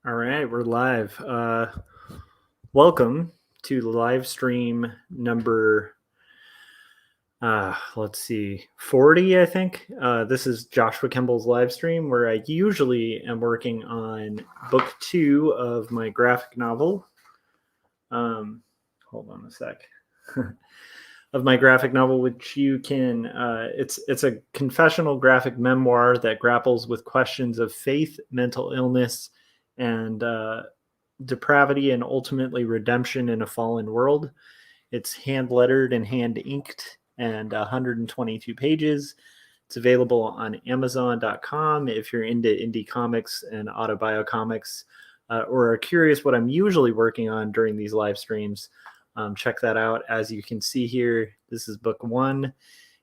All right, we're live. Welcome to the live stream number, let's see, 40, I think. This is Joshua Kemble's live stream where I usually am working on book 2 of my graphic novel. Hold on a sec. Of my graphic novel, which you can, it's a confessional graphic memoir that grapples with questions of faith, mental illness, and depravity and ultimately redemption in a fallen world. It's hand lettered and hand inked and 122 pages. It's available on Amazon.com if you're into indie comics and autobio comics or are curious what I'm usually working on during these live streams. Check that out. As you can see here, this is book 1,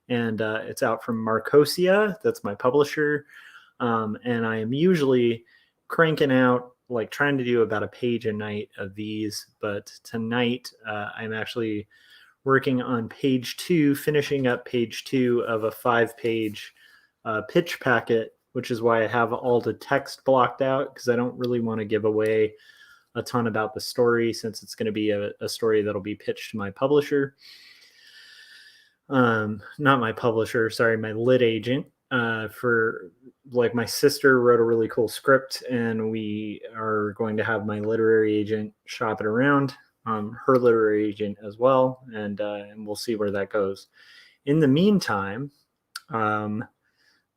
and it's out from Marcosia. That's my publisher. And I am usually cranking out, like trying to do about a page a night of these. But tonight, I'm actually working on page 2, finishing up page 2 of a 5-page pitch packet, which is why I have all the text blocked out, because I don't really want to give away a ton about the story, since it's going to be a story that'll be pitched to my publisher. Not my publisher, sorry, my lit agent. For like, my sister wrote a really cool script, and we are going to have my literary agent shop it around, her literary agent as well, and we'll see where that goes. In the meantime,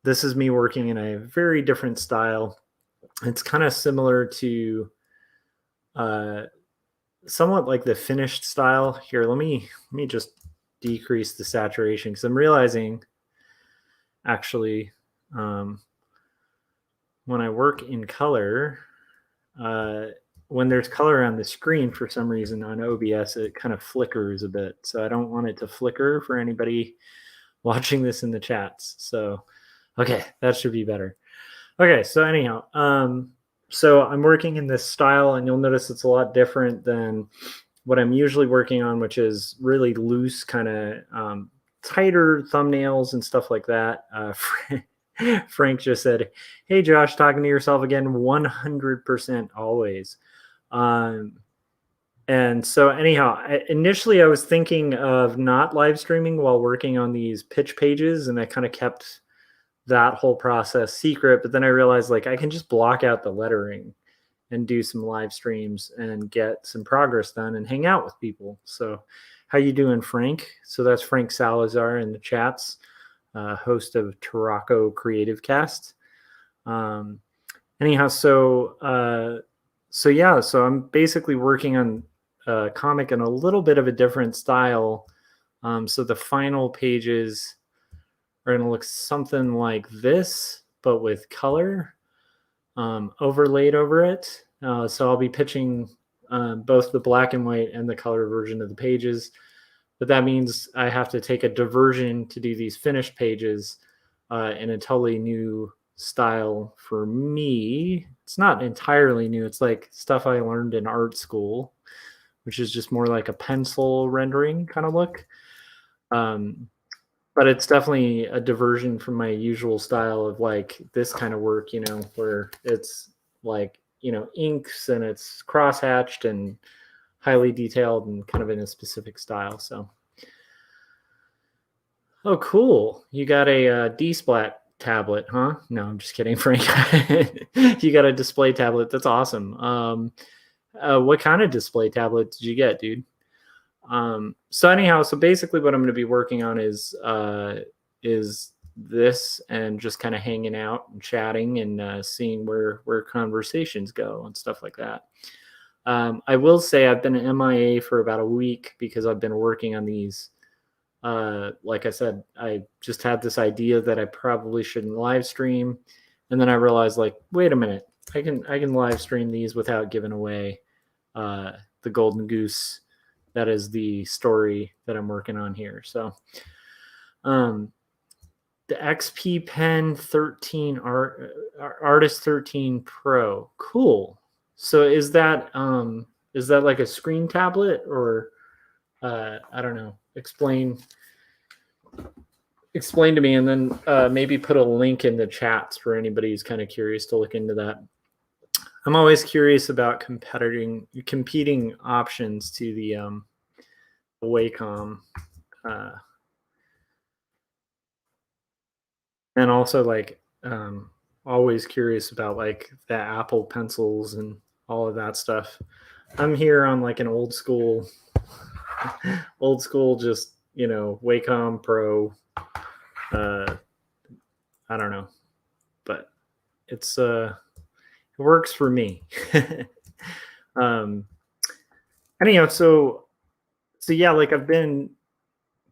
this is me working in a very different style. It's kind of similar to somewhat like the finished style. Here, let me just decrease the saturation, because I'm realizing actually when I work in color, when there's color on the screen, for some reason on OBS it kind of flickers a bit, so I don't want it to flicker for anybody watching this in the chats. So okay, that should be better. Okay, so anyhow, so I'm working in this style, and you'll notice it's a lot different than what I'm usually working on, which is really loose, kind of tighter thumbnails and stuff like that. Frank just said, "Hey Josh, talking to yourself again." 100% always. And so anyhow, initially I was thinking of not live streaming while working on these pitch pages, and I kind of kept that whole process secret. But then I realized, like, I can just block out the lettering and do some live streams and get some progress done and hang out with people. So how you doing, Frank? So that's Frank Salazar in the chats, host of Tarako Creative Cast. Anyhow, so yeah, so I'm basically working on a comic in a little bit of a different style. So the final pages are going to look something like this, but with color overlaid over it. So I'll be pitching both the black and white and the color version of the pages. But that means I have to take a diversion to do these finished pages in a totally new style for me. It's not entirely new. It's like stuff I learned in art school, which is just more like a pencil rendering kind of look. But it's definitely a diversion from my usual style of like this kind of work, you know, where it's like, you know, inks and it's cross-hatched and highly detailed and kind of in a specific style. So, oh, cool. You got a D-Splat tablet, huh? No, I'm just kidding, Frank. You got a display tablet. That's awesome. What kind of display tablet did you get, dude? So anyhow, so basically what I'm going to be working on is this, and just kind of hanging out and chatting and seeing where conversations go and stuff like that. I will say I've been MIA for about a week because I've been working on these. Like I said, I just had this idea that I probably shouldn't live stream, and then I realized, like, wait a minute, I can live stream these without giving away the golden goose that is the story that I'm working on here. So the XP Pen 13 Artist 13 Pro. Cool. So is that like a screen tablet, or I don't know. Explain to me, and then maybe put a link in the chats for anybody who's kind of curious to look into that. I'm always curious about competing options to the Wacom, uh, and also like always curious about like the Apple pencils and all of that stuff. I'm here on like an old school, just Wacom Pro. Uh, I don't know, but it works for me. um, anyhow, so yeah, like I've been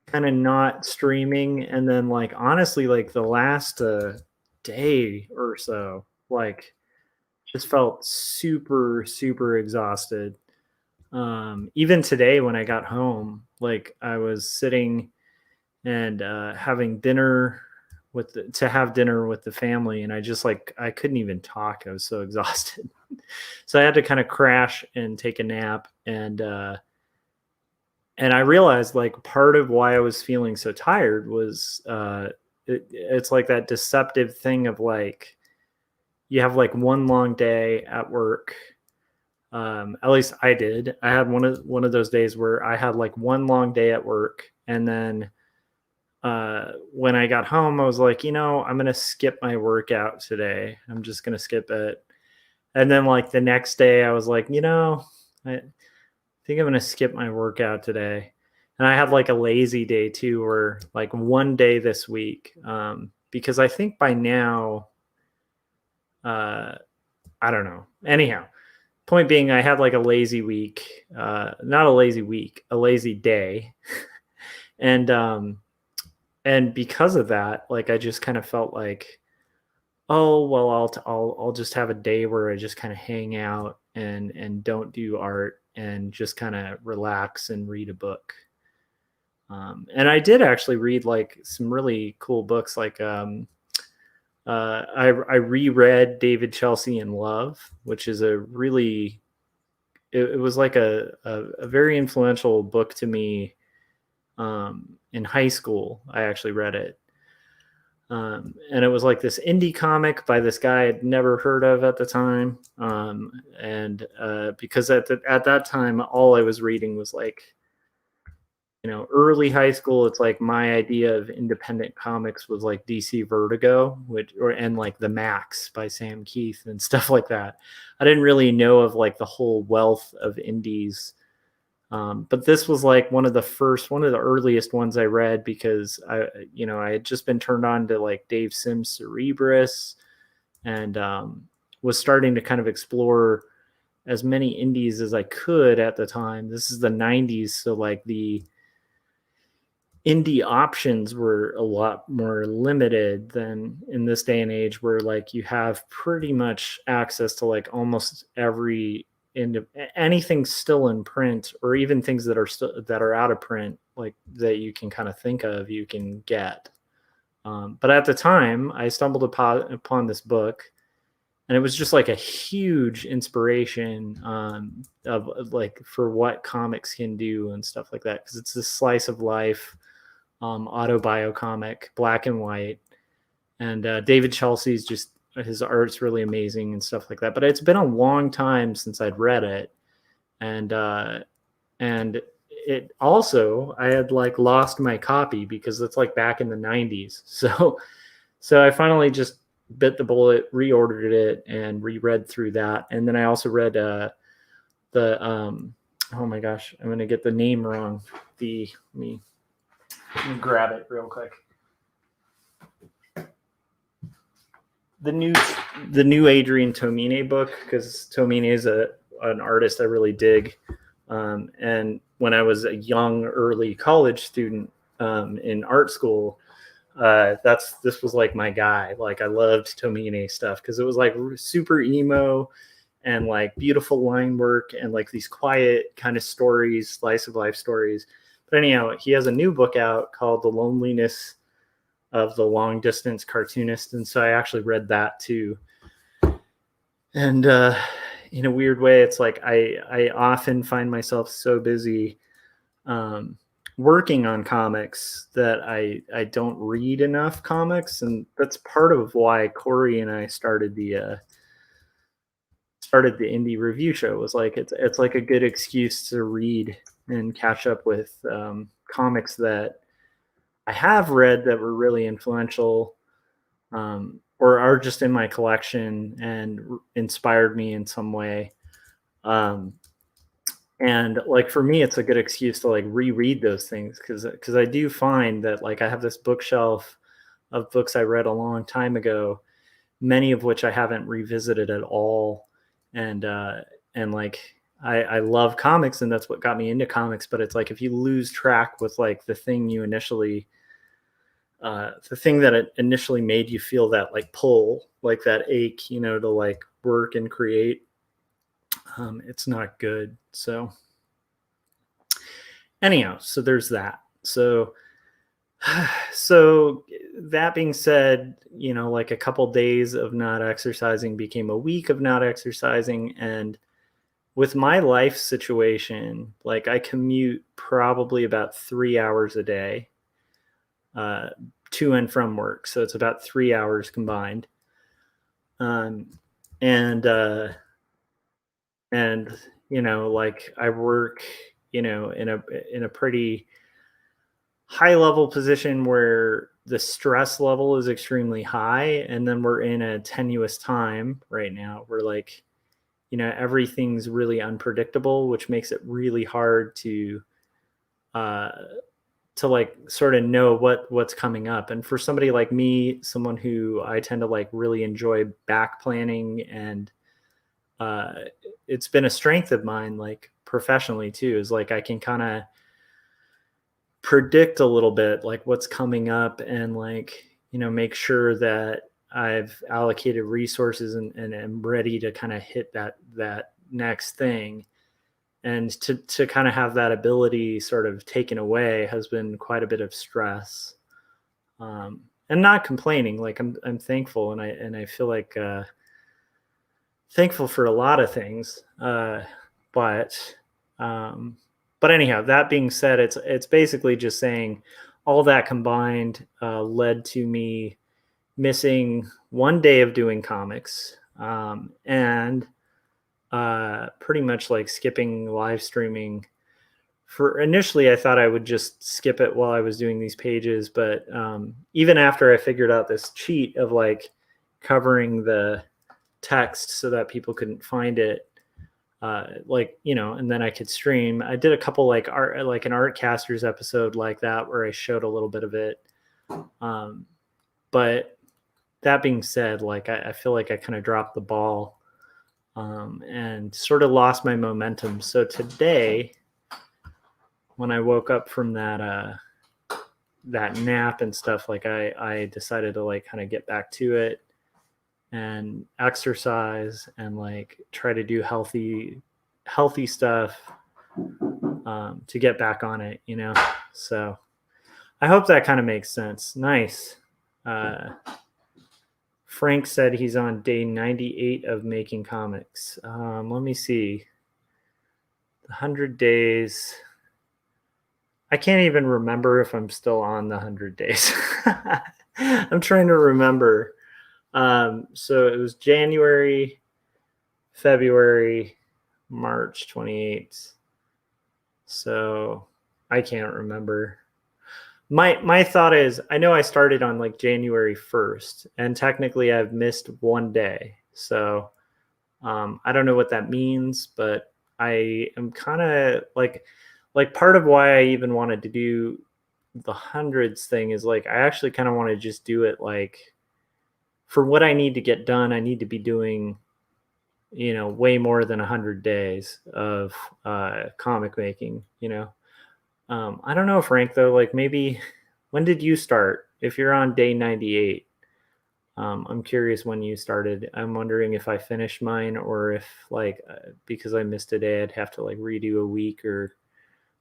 kind of not streaming, and then like honestly, like the last day or so, like just felt super exhausted. Even today when I got home, like I was sitting and having dinner to have dinner with the family, and I just like I couldn't even talk. I was so exhausted. So I had to kind of crash and take a nap, and I realized like part of why I was feeling so tired was it's like that deceptive thing of like you have like one long day at work. At least I did. I had one of those days where I had like one long day at work, and then when I got home, I was like, I'm gonna skip my workout today. I'm just gonna skip it. And then like the next day, I was like, I think I'm gonna skip my workout today. And I had like a lazy day too, or like one day this week, because I think by now, I don't know. Anyhow, point being, I had like a lazy week, not a lazy week, a lazy day, and because of that, like I just kind of felt like, oh well, I'll just have a day where I just kind of hang out and don't do art and just kind of relax and read a book. And I did actually read like some really cool books. Like I reread David Chelsea in Love, which is a really it was like a very influential book to me in high school. I actually read it. And it was like this indie comic by this guy I'd never heard of at the time. And because at that time, all I was reading was like, early high school. It's like my idea of independent comics was like DC Vertigo, and like The Max by Sam Keith and stuff like that. I didn't really know of like the whole wealth of indies. But this was like one of the earliest ones I read because I had just been turned on to like Dave Sim's Cerebrus, and was starting to kind of explore as many indies as I could at the time. This is the 90s, so like the indie options were a lot more limited than in this day and age, where like you have pretty much access to like almost every anything still in print, or even things that are out of print, like that you can kind of think of, you can get. But at the time, I stumbled upon this book, and it was just like a huge inspiration of like for what comics can do and stuff like that, because it's this slice of life autobio comic, black and white. And David Chelsea's just his art's really amazing and stuff like that. But it's been a long time since I'd read it, and it also I had like lost my copy because it's like back in the 90s. So I finally just bit the bullet, reordered it, and reread through that. And then I also read the oh my gosh, I'm gonna get the name wrong. Let me grab it real quick. The new Adrian Tomine book, because Tomine is an artist I really dig. And when I was a young early college student in art school, this was like my guy. Like I loved Tomine stuff because it was like super emo and like beautiful line work and like these quiet kind of stories, slice of life stories. But anyhow, he has a new book out called The Loneliness of the Long Distance Cartoonist. And so I actually read that too. And in a weird way, it's like I often find myself so busy working on comics that I don't read enough comics. And that's part of why Corey and I started started the indie review show was like it's like a good excuse to read and catch up with comics that I have read that were really influential, or are just in my collection and inspired me in some way. And like for me, it's a good excuse to like reread those things because I do find that like I have this bookshelf of books I read a long time ago, many of which I haven't revisited at all, and like I love comics and that's what got me into comics. But it's like if you lose track with like the thing you initially the thing that it initially made you feel that like pull, like that ache, you know, to like work and create, it's not good. So anyhow, so there's that. So so that being said, you know, like a couple days of not exercising became a week of not exercising. And with my life situation, like I commute probably about 3 hours a day, uh, to and from work. So it's about 3 hours combined. Um, and, uh, and, you know, like I work, you know, in a pretty high level position where the stress level is extremely high. And then we're in a tenuous time right now where like, you know, everything's really unpredictable, which makes it really hard uh, to like sort of know what's coming up. And for somebody like me, someone who I tend to like really enjoy back planning, and uh, it's been a strength of mine, like professionally too, is like I can kind of predict a little bit like what's coming up and like, you know, make sure that I've allocated resources and am ready to kind of hit that next thing. And to kind of have that ability sort of taken away has been quite a bit of stress. And not complaining, like I'm thankful, and I feel like thankful for a lot of things. But um, but anyhow, that being said, it's basically just saying all that combined led to me missing one day of doing comics, and pretty much like skipping live streaming. For initially, I thought I would just skip it while I was doing these pages, but even after I figured out this cheat of like covering the text so that people couldn't find it, like, you know, and then I could stream. I did a couple like art, like an Artcasters episode like that where I showed a little bit of it. But that being said, like I feel like I kind of dropped the ball, and sort of lost my momentum. So today, when I woke up from that nap and stuff, like I decided to like kind of get back to it and exercise and like try to do healthy stuff, to get back on it, you know. So I hope that kind of makes sense. Nice. Frank said he's on day 98 of making comics. Let me see. 100 days. I can't even remember if I'm still on the 100 days. I'm trying to remember. So it was January, February, March 28th. So I can't remember. My thought is, I know I started on like January 1st, and technically I've missed one day. So I don't know what that means, but I am kind of like part of why I even wanted to do the hundreds thing is like I actually kind of want to just do it like for what I need to get done. I need to be doing, you know, way more than 100 days of comic making, you know. I don't know, Frank, though, like maybe when did you start? If you're on day 98, I'm curious when you started. I'm wondering if I finished mine or if like, because I missed a day, I'd have to like redo a week, or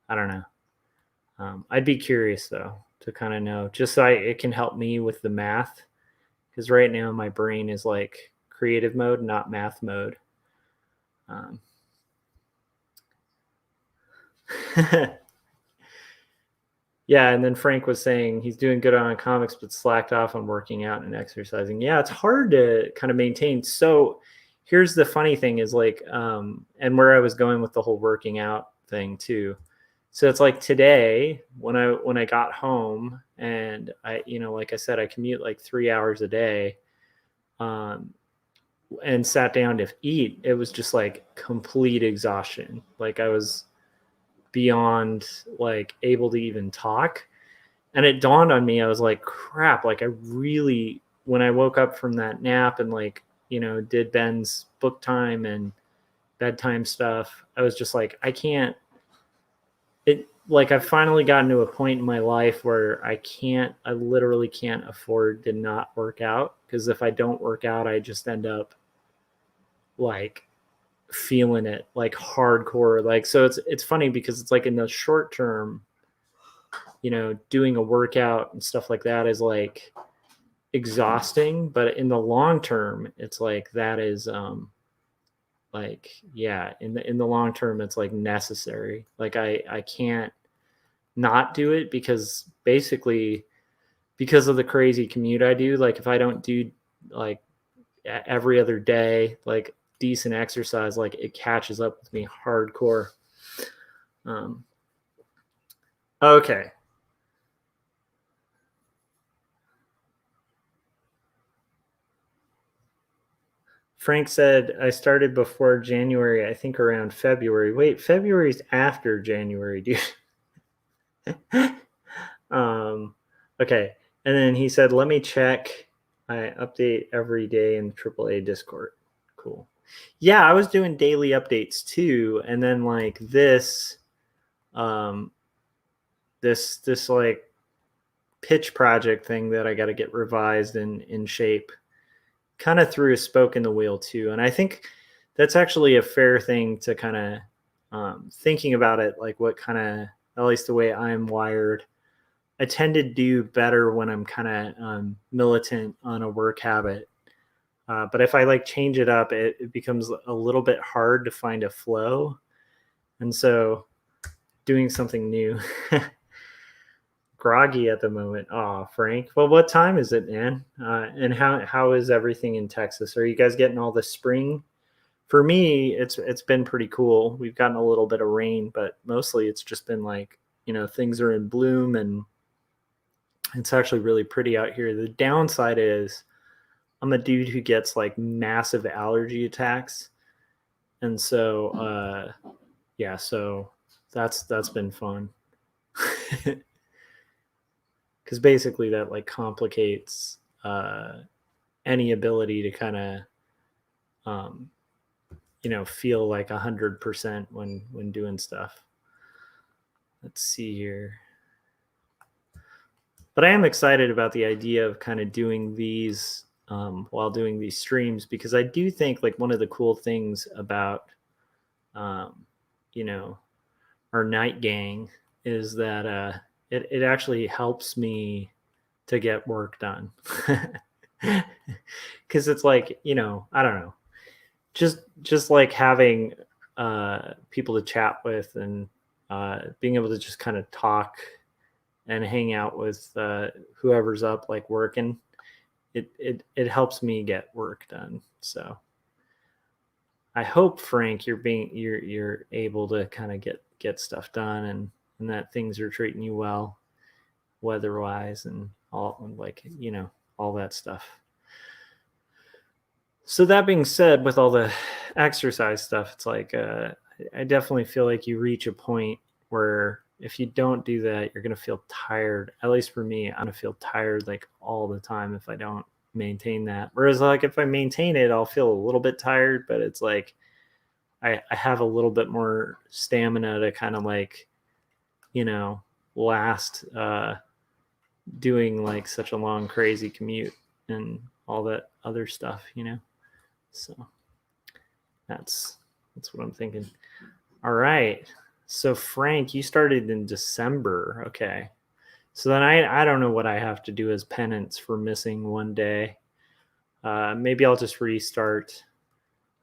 I don't know. I'd be curious though to kind of know, just so it can help me with the math, because right now my brain is like creative mode, not math mode. Yeah, and then Frank was saying he's doing good on comics, but slacked off on working out and exercising. Yeah, it's hard to kind of maintain. So here's the funny thing is like, and where I was going with the whole working out thing too. So it's like today when I got home and I, like I said, I commute like 3 hours a day, um, and sat down to eat. It was just like complete exhaustion. Like I was beyond like able to even talk. And it dawned on me, I was like, crap, like I really, when I woke up from that nap and like, did Ben's book time and bedtime stuff, I was just like, I can't, it like I've finally gotten to a point in my life where I literally can't afford to not work out. Because if I don't work out, I just end up like feeling it like hardcore. Like, so it's funny because it's like in the short term, doing a workout and stuff like that is like exhausting, but in the long term, it's like that is like, yeah, in the long term, it's like necessary. Like I can't not do it because basically because of the crazy commute I do, like if I don't do like every other day, like decent exercise, like it catches up with me hardcore. Okay. Frank said I started before January, I think around February. Wait, February's after January, dude. Okay. And then he said, let me check. I update every day in the AAA Discord. Cool. Yeah, I was doing daily updates too. And then like this like pitch project thing that I got to get revised and in shape kind of threw a spoke in the wheel too. And I think that's actually a fair thing to kind of thinking about it, like what kind of, at least the way I'm wired, I tend to do better when I'm kind of militant on a work habit. But if I like change it up, it becomes a little bit hard to find a flow. And so doing something new. Groggy at the moment. Oh, Frank. Well, what time is it, man? And how is everything in Texas? Are you guys getting all the spring? For me, it's been pretty cool. We've gotten a little bit of rain, but mostly it's just been like, things are in bloom and it's actually really pretty out here. The downside is I'm a dude who gets like massive allergy attacks. And so yeah, so that's been fun. Because basically that like complicates any ability to kind of feel like 100% when doing stuff. Let's see here. But I am excited about the idea of kind of doing these while doing these streams, because I do think like one of the cool things about our night gang is that it actually helps me to get work done. Because it's like, I don't know, just like having people to chat with and being able to just kind of talk and hang out with whoever's up like working, it helps me get work done. So I hope, Frank, you're able to kind of get stuff done and that things are treating you well, weather-wise and all, like, all that stuff. So that being said, with all the exercise stuff, it's like I definitely feel like you reach a point where if you don't do that, you're going to feel tired. At least for me, I'm going to feel tired like all the time if I don't maintain that. Whereas like if I maintain it, I'll feel a little bit tired, but it's like I have a little bit more stamina to kind of like, last doing like such a long, crazy commute and all that other stuff, So that's what I'm thinking. All right. So Frank, you started in December. Okay. So then I don't know what I have to do as penance for missing one day. Maybe I'll just restart.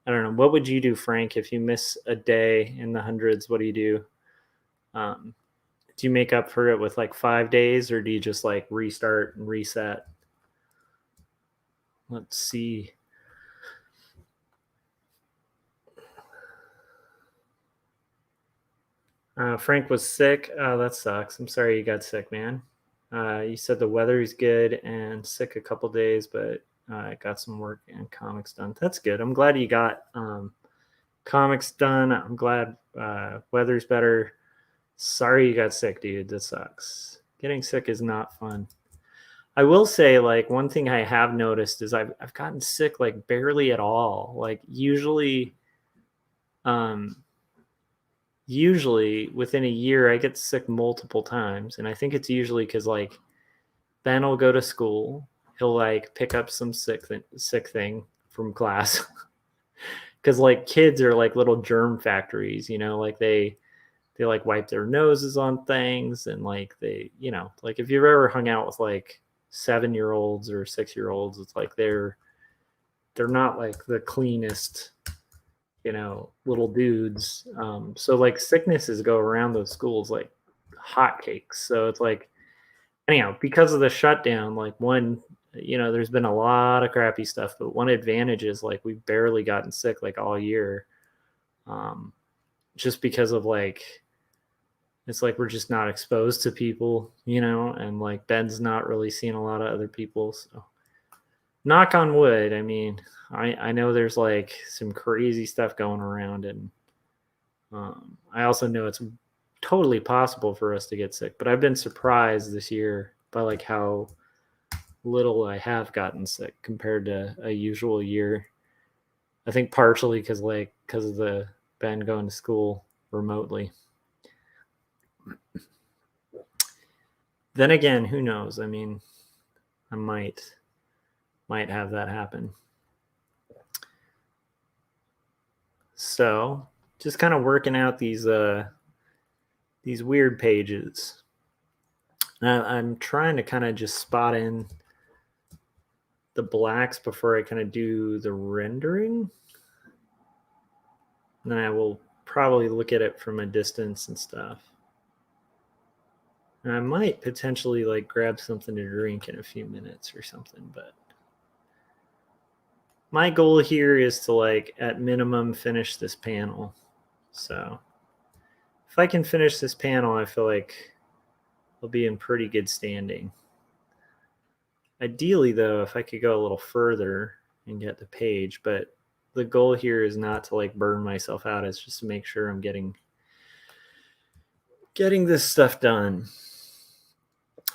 I don't know. What would you do, Frank, if you miss a day in the hundreds? What do you do? Do you make up for it with like 5 days, or do you just like restart and reset? Let's see. Frank was sick. That sucks. I'm sorry you got sick, man. You said the weather is good and sick a couple days, but I got some work and comics done. That's good. I'm glad you got comics done. I'm glad weather's better. Sorry you got sick, dude. That sucks. Getting sick is not fun. I will say, like, one thing I have noticed is I've gotten sick like barely at all. Like um, usually within a year I get sick multiple times, and I think it's usually because like Ben will go to school, he'll like pick up some sick thing from class, because like kids are like little germ factories, like they like wipe their noses on things, and like like if you've ever hung out with like 7-year-olds or 6-year-olds, it's like they're not like the cleanest little dudes. So like sicknesses go around those schools like hotcakes. So it's like, anyhow, because of the shutdown, like there's been a lot of crappy stuff, but one advantage is like we've barely gotten sick like all year. Just because of like, it's like we're just not exposed to people, and like Ben's not really seeing a lot of other people. So knock on wood. I mean, I know there's like some crazy stuff going around, and I also know it's totally possible for us to get sick, but I've been surprised this year by like how little I have gotten sick compared to a usual year. I think partially because of the Ben going to school remotely. Then again, who knows? I mean, I might have that happen. So just kind of working out these weird pages. I'm trying to kind of just spot in the blacks before I kind of do the rendering. And then I will probably look at it from a distance and stuff. And I might potentially like grab something to drink in a few minutes or something, but my goal here is to like at minimum finish this panel. So if I can finish this panel, I feel like I'll be in pretty good standing. Ideally though, if I could go a little further and get the page, but the goal here is not to like burn myself out. It's just to make sure I'm getting this stuff done.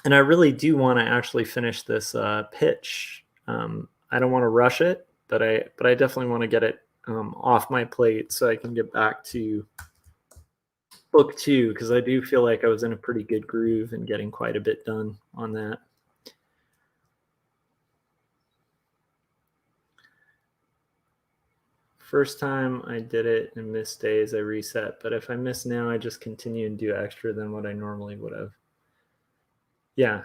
And I really do want to actually finish this pitch. I don't want to rush it, but I definitely want to get it off my plate so I can get back to book 2, because I do feel like I was in a pretty good groove and getting quite a bit done on that. First time I did it and missed days, I reset. But if I miss now, I just continue and do extra than what I normally would have. Yeah.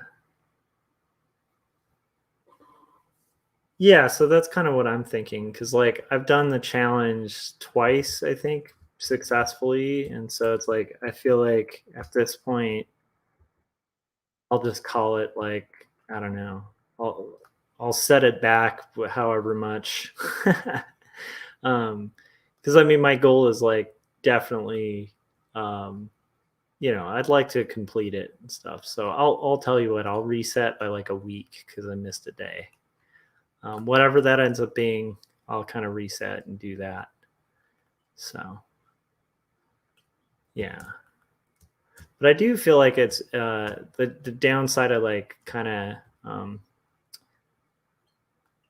Yeah, so that's kind of what I'm thinking, because like I've done the challenge twice, I think, successfully. And so it's like I feel like at this point, I'll just call it like, I don't know. I'll set it back however much. Because I mean my goal is like definitely I'd like to complete it and stuff. So I'll tell you what, I'll reset by like a week because I missed a day. Whatever that ends up being, I'll kind of reset and do that. So yeah. But I do feel like it's the downside of like kind of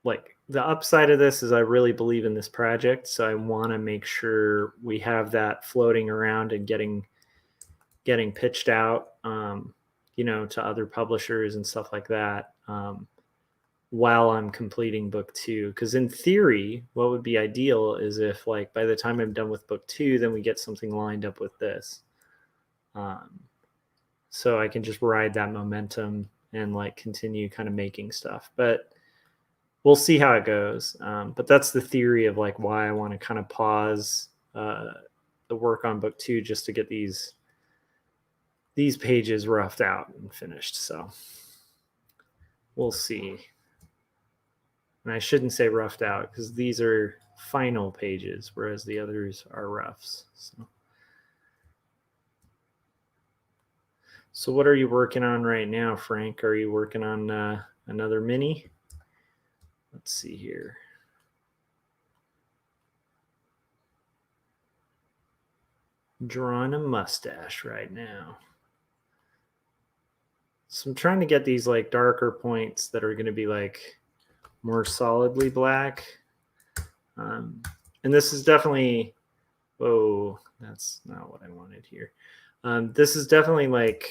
like the upside of this is I really believe in this project, so I want to make sure we have that floating around and getting pitched out, to other publishers and stuff like that, while I'm completing book 2. Because in theory, what would be ideal is if like by the time I'm done with book 2, then we get something lined up with this. So I can just ride that momentum and like continue kind of making stuff. But we'll see how it goes. But that's the theory of like why I want to kind of pause the work on book 2 just to get these pages roughed out and finished. So we'll see. And I shouldn't say roughed out because these are final pages, whereas the others are roughs. So So what are you working on right now, Frank? Are you working on another mini? Let's see here. Drawing a mustache right now. So I'm trying to get these like darker points that are going to be like more solidly black. And this is definitely, whoa, that's not what I wanted here. This is definitely like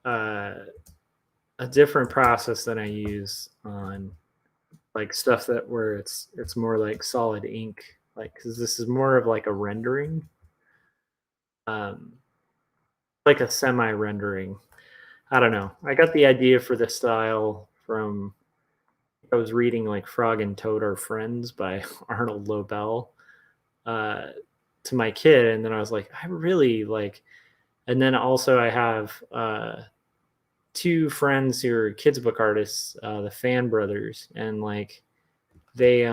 a different process than I use on like stuff that where it's more like solid ink, like because this is more of like a rendering, um, like a semi rendering. I don't know. I got the idea for this style from I was reading like Frog and Toad Are Friends by Arnold Lobel uh, to my kid, and then I was like, I really like. And then also I have two friends who are kids book artists, the Fan Brothers, and like they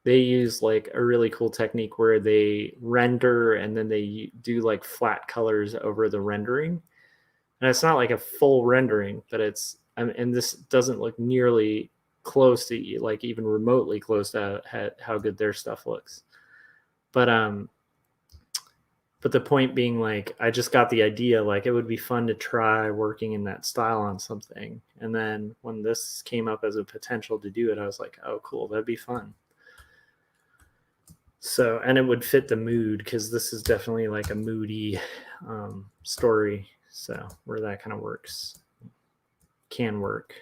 they use like a really cool technique where they render and then they do like flat colors over the rendering, and it's not like a full rendering, but it's and this doesn't look nearly close to like even remotely close to how good their stuff looks. But but the point being like I just got the idea like it would be fun to try working in that style on something, and then when this came up as a potential to do it, I was like, oh cool, that'd be fun. So, and it would fit the mood because this is definitely like a moody story, so where that kind of works can work.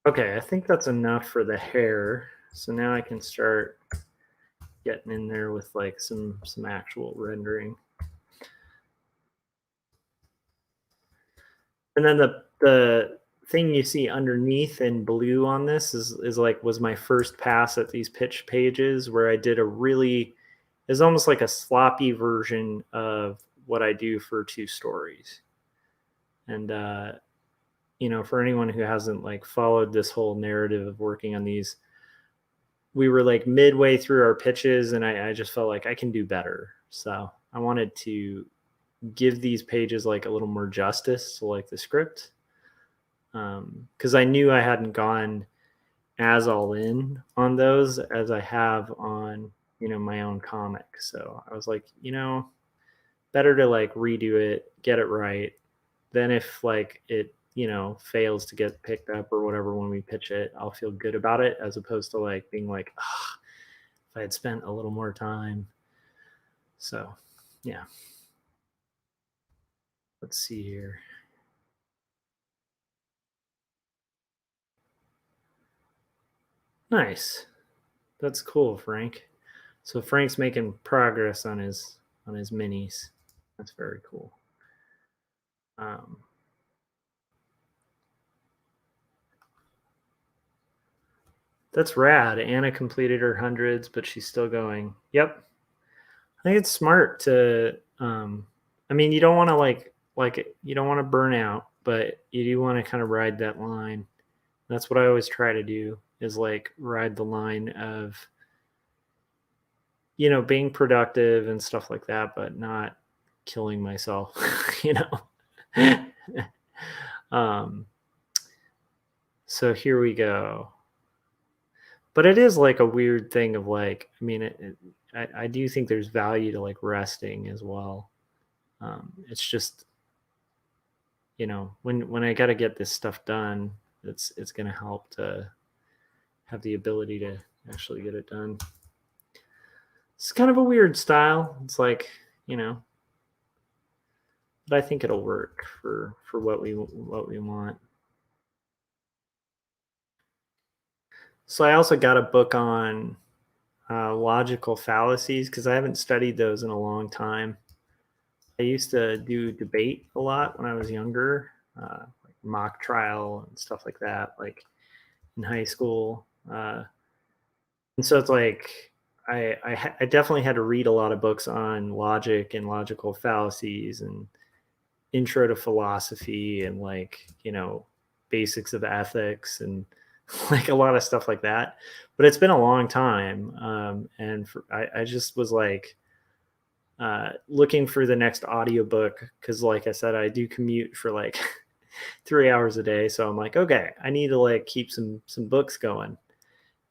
Okay, I think that's enough for the hair. So now I can start getting in there with like some actual rendering. And then the thing you see underneath in blue on this is like was my first pass at these pitch pages where I did a really is almost like a sloppy version of what I do for two stories. And you know, for anyone who hasn't like followed this whole narrative of working on these, we were like midway through our pitches and I just felt like I can do better. So I wanted to give these pages like a little more justice to like the script. Because I knew I hadn't gone as all in on those as I have on, you know, my own comic. So I was like, you know, better to like redo it, get it right. Then if like it, you know, fails to get picked up or whatever when we pitch it, I'll feel good about it as opposed to like being like, oh, if I had spent a little more time. So yeah, let's see here. Nice. That's cool, Frank. So Frank's making progress on his minis. That's very cool. Um, that's rad. Anna completed her hundreds, but she's still going. Yep. I think it's smart to. I mean, you don't want to like you don't want to burn out, but you do want to kind of ride that line. That's what I always try to do is like ride the line of you know being productive and stuff like that, but not killing myself. You know. um, so here we go. But it is like a weird thing of like, I mean, I do think there's value to like resting as well. It's just, you know, when I got to get this stuff done, it's going to help to have the ability to actually get it done. It's kind of a weird style. It's like, you know, but I think it'll work for what we want. So I also got a book on logical fallacies because I haven't studied those in a long time. I used to do debate a lot when I was younger, like mock trial and stuff like that, like in high school. And so it's like I definitely had to read a lot of books on logic and logical fallacies and intro to philosophy and like you know basics of ethics and like a lot of stuff like that. But it's been a long time, and I just was like looking for the next audiobook because, like I said, I do commute for like 3 hours a day, so I'm like, okay, I need to like keep some books going,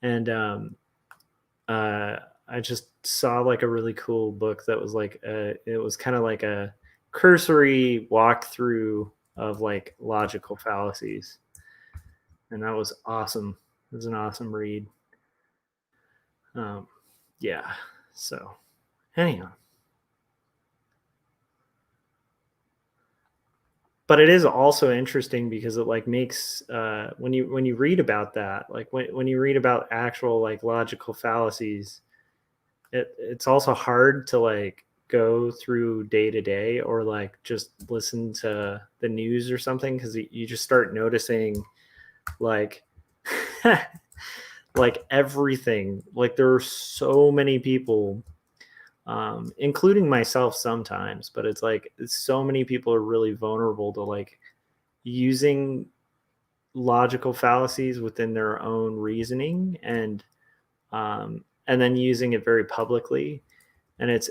and uh, I just saw like a really cool book that was like it was kind of like a cursory walkthrough of like logical fallacies, and that was awesome. It was an awesome read. Um, yeah. So anyhow, but it is also interesting because it like makes when you read about that, like when you read about actual like logical fallacies, it's also hard to like go through day to day or like just listen to the news or something because you just start noticing like like everything. Like there are so many people, including myself sometimes, but it's like so many people are really vulnerable to like using logical fallacies within their own reasoning and then using it very publicly. And it's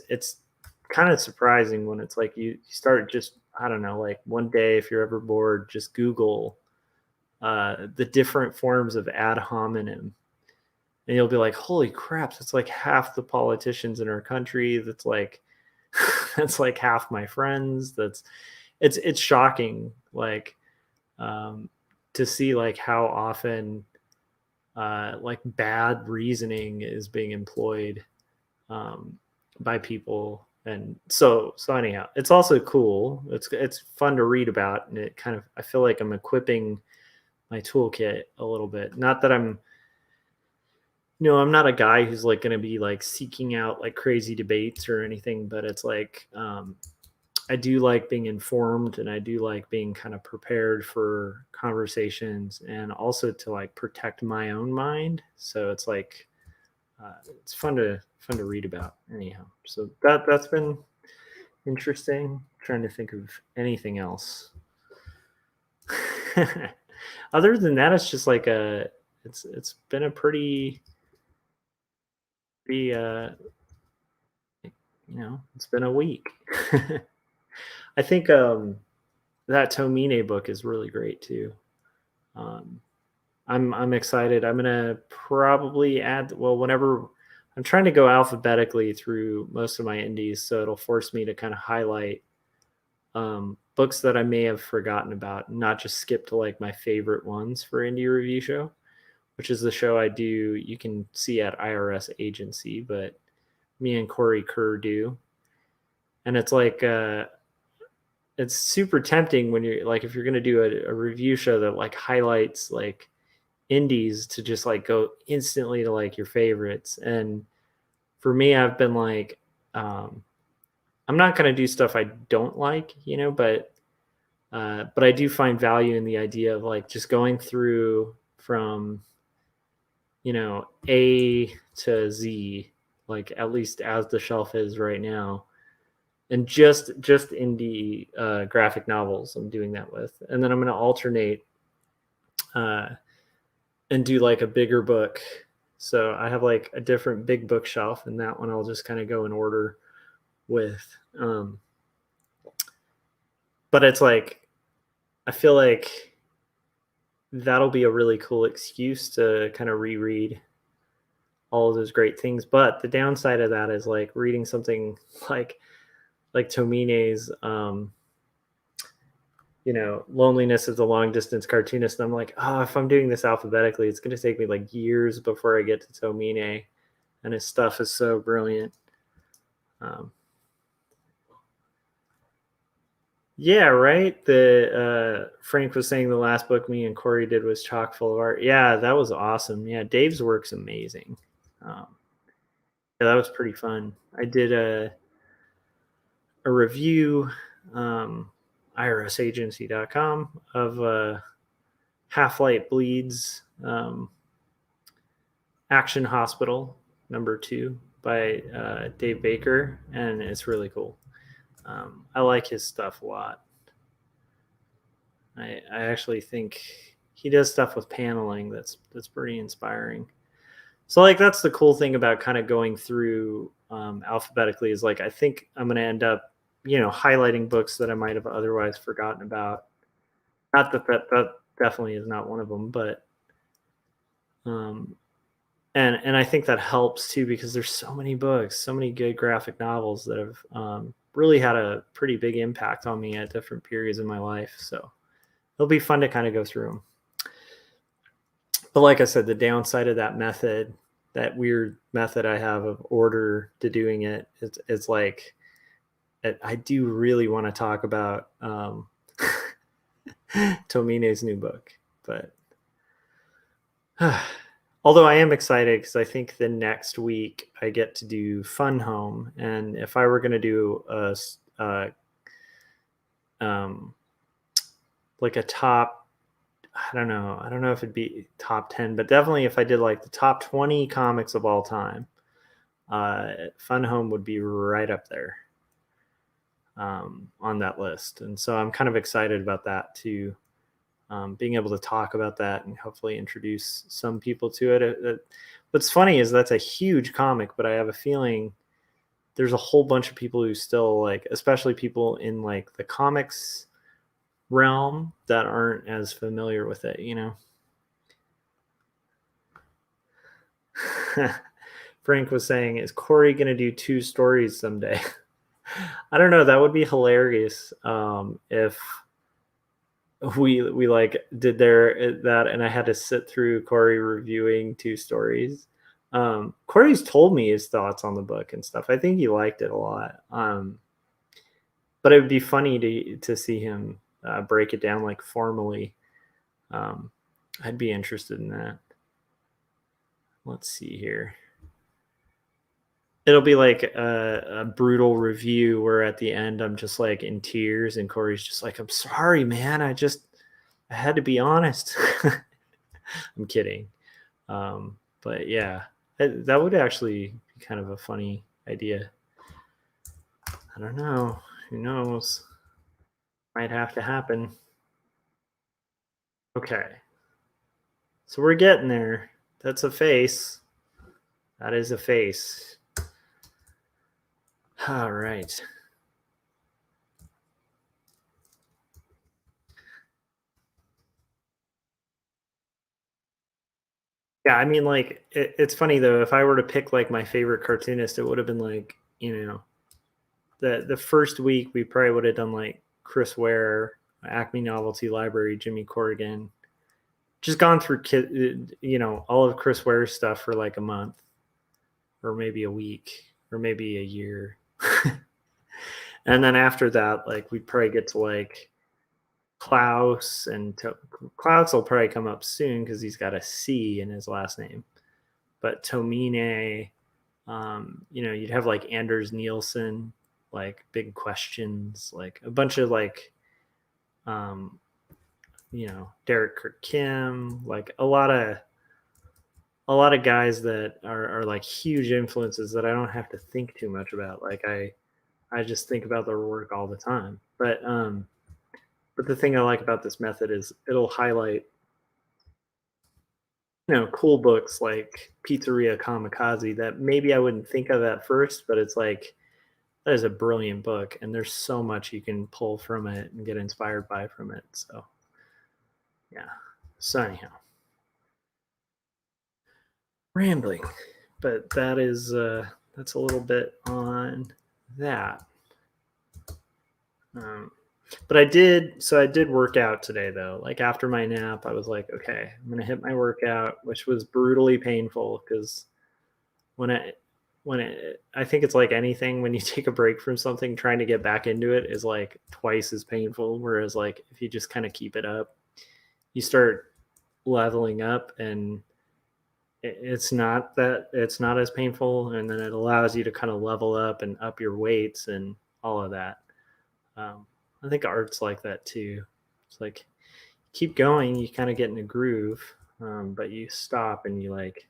kind of surprising when it's like you start just, I don't know, like one day if you're ever bored, just Google the different forms of ad hominem, and you'll be like, holy crap, that's like half the politicians in our country. That's like that's like half my friends. That's it's shocking, like um, to see like how often like bad reasoning is being employed um, by people. And so anyhow, it's also cool. It's fun to read about, and it kind of, I feel like I'm equipping my toolkit a little bit. Not that I'm, I'm not a guy who's like going to be like seeking out like crazy debates or anything, but it's like I do like being informed, and I do like being kind of prepared for conversations, and also to like protect my own mind. So it's like it's fun to read about anyhow. So that's been interesting. Trying to think of anything else. Other than that, it's just like it's been a pretty it's been a week. I think that Tomine book is really great too. Um, I'm excited. I'm gonna probably add, well, whenever I'm trying to go alphabetically through most of my indies, so it'll force me to kind of highlight books that I may have forgotten about, and not just skip to like my favorite ones for Indie Review Show, which is the show I do. You can see at IRS Agency, but me and Corey Kerr do, and it's like it's super tempting when you're like, if you're gonna do a review show that like highlights like indies, to just like go instantly to like your favorites. And for me, I've been like I'm not going to do stuff I don't like, but I do find value in the idea of like just going through from A to Z, like at least as the shelf is right now, and just indie graphic novels I'm doing that with. And then I'm going to alternate uh and do like a bigger book. So I have like a different big bookshelf, and that one I'll just kind of go in order with. Um, but it's like, I feel like that'll be a really cool excuse to kind of reread all of those great things. But the downside of that is like reading something like Tomine's Loneliness of the Long Distance Cartoonist. And I'm like, oh, if I'm doing this alphabetically, it's going to take me like years before I get to Tomine, and his stuff is so brilliant. Um, yeah, right. The Frank was saying the last book me and Corey did was chock full of art. Yeah, that was awesome. Yeah, Dave's work's amazing. Um, yeah, that was pretty fun. I did a review, irsagency.com, of Half-Light Bleeds, Action Hospital #2 by Dave Baker, and it's really cool. I like his stuff a lot. I actually think he does stuff with paneling that's pretty inspiring. So like that's the cool thing about kind of going through alphabetically is like I think I'm going to end up, highlighting books that I might have otherwise forgotten about. Not that definitely is not one of them, but um, and I think that helps too because there's so many books, so many good graphic novels that have really had a pretty big impact on me at different periods in my life. So it'll be fun to kind of go through them. But like I said, the downside of that method, that weird method I have of order to doing it, it's like I do really want to talk about Tomine's new book, but although I am excited because I think the next week I get to do Fun Home, and if I were going to do like a top, I don't know if it'd be top 10, but definitely if I did like the top 20 comics of all time, Fun Home would be right up there on that list. And so I'm kind of excited about that too. Being able to talk about that and hopefully introduce some people to it. What's funny is that's a huge comic, but I have a feeling there's a whole bunch of people who still like, especially people in like the comics realm that aren't as familiar with it, Frank was saying, is Corey going to do 2 stories someday? I don't know. That would be hilarious if we like did that and I had to sit through Corey reviewing 2 stories. Corey's told me his thoughts on the book and stuff. I think he liked it a lot. But it would be funny to see him break it down like formally. I'd be interested in that. Let's see here. It'll be like a brutal review where at the end I'm just like in tears and Corey's just like, I'm sorry, man. I had to be honest. I'm kidding. But yeah, that would actually be kind of a funny idea. I don't know. Who knows? Might have to happen. Okay. So we're getting there. That's a face. That is a face. All right. Yeah, I mean, like, it's funny though. If I were to pick like my favorite cartoonist, it would have been like, the first week we probably would have done like Chris Ware, Acme Novelty Library, Jimmy Corrigan, just gone through all of Chris Ware's stuff for like a month, or maybe a week, or maybe a year, and then after that, like we'd probably get to like Klaus, and Klaus will probably come up soon because he's got a C in his last name. But Tomine, you'd have like Anders Nielsen, like Big Questions, like a bunch of like, Derek Kirk Kim, like a lot of guys that are like huge influences that I don't have to think too much about. Like I just think about their work all the time. But the thing I like about this method is it'll highlight, cool books like Pizzeria Kamikaze that maybe I wouldn't think of at first, but it's like that is a brilliant book, and there's so much you can pull from it and get inspired by from it. So, yeah. So anyhow, rambling, but that's a little bit on that. But I did work out today though. Like after my nap, I was like, okay, I'm gonna hit my workout, which was brutally painful because when I think it's like anything when you take a break from something, trying to get back into it is like twice as painful. Whereas like if you just kind of keep it up, you start leveling up and it's not as painful, and then it allows you to kind of level up and up your weights and all of that. I think art's like that too. It's like keep going, you kind of get in a groove, but you stop and you like,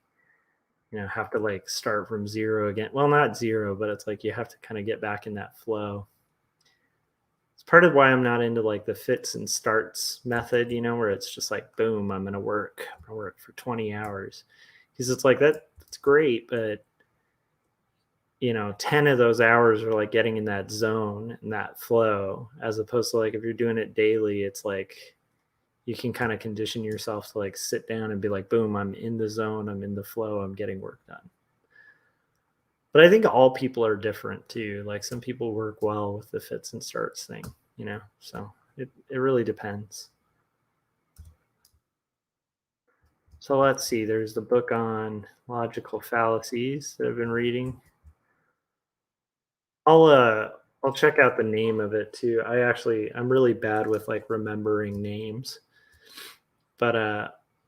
have to like start from zero again. Well, not zero, but it's like you have to kind of get back in that flow. It's part of why I'm not into like the fits and starts method, where it's just like, boom, I'm gonna work for 20 hours. Because it's like that's great, but 10 of those hours are like getting in that zone and that flow, as opposed to like if you're doing it daily, it's like you can kind of condition yourself to like sit down and be like, boom, I'm in the zone, I'm in the flow, I'm getting work done. But I think all people are different too. Like some people work well with the fits and starts thing, so it really depends. So let's see, there's the book on logical fallacies that I've been reading. I'll uh I'll check out the name of it too. I'm really bad with like remembering names, but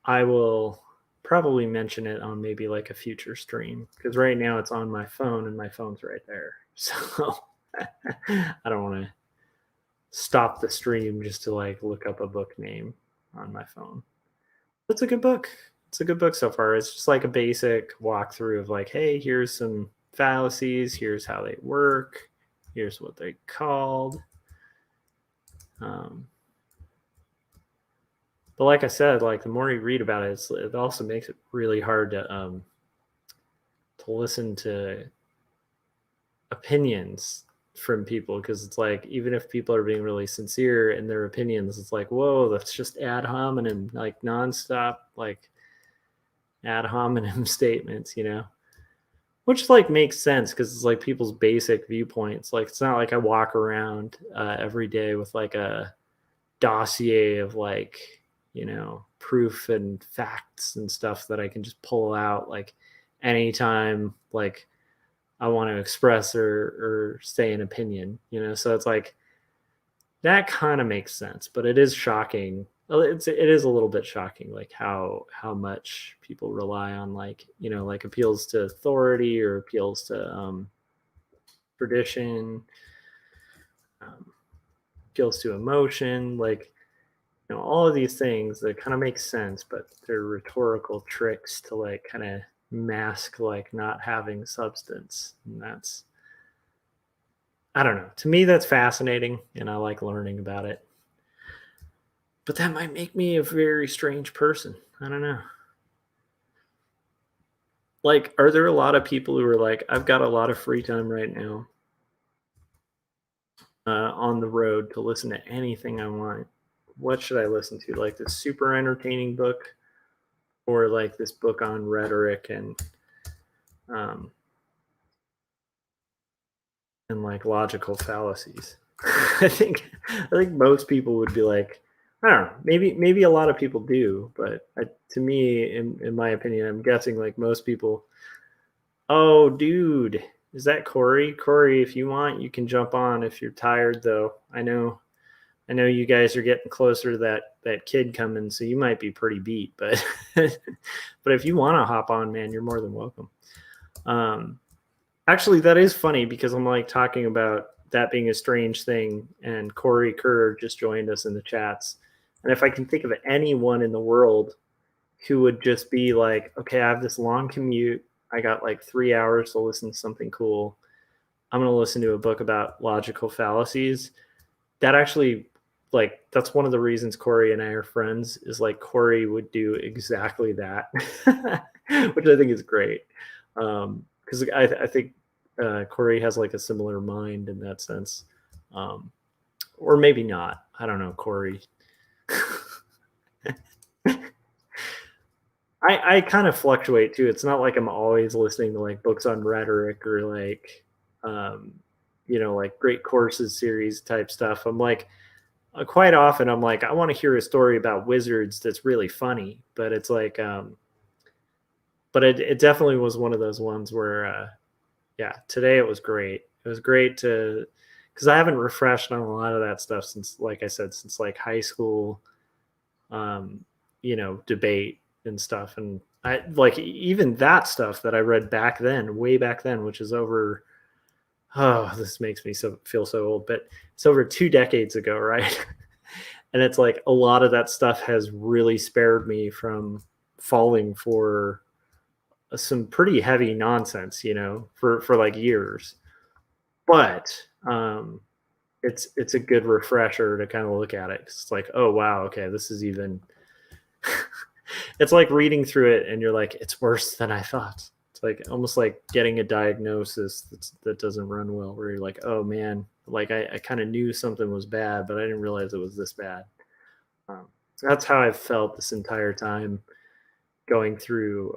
I will probably mention it on maybe like a future stream because right now it's on my phone and my phone's right there. So I don't want to stop the stream just to like look up a book name on my phone. It's a good book. It's a good book so far. It's just like a basic walkthrough of like, hey, here's some fallacies, here's how they work, here's what they're called. But like I said, like the more you read about it, it also makes it really hard to listen to opinions from people, because it's like even if people are being really sincere in their opinions, it's like, whoa, that's just ad hominem, like nonstop, like ad hominem statements, which like makes sense because it's like people's basic viewpoints. Like it's not like I walk around every day with like a dossier of like proof and facts and stuff that I can just pull out like anytime like I want to express or say an opinion, so it's like that kind of makes sense, but it is shocking. Well, it is a little bit shocking, like how much people rely on like like appeals to authority or appeals to tradition, um, appeals to emotion, like all of these things that kind of make sense, but they're rhetorical tricks to like kind of mask like not having substance, and that's, I don't know. To me, that's fascinating, and I like learning about it. But that might make me a very strange person. I don't know. Like, are there a lot of people who are like, I've got a lot of free time right now on the road to listen to anything I want? What should I listen to? Like this super entertaining book, or like this book on rhetoric um, and like logical fallacies? I think most people would be like, I don't know, maybe a lot of people do, but to me, in my opinion, I'm guessing like most people. Oh, dude, is that Corey? Corey, if you want, you can jump on if you're tired, though. I know you guys are getting closer to that kid coming, so you might be pretty beat, but but if you want to hop on, man, you're more than welcome. Um, Actually, that is funny because I'm like talking about that being a strange thing, and Corey Kerr just joined us in the chats. And if I can think of anyone in the world who would just be like, okay, I have this long commute. I got like 3 hours to listen to something cool. I'm going to listen to a book about logical fallacies. That actually, like, that's one of the reasons Corey and I are friends, is like Corey would do exactly that, which I think is great. Because I think Corey has like a similar mind in that sense. Um, or maybe not. I don't know, Corey. I kind of fluctuate too. It's not like I'm always listening to like books on rhetoric or like, um, like great courses series type stuff. I'm like, quite often I'm like, I want to hear a story about wizards that's really funny, but it's like, but it definitely was one of those ones where, yeah, today it was great. It was great because I haven't refreshed on a lot of that stuff since, like I said, since like high school, um, debate and stuff. And I like even that stuff that I read back then, way back then, which is over, oh, this makes me feel so old, but it's over 2 decades ago, right? And it's like a lot of that stuff has really spared me from falling for some pretty heavy nonsense, for like years. But it's a good refresher to kind of look at it. It's like, oh wow, okay, this is even. It's like reading through it, and you're like, it's worse than I thought. It's like almost like getting a diagnosis that doesn't run well, where you're like, oh man, like I kind of knew something was bad, but I didn't realize it was this bad. Um, that's how I've felt this entire time going through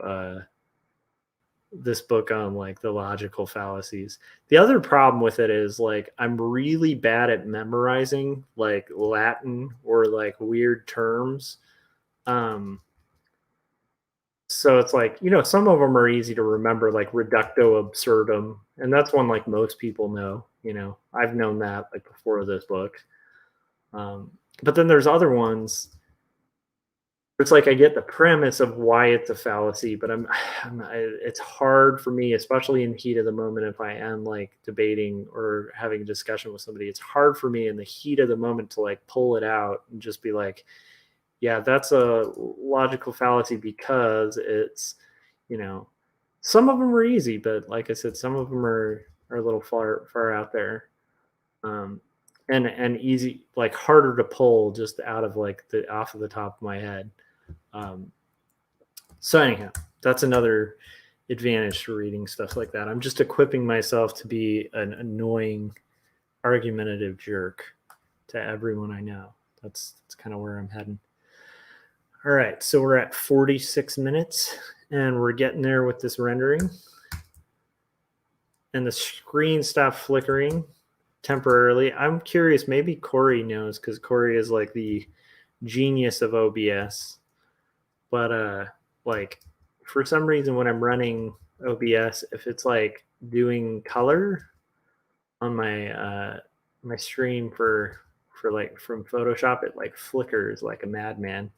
this book on like the logical fallacies. The other problem with it is like I'm really bad at memorizing like Latin or like weird terms. Um, so it's like, some of them are easy to remember, like reducto absurdum, and that's one like most people know. I've known that like before this book. Um, but then there's other ones. It's like I get the premise of why it's a fallacy, but it's hard for me, especially in the heat of the moment, if I am like debating or having a discussion with somebody. It's hard for me in the heat of the moment to like pull it out and just be like, yeah, that's a logical fallacy because it's, you know, some of them are easy, but like I said, some of them are a little far out there, um, and easy, like harder to pull just out of like the off of the top of my head. Um, so anyhow, that's another advantage to reading stuff like that. I'm just equipping myself to be an annoying, argumentative jerk to everyone I know. That's kind of where I'm heading. All right, so we're at 46 minutes, and we're getting there with this rendering. And the screen stopped flickering temporarily. I'm curious, maybe Corey knows, because Corey is like the genius of OBS. But like for some reason when I'm running OBS, if it's like doing color on my stream for like from Photoshop, it like flickers like a madman.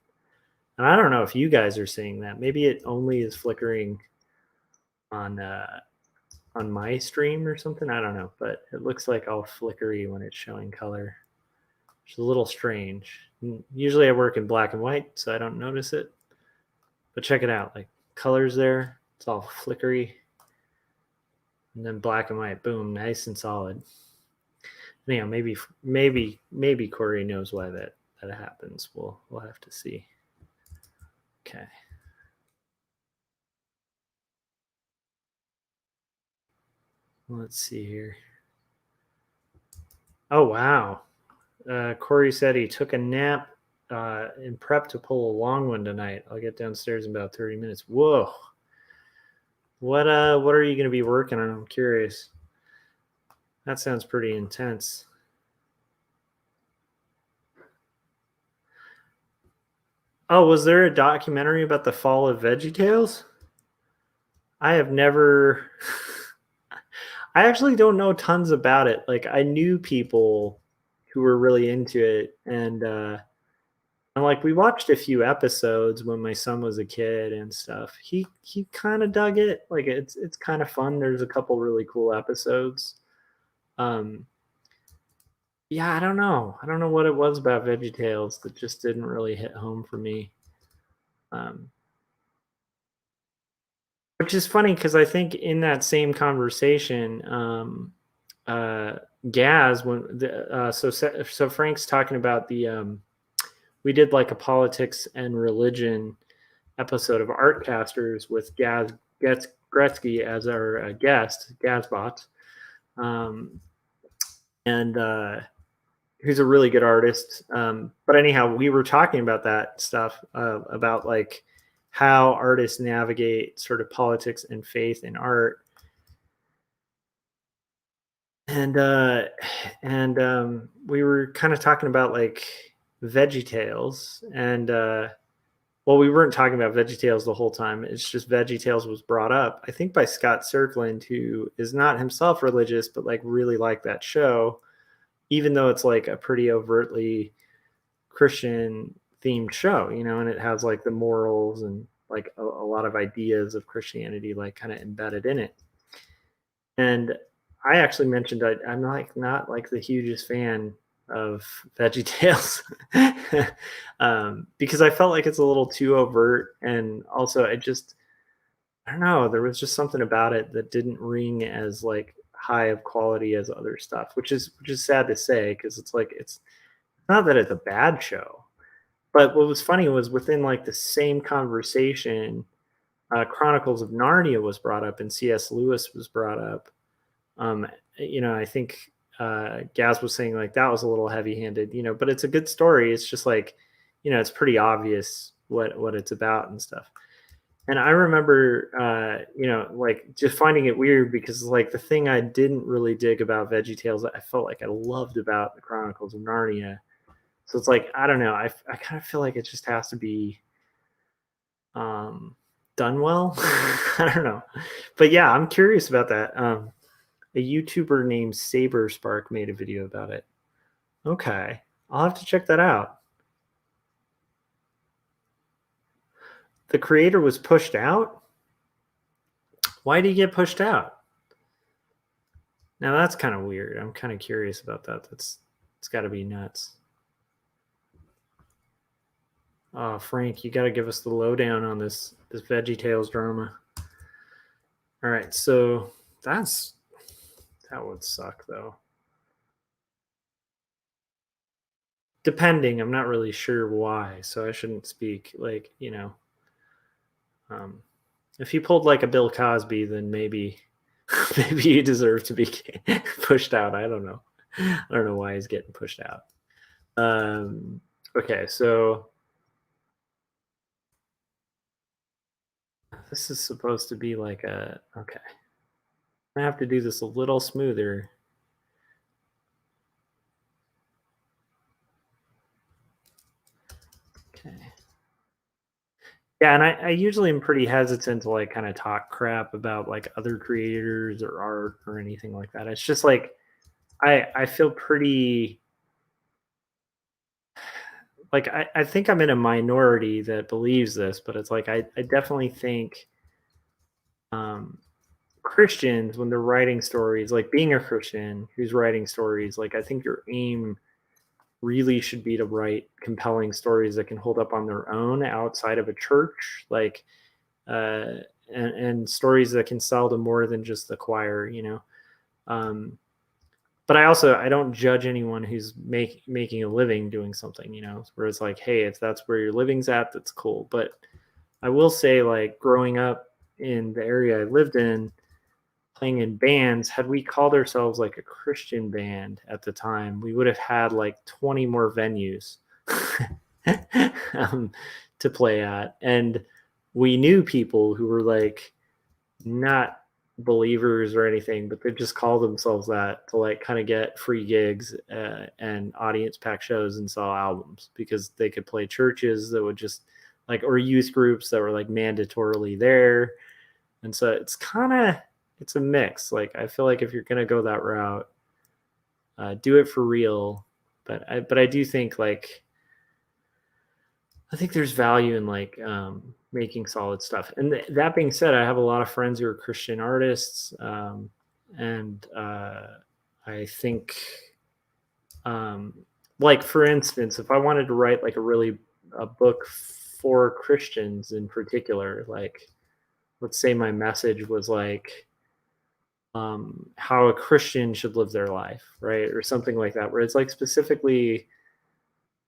And I don't know if you guys are seeing that. Maybe it only is flickering on my stream or something. I don't know, but it looks like all flickery when it's showing color. Which is a little strange. Usually I work in black and white, so I don't notice it. But check it out, like colors there, it's all flickery. And then black and white, boom, nice and solid. Anyhow, maybe Corey knows why that happens. We'll have to see. Okay. Let's see here. Oh wow. Corey said he took a nap in prep to pull a long one tonight. I'll get downstairs in about 30 minutes. Whoa. What are you going to be working on? I'm curious. That sounds pretty intense. Oh, was there a documentary about the Fall of Veggietales? I have never. I actually don't know tons about it. Like I knew people who were really into it, and like we watched a few episodes when my son was a kid and stuff. He kind of dug it. Like it's kind of fun. There's a couple really cool episodes. Um, yeah, I don't know. I don't know what it was about VeggieTales that just didn't really hit home for me. Um, which is funny because I think in that same conversation, uh, Gaz, so Frank's talking about we did like a politics and religion episode of Artcasters with Gaz Gretzky as our guest, Gazbot, um, and who's a really good artist. But anyhow, we were talking about that stuff about like how artists navigate sort of politics and faith in art. And we were kind of talking about like VeggieTales, and well, we weren't talking about VeggieTales the whole time. It's just VeggieTales was brought up, I think, by Scott Serkland, who is not himself religious, but like really liked that show, even though it's like a pretty overtly Christian themed show, and it has like the morals and like a lot of ideas of Christianity like kind of embedded in it. And I actually mentioned I'm like not like the hugest fan of VeggieTales because I felt like it's a little too overt, and also I don't know, there was just something about it that didn't ring as like high of quality as other stuff, which is sad to say because it's like it's not that it's a bad show, but what was funny was within like the same conversation, Chronicles of Narnia was brought up and C.S. Lewis was brought up. Um, I think Gaz was saying like that was a little heavy-handed, but it's a good story. It's just like, it's pretty obvious what it's about and stuff. And I remember, like just finding it weird because like the thing I didn't really dig about VeggieTales, I felt like I loved about the Chronicles of Narnia. So it's like, I don't know. I kind of feel like it just has to be um, done well. I don't know. But yeah, I'm curious about that. A YouTuber named Saber Spark made a video about it. Okay. I'll have to check that out. The creator was pushed out? Why did he get pushed out? Now that's kind of weird. I'm kind of curious about that. It's got to be nuts. Oh, Frank, you got to give us the lowdown on this VeggieTales drama. All right, so that would suck though. Depending, I'm not really sure why, so I shouldn't speak like, if you pulled like a Bill Cosby, then maybe maybe you deserve to be pushed out. I don't know. I don't know why he's getting pushed out. Okay, so this is supposed to be like okay. I have to do this a little smoother. Okay. Yeah, and I usually am pretty hesitant to like kind of talk crap about like other creators or art or anything like that. It's just like I feel pretty like I think I'm in a minority that believes this, but it's like I definitely think um Christians when they're writing stories, like being a Christian who's writing stories, like I think your aim really should be to write compelling stories that can hold up on their own outside of a church, like uh, and stories that can sell to more than just the choir. Um, but I don't judge anyone who's making a living doing something, where it's like, hey, if that's where your living's at, that's cool. But I will say, like growing up in the area I lived in, playing in bands, had we called ourselves like a Christian band at the time, we would have had like 20 more venues um, to play at. And we knew people who were like not believers or anything, but they just call themselves that to like kind of get free gigs and audience pack shows and sell albums because they could play churches that would just like, or youth groups that were like mandatorily there. And so it's a mix. Like I feel like if you're gonna go that route, do it for real. But I do think like I think there's value in like making solid stuff. And that being said, I have a lot of friends who are Christian artists, and I think, um, like for instance, if I wanted to write like a book for Christians in particular, like let's say my message was like how a Christian should live their life, right, or something like that, where it's like specifically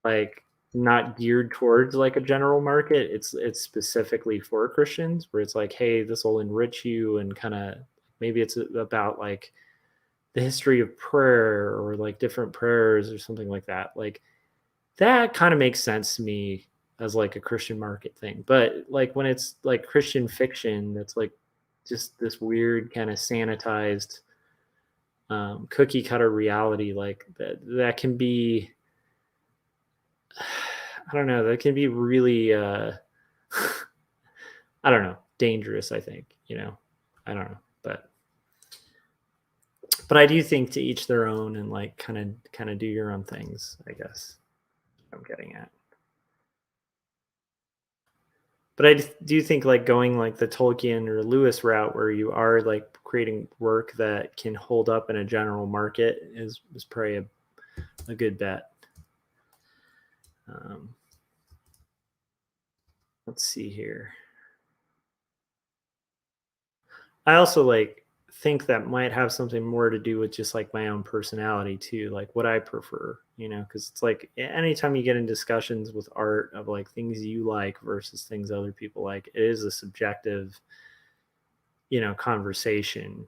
like not geared towards like a general market. It's specifically for Christians where it's like, hey, this will enrich you and kind of maybe it's about like the history of prayer or like different prayers or something like that. Like that kind of makes sense to me as like a Christian market thing. But like when it's like Christian fiction, that's like just this weird kind of sanitized cookie cutter reality, like that can be I don't know, that can be really I don't know, dangerous, I think, I don't know. But I do think to each their own and like kind of do your own things, I guess. I'm getting at. But I do think like going like the Tolkien or Lewis route where you are like creating work that can hold up in a general market is probably a good bet. Um, let's see here. I also like think that might have something more to do with just like my own personality too, like what I prefer, because it's like anytime you get in discussions with art of like things you like versus things other people like, it is a subjective, conversation.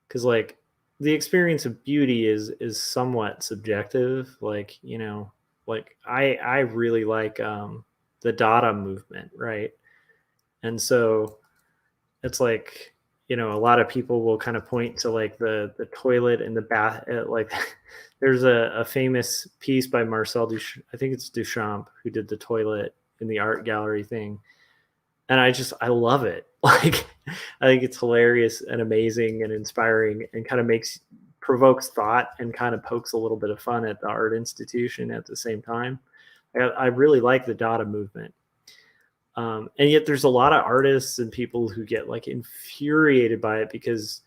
Because like the experience of beauty is somewhat subjective. Like, like I really like the Dada movement, right? And so it's like, a lot of people will kind of point to like the toilet and the bath, like there's a famous piece by Marcel Duchamp, I think it's Duchamp, who did the toilet in the art gallery thing, and I love it. Like I think it's hilarious and amazing and inspiring, and kind of provokes thought and kind of pokes a little bit of fun at the art institution at the same time. I really like the Dada movement. And yet there's a lot of artists and people who get like infuriated by it, because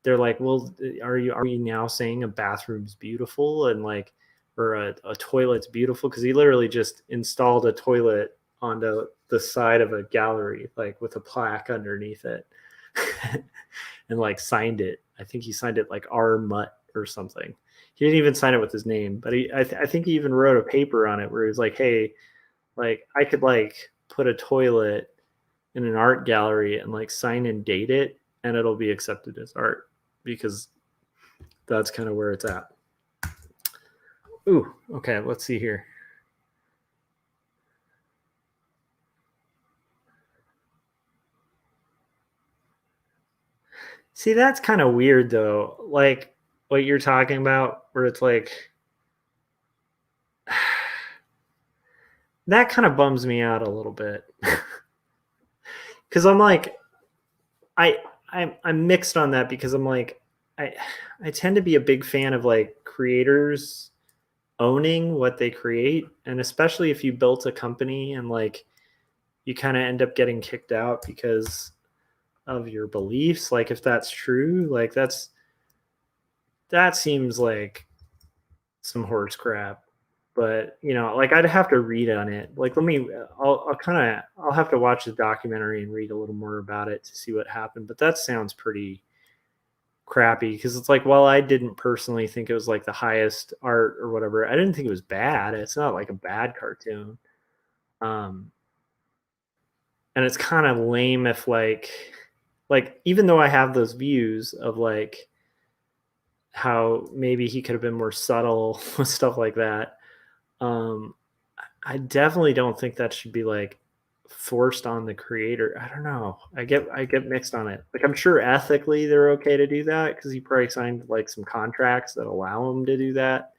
they're like, well, are we now saying a bathroom's beautiful, and like, or a toilet's beautiful? Because he literally just installed a toilet onto the side of a gallery, like with a plaque underneath it, and like signed it. I think he signed it like R Mutt or something. He didn't even sign it with his name, but I think he even wrote a paper on it where he was like, hey, like I could like put a toilet in an art gallery and like sign and date it, and it'll be accepted as art, because that's kind of where it's at. Ooh, okay, let's see here. See, that's kind of weird though. Like what you're talking about, where it's like that kind of bums me out a little bit. Because I'm like, I'm mixed on that, because I'm like, I tend to be a big fan of like creators owning what they create, and especially if you built a company and like you kind of end up getting kicked out because of your beliefs, like if that's true, like that seems like some horse crap. But like I'd have to read on it. Like I'll have to watch the documentary and read a little more about it to see what happened. But that sounds pretty crappy, because it's like, well, I didn't personally think it was like the highest art or whatever. I didn't think it was bad. It's not like a bad cartoon. Um and it's kind of lame if like even though I have those views of like how maybe he could have been more subtle with stuff like that, um I definitely don't think that should be like forced on the creator. I don't know. I get mixed on it. Like I'm sure ethically they're okay to do that, because he probably signed like some contracts that allow him to do that.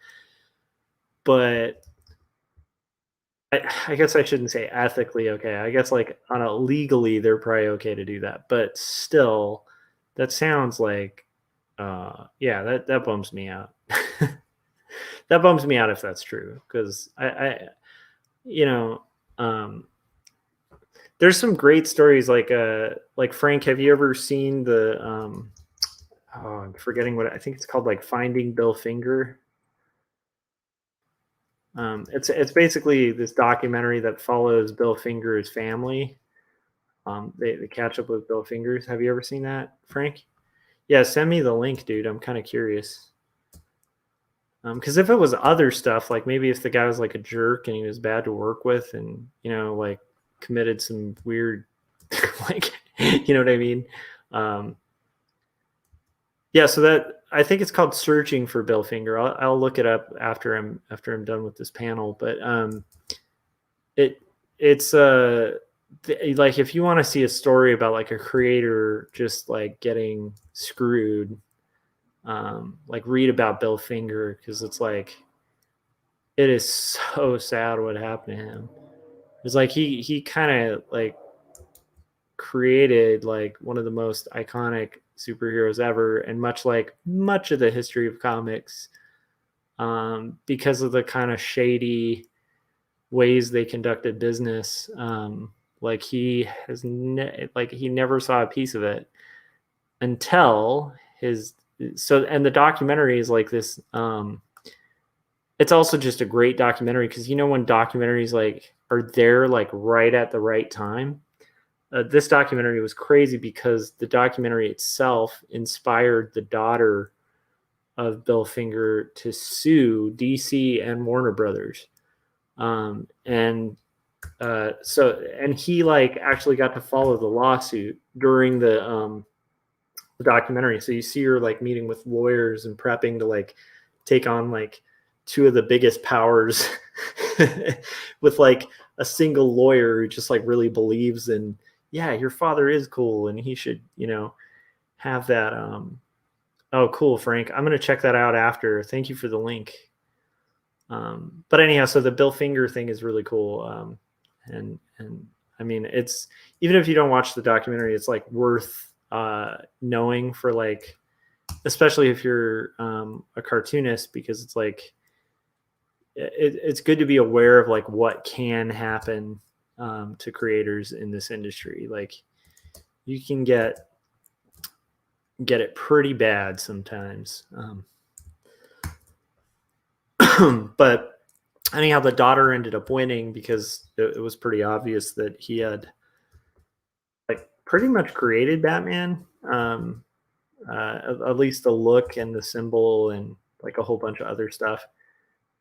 But I guess I shouldn't say ethically okay. I guess like on a legally they're probably okay to do that. But still, that sounds like yeah, that bums me out. That bums me out if that's true, because I you know um there's some great stories like Frank, have you ever seen the oh, I'm forgetting what I think it's called, like Finding Bill Finger. It's basically this documentary that follows Bill Finger's family. They catch up with Bill Fingers. Have you ever seen that, Frank? Yeah, send me the link, dude. I'm kind of curious. Because if it was other stuff, like maybe if the guy was like a jerk and he was bad to work with, and like committed some weird, like, you know what I mean? Um, yeah, so that I think it's called Searching for Bill Finger. I'll look it up after I'm done with this panel. But it it's like if you want to see a story about like a creator just like getting screwed, like read about Bill Finger, because it's like it is so sad what happened to him. It's like he kind of like created like one of the most iconic superheroes ever, and much of the history of comics, because of the kind of shady ways they conducted business. Like he never saw a piece of it until his and the documentary is like this. It's also just a great documentary, because when documentaries like are there like right at the right time, this documentary was crazy because the documentary itself inspired the daughter of Bill Finger to sue DC and Warner Brothers. And and he like actually got to follow the lawsuit during the documentary. So you see her like meeting with lawyers and prepping to like take on like two of the biggest powers with like a single lawyer who just like really believes in, yeah, your father is cool and he should, have that. Oh, cool, Frank. I'm going to check that out after. Thank you for the link. But anyhow, so the Bill Finger thing is really cool. And I mean, it's, even if you don't watch the documentary, it's like worth knowing for like, especially if you're a cartoonist, because it's like, it's good to be aware of like what can happen to creators in this industry. Like you can get it pretty bad sometimes. But anyhow, the daughter ended up winning because it was pretty obvious that he had like pretty much created Batman, at least the look and the symbol and like a whole bunch of other stuff.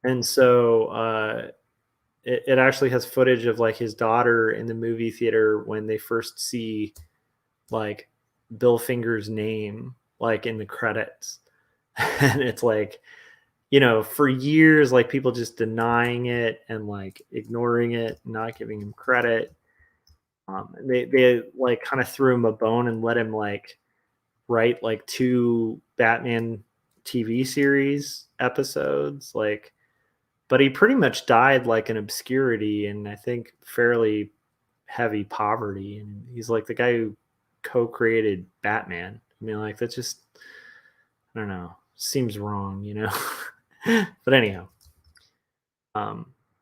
And so it actually has footage of like his daughter in the movie theater when they first see like Bill Finger's name like in the credits. And it's like, for years, like people just denying it and like ignoring it, not giving him credit. They like kind of threw him a bone and let him like write like 2 Batman TV series episodes, like, but he pretty much died like in obscurity and I think fairly heavy poverty. And he's like the guy who co-created Batman. I mean, like that's just, I don't know, seems wrong, But anyhow,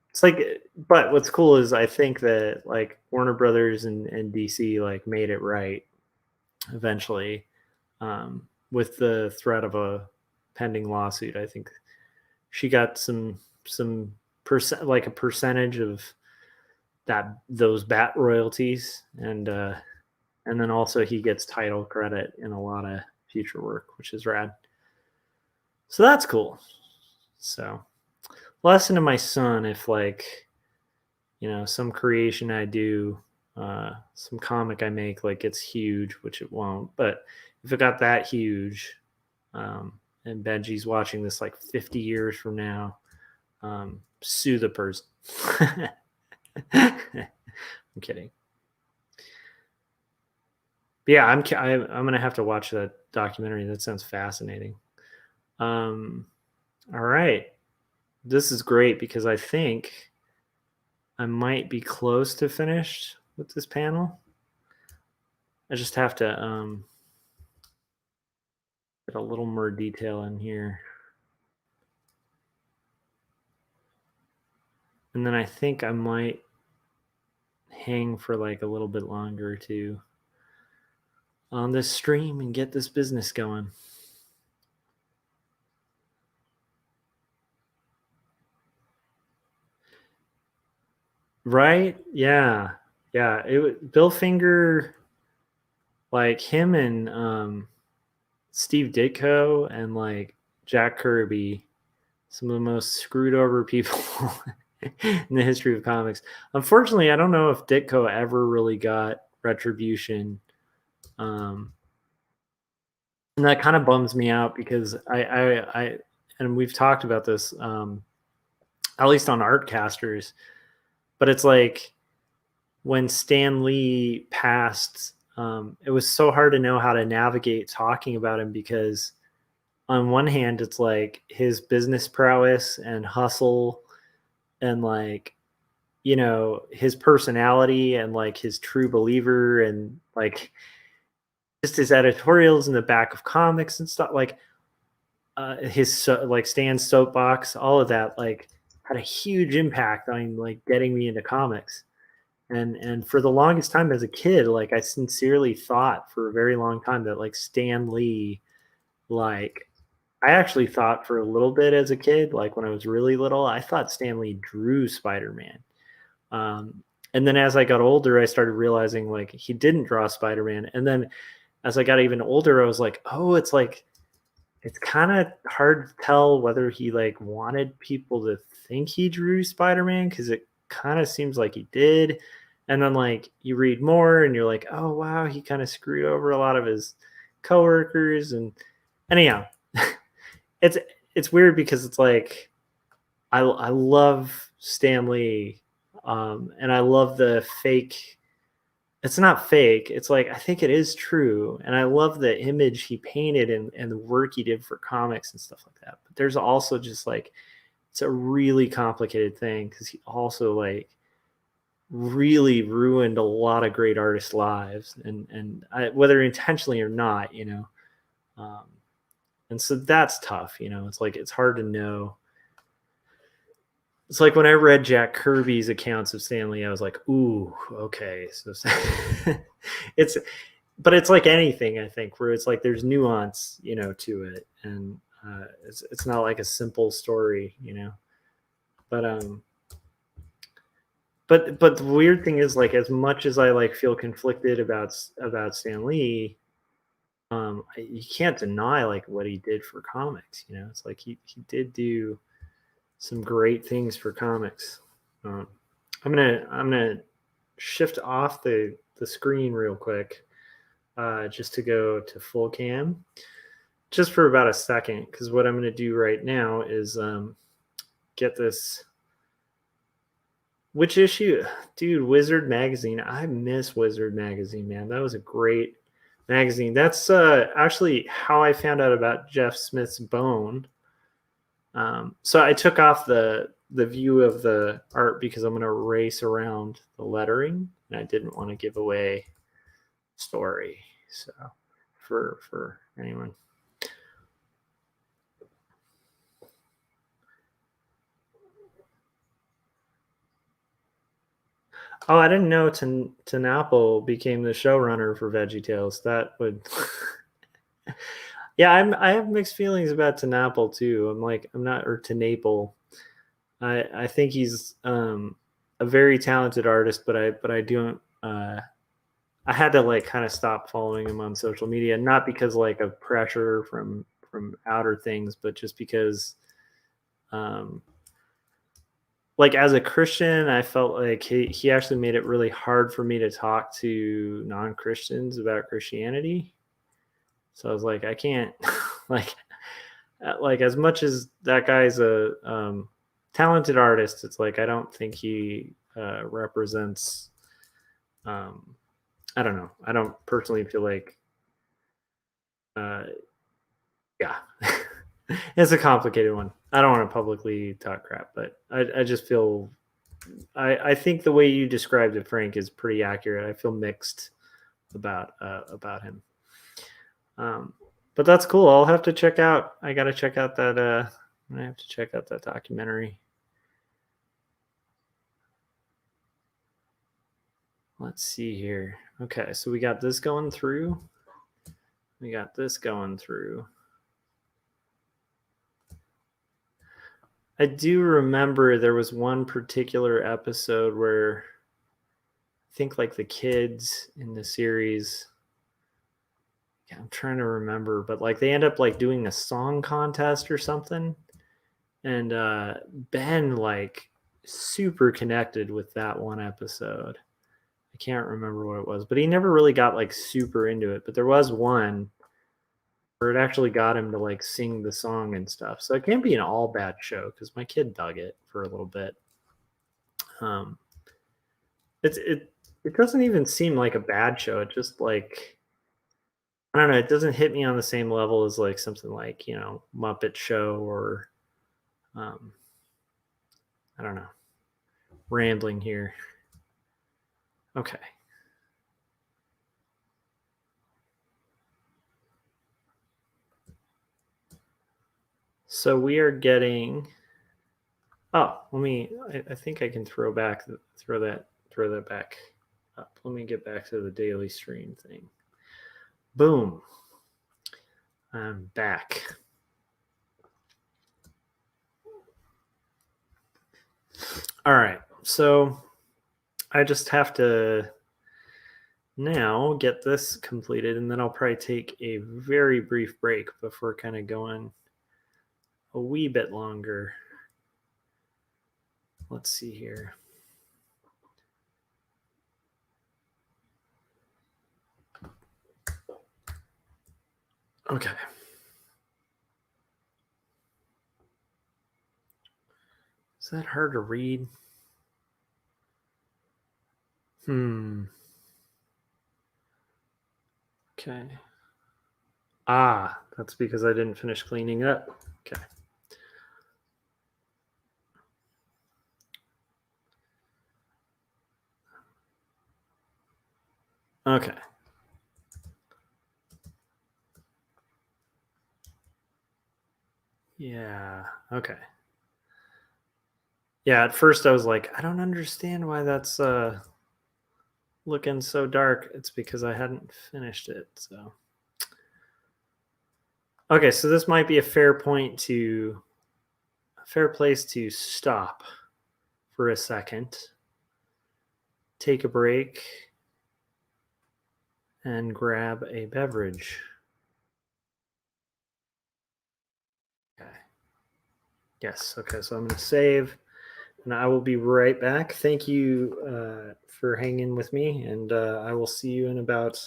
it's like, but what's cool is I think that like Warner Brothers and DC like made it right eventually, with the threat of a pending lawsuit. I think she got some percent, like a percentage of those bat royalties, and then also he gets title credit in a lot of future work, which is rad. So that's cool. So lesson to my son, if like, some creation I do, some comic I make, like it's huge, which it won't, but if it got that huge, and Benji's watching this like 50 years from now, sue the person. I'm kidding. But yeah, I'm gonna have to watch that documentary. That sounds fascinating. All right, this is great because I think I might be close to finished with this panel. I just have to get a little more detail in here. And then I think I might hang for like a little bit longer too on this stream and get this business going. Right? Yeah. Yeah. Bill Finger, like him and Steve Ditko and like Jack Kirby, some of the most screwed over people in the history of comics. Unfortunately, I don't know if Ditko ever really got retribution. And that kind of bums me out because I and we've talked about this, at least on Artcasters, but it's like when Stan Lee passed, it was so hard to know how to navigate talking about him because on one hand, it's like his business prowess and hustle and like, his personality and like his true believer and like just his editorials in the back of comics and stuff, like his like Stan's soapbox, all of that like had a huge impact on like getting me into comics. And for the longest time as a kid, like I sincerely thought for a very long time that like Stan Lee, like I actually thought for a little bit as a kid, like when I was really little, I thought Stan Lee drew Spider-Man. And then as I got older, I started realizing like he didn't draw Spider-Man. And then as I got even older, I was like, oh, it's like it's kind of hard to tell whether he like wanted people to think he drew Spider-Man because it kind of seems like he did. And then like you read more and you're like, oh wow, he kind of screwed over a lot of his coworkers. And anyhow, it's it's weird because it's like I love Stan Lee, and I love the fake. It's not fake. It's like I think it is true, and I love the image he painted and the work he did for comics and stuff like that. But there's also just like it's a really complicated thing because he also like really ruined a lot of great artists' lives, whether intentionally or not, um, and so that's tough. It's like it's hard to know. It's like when I read Jack Kirby's accounts of Stanley, I was like, "Ooh, okay." So it's, but it's like anything, I think, where it's like there's nuance, to it, and it's not like a simple story, But but the weird thing is, like, as much as I like feel conflicted about Stan Lee, you can't deny like what he did for comics. It's like he did do some great things for comics. Um, I'm gonna shift off the screen real quick, just to go to full cam, just for about a second, because what I'm gonna do right now is get this. Which issue, dude? Wizard magazine. I miss Wizard magazine, man. That was a great magazine. That's actually how I found out about Jeff Smith's Bone. So I took off the view of the art because I'm going to erase around the lettering, and I didn't want to give away story. So for anyone. Oh, I didn't know Tanapel became the showrunner for VeggieTales. That would. Yeah, I have mixed feelings about Tanapel too. I'm not, or Tanapel. I think he's a very talented artist, but I don't. I had to like kind of stop following him on social media, not because like of pressure from outer things, but just because, um, like as a Christian, I felt like he actually made it really hard for me to talk to non-Christians about Christianity. So I was like, I can't like like as much as that guy's a talented artist, it's like I don't think he represents. Um, I don't know. I don't personally feel like. Uh, yeah, it's a complicated one. I don't want to publicly talk crap, but I just feel. I think the way you described it, Frank, is pretty accurate. I feel mixed about him. Um, but that's cool. I'll have to check out. I got to check out that. I have to check out that documentary. Let's see here. Okay, so we got this going through. We got this going through. I do remember there was one particular episode where I think like the kids in the series. Yeah, I'm trying to remember, but like they end up like doing a song contest or something, and Ben like super connected with that one episode. I can't remember what it was, but he never really got like super into it. But there was one where it actually got him to like sing the song and stuff. So it can't be an all bad show because my kid dug it for a little bit. Um, it doesn't even seem like a bad show. It just like I don't know. It doesn't hit me on the same level as like something like Muppet Show or um, I don't know. Rambling here. Okay. So we are getting. Oh, let me. I think I can throw that back up. Let me get back to the daily stream thing. Boom. I'm back. All right. So I just have to now get this completed, and then I'll probably take a very brief break before kind of going a wee bit longer. Let's see here. Okay. Is that hard to read? Okay. Ah, that's because I didn't finish cleaning it up. Okay. Okay. Yeah. Okay. Yeah, at first I was like, I don't understand why that's looking so dark. It's because I hadn't finished it. So okay, so this might be a fair place to stop for a second, take a break, and grab a beverage. Okay. Yes. Okay, so I'm going to save, and I will be right back. Thank you for hanging with me, and I will see you in about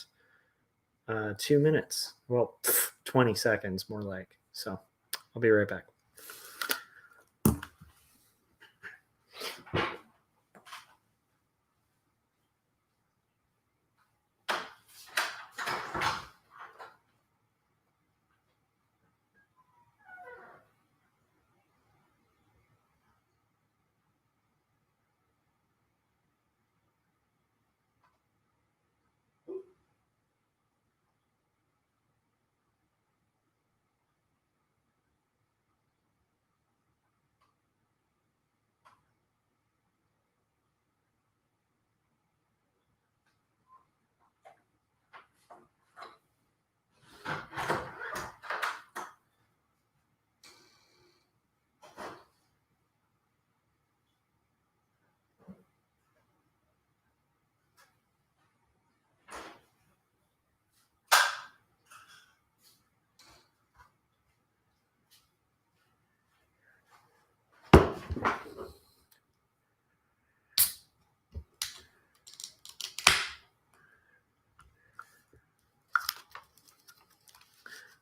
2 minutes. Well, 20 seconds more like. So I'll be right back.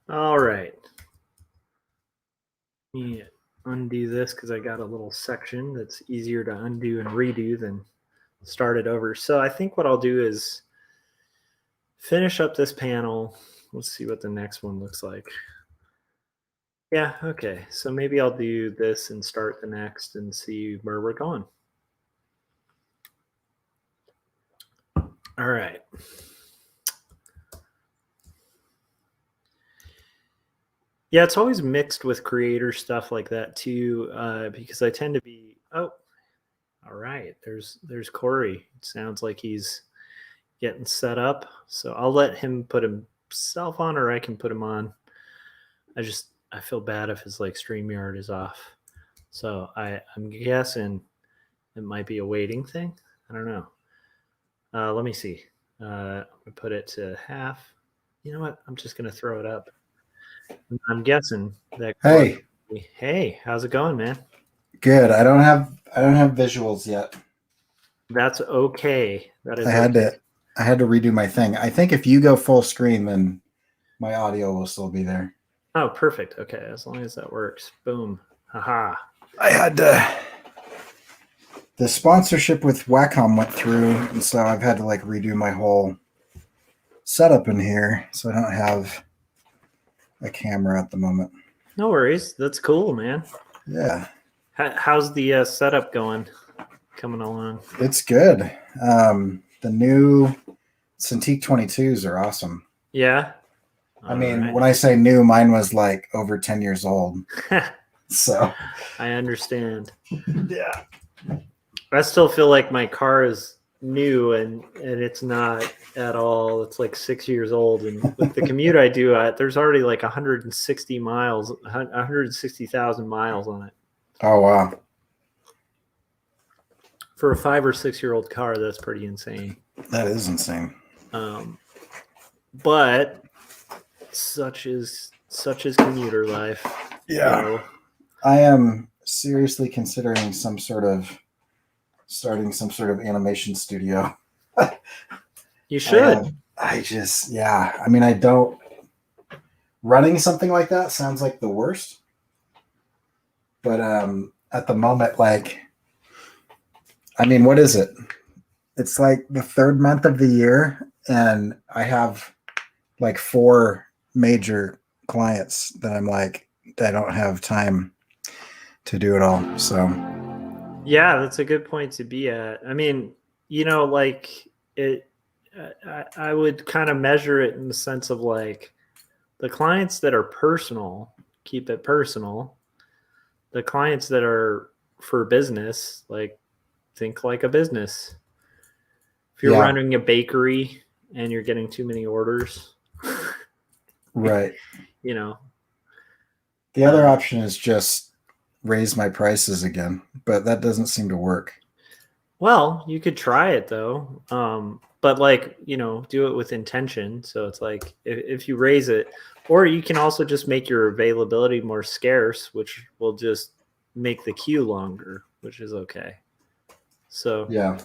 All right. Let me undo this because I got a little section that's easier to undo and redo than start it over. So I think what I'll do is finish up this panel. Let's see what the next one looks like. Yeah, okay. So maybe I'll do this and start the next and see where we're going. All right. Yeah, it's always mixed with creator stuff like that too, because I tend to be. Oh, all right. There's Corey. It sounds like he's getting set up. So I'll let him put himself on, or I can put him on. I feel bad if his like StreamYard is off. So I'm guessing it might be a waiting thing. I don't know. Let me see. I put it to half. You know what? I'm just gonna throw it up. I'm guessing that. Hey, Hey, how's it going, man? good. I don't have visuals yet. That's okay. That I is had okay. to I had to redo my thing. I think if you go full screen, then my audio will still be there. Oh, perfect. Okay, as long as that works. Boom. Haha. I had to. The sponsorship with Wacom went through, and so I've had to like redo my whole setup in here. So I don't have a camera at the moment. No worries. That's cool, man. Yeah, How's the setup going? Coming along. it's good. The new Cintiq 22s are awesome. Yeah. I All mean, right. when I say new, mine was like over 10 years old. So I understand. yeah. I still feel like my car is new and it's not at all. It's like 6 years old, and with the commute I do, there's already like 160,000 miles on it. Oh wow. For a 5 or 6 year old car, that's pretty insane. That is insane. But such is commuter life. Yeah. So, I am seriously considering starting some sort of animation studio. you should. I mean, running something like that sounds like the worst. But at the moment, like, I mean, what is it? It's like the third month of the year, and I have like 4 major clients that I'm like, I don't have time to do it all. So Yeah, that's a good point to be at. I mean, like it, I would kind of measure it in the sense of like the clients that are personal, keep it personal. The clients that are for business, like think like a business. If you're running a bakery and you're getting too many orders, right. The other option is just raise my prices again, but that doesn't seem to work. Well, you could try it though. But like, do it with intention. So it's like if you raise it, or you can also just make your availability more scarce, which will just make the queue longer, which is okay. So yeah,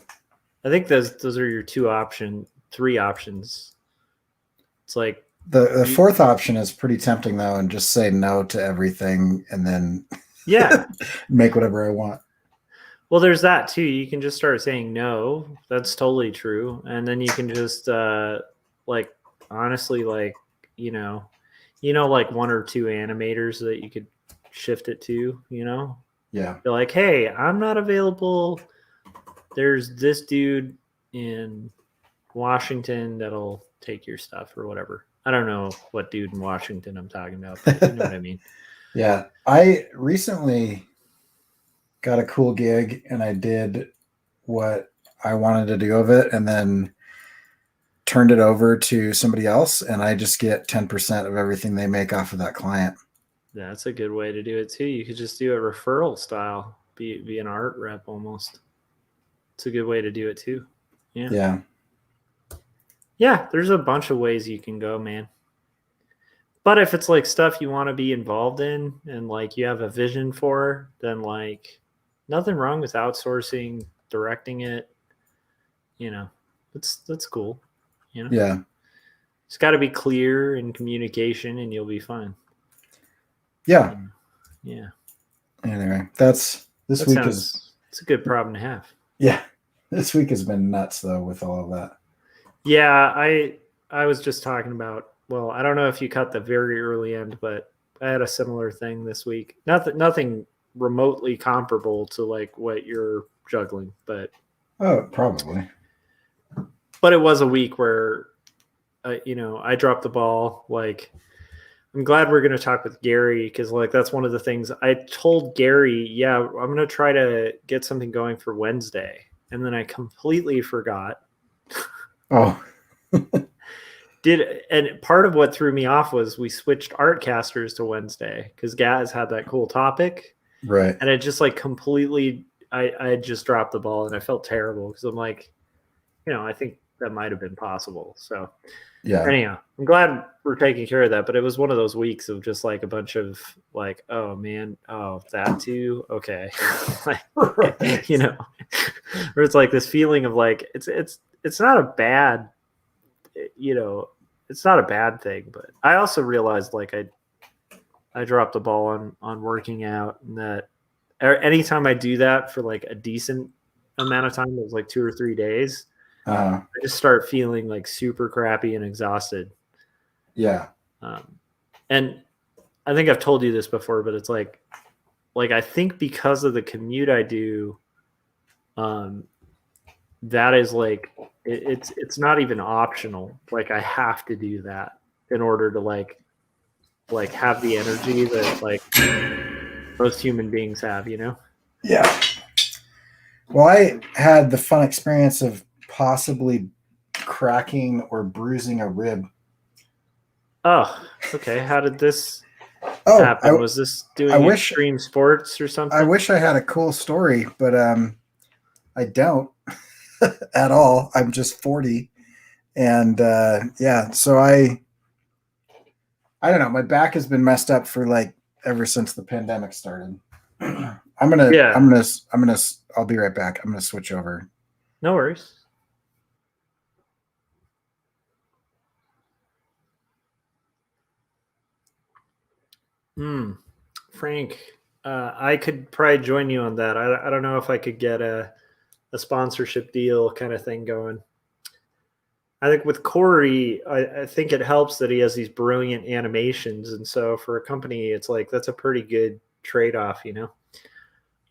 I think those are your 3 options. It's like the fourth option is pretty tempting though, and just say no to everything and then make whatever I want. Well, there's that too. You can just start saying no. That's totally true. And then you can just like honestly, like, like 1 or 2 animators that you could shift it to, Yeah. You're like, hey, I'm not available. There's this dude in Washington that'll take your stuff or whatever. I don't know what dude in Washington I'm talking about, but you know what I mean. Yeah. I recently got a cool gig and I did what I wanted to do of it and then turned it over to somebody else, and I just get 10% of everything they make off of that client. That's a good way to do it too. You could just do a referral style, be an art rep almost. It's a good way to do it too. Yeah. Yeah, there's a bunch of ways you can go, man. But if it's like stuff you want to be involved in and like you have a vision for, then like nothing wrong with outsourcing, directing it. That's cool. Yeah. It's got to be clear in communication and you'll be fine. Yeah. Yeah. Anyway, this week it's a good problem to have. Yeah. This week has been nuts though with all of that. Yeah, I was just talking about, well, I don't know if you caught the very early end, but I had a similar thing this week. Nothing remotely comparable to like what you're juggling, but probably. But it was a week where I dropped the ball. Like, I'm glad we're going to talk with Gary because like that's one of the things I told Gary, yeah, I'm going to try to get something going for Wednesday. And then I completely forgot. Oh. And part of what threw me off was we switched Artcasters to Wednesday because Gaz had that cool topic. Right. And it just like completely, I just dropped the ball and I felt terrible because I'm like, I think that might have been possible. So yeah. Anyhow, I'm glad we're taking care of that. But it was one of those weeks of just like a bunch of like, oh man, oh that too, okay, like, right. where it's like this feeling of like it's not a bad, it's not a bad thing. But I also realized like I dropped the ball on working out, and that anytime I do that for like a decent amount of time, it was like 2 or 3 days. I just start feeling like super crappy and exhausted. Yeah. And I think I've told you this before, but it's like I think because of the commute I do, that is like, it's not even optional. Like I have to do that in order to like have the energy that like most human beings have, Yeah. Well, I had the fun experience of possibly cracking or bruising a rib. Oh, okay. How did this happen? Was this doing extreme sports or something? I wish I had a cool story, but I don't at all. I'm just 40. And so I don't know. My back has been messed up for like ever since the pandemic started. I'll be right back. I'm gonna switch over. No worries. Frank, I could probably join you on that. I don't know if I could get a sponsorship deal kind of thing going. I think with Corey, I think it helps that he has these brilliant animations. And so for a company, it's like that's a pretty good trade-off, you know?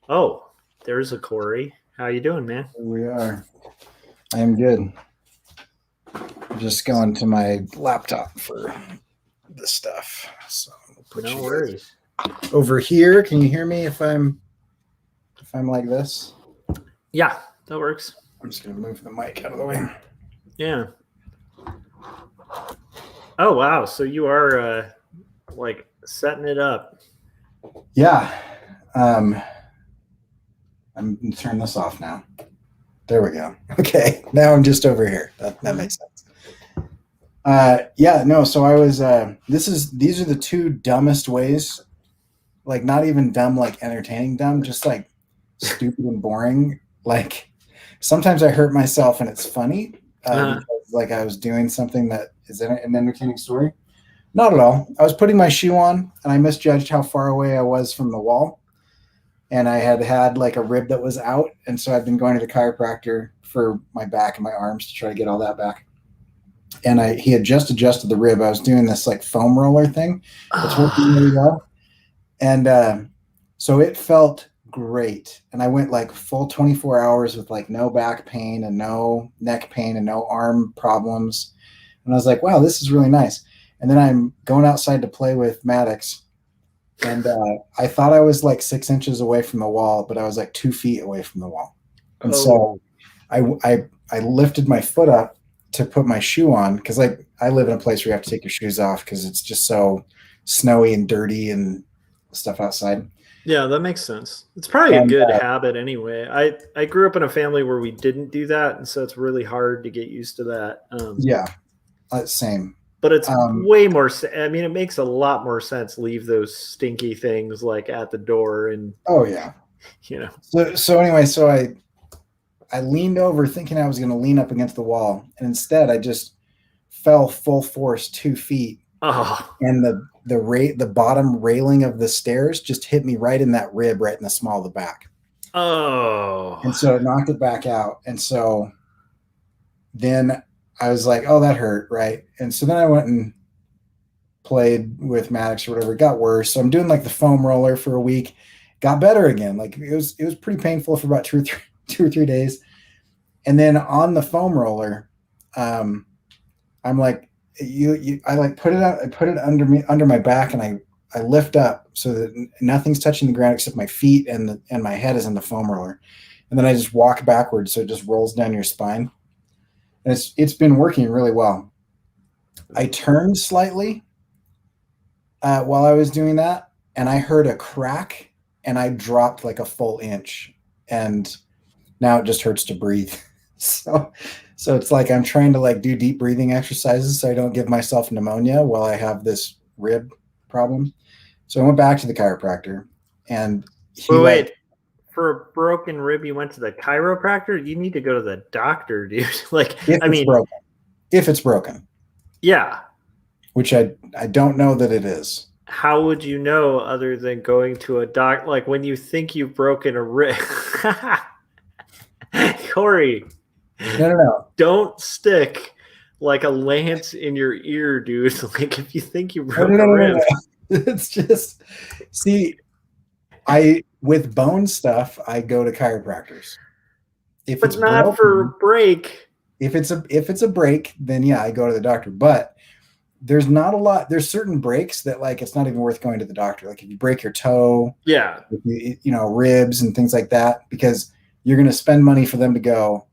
Oh, there's a Corey. How you doing, man? Here we are. I am good. I'm just going to my laptop for the stuff. So we'll put No worries. Over here. Can you hear me if I'm like this? Yeah, that works. I'm just gonna move the mic out of the way. Yeah. Oh wow, so you are like setting it up. Yeah. I'm gonna turn this off now. There we go. Okay, now I'm just over here. That makes sense. So I was these are the two dumbest ways, like not even dumb like entertaining dumb, just like stupid and boring. Like sometimes I hurt myself and it's funny because like I was doing something that is an entertaining story. Not at all. I was putting my shoe on and I misjudged how far away I was from the wall. And I had like a rib that was out. And so I've been going to the chiropractor for my back and my arms to try to get all that back. And he had just adjusted the rib. I was doing this like foam roller thing. It's working really well. And so it felt great. And I went like full 24 hours with like no back pain and no neck pain and no arm problems. And I was like, wow, this is really nice. And then I'm going outside to play with Maddox. And I thought I was like 6 inches away from the wall, but I was like 2 feet away from the wall. And so I lifted my foot up to put my shoe on because like I live in a place where you have to take your shoes off because it's just so snowy and dirty and stuff outside. Yeah, that makes sense. It's probably a good habit anyway. I grew up in a family where we didn't do that, and so it's really hard to get used to that. Same. But it's way more. I mean, it makes a lot more sense. Leave those stinky things like at the door, and you know. So anyway, so I leaned over thinking I was going to lean up against the wall, and instead I just fell full force 2 feet. Oh. And the bottom railing of the stairs just hit me right in that rib, right in the small of the back. Oh. And so it knocked it back out. And so then I was like, oh, that hurt, right? And so then I went and played with Maddox or whatever. It got worse. So I'm doing like the foam roller for a week. Got better again. Like it was pretty painful for about 2 or 3 days. And then on the foam roller, I'm like, I like put it out. I put it under my back, and I lift up so that nothing's touching the ground except my feet and my head is in the foam roller, and then I just walk backwards so it just rolls down your spine, and it's been working really well. I turned slightly while I was doing that, and I heard a crack, and I dropped like a full inch, and now it just hurts to breathe. So it's like I'm trying to like do deep breathing exercises so I don't give myself pneumonia while I have this rib problem. So I went back to the chiropractor, and wait, for a broken rib, you went to the chiropractor? You need to go to the doctor, dude. Like, if it's broken. Yeah. Which I don't know that it is. How would you know other than going to a doc? Like when you think you've broken a rib. Corey. No. Don't stick like a lance in your ear, dude. Like if you think you broke a rib. No. It's just, with bone stuff, I go to chiropractors. If it's not broken, for a break. If it's a break, then yeah, I go to the doctor. But there's not a lot. There's certain breaks that like it's not even worth going to the doctor. Like if you break your toe, ribs and things like that, because you're going to spend money for them to go,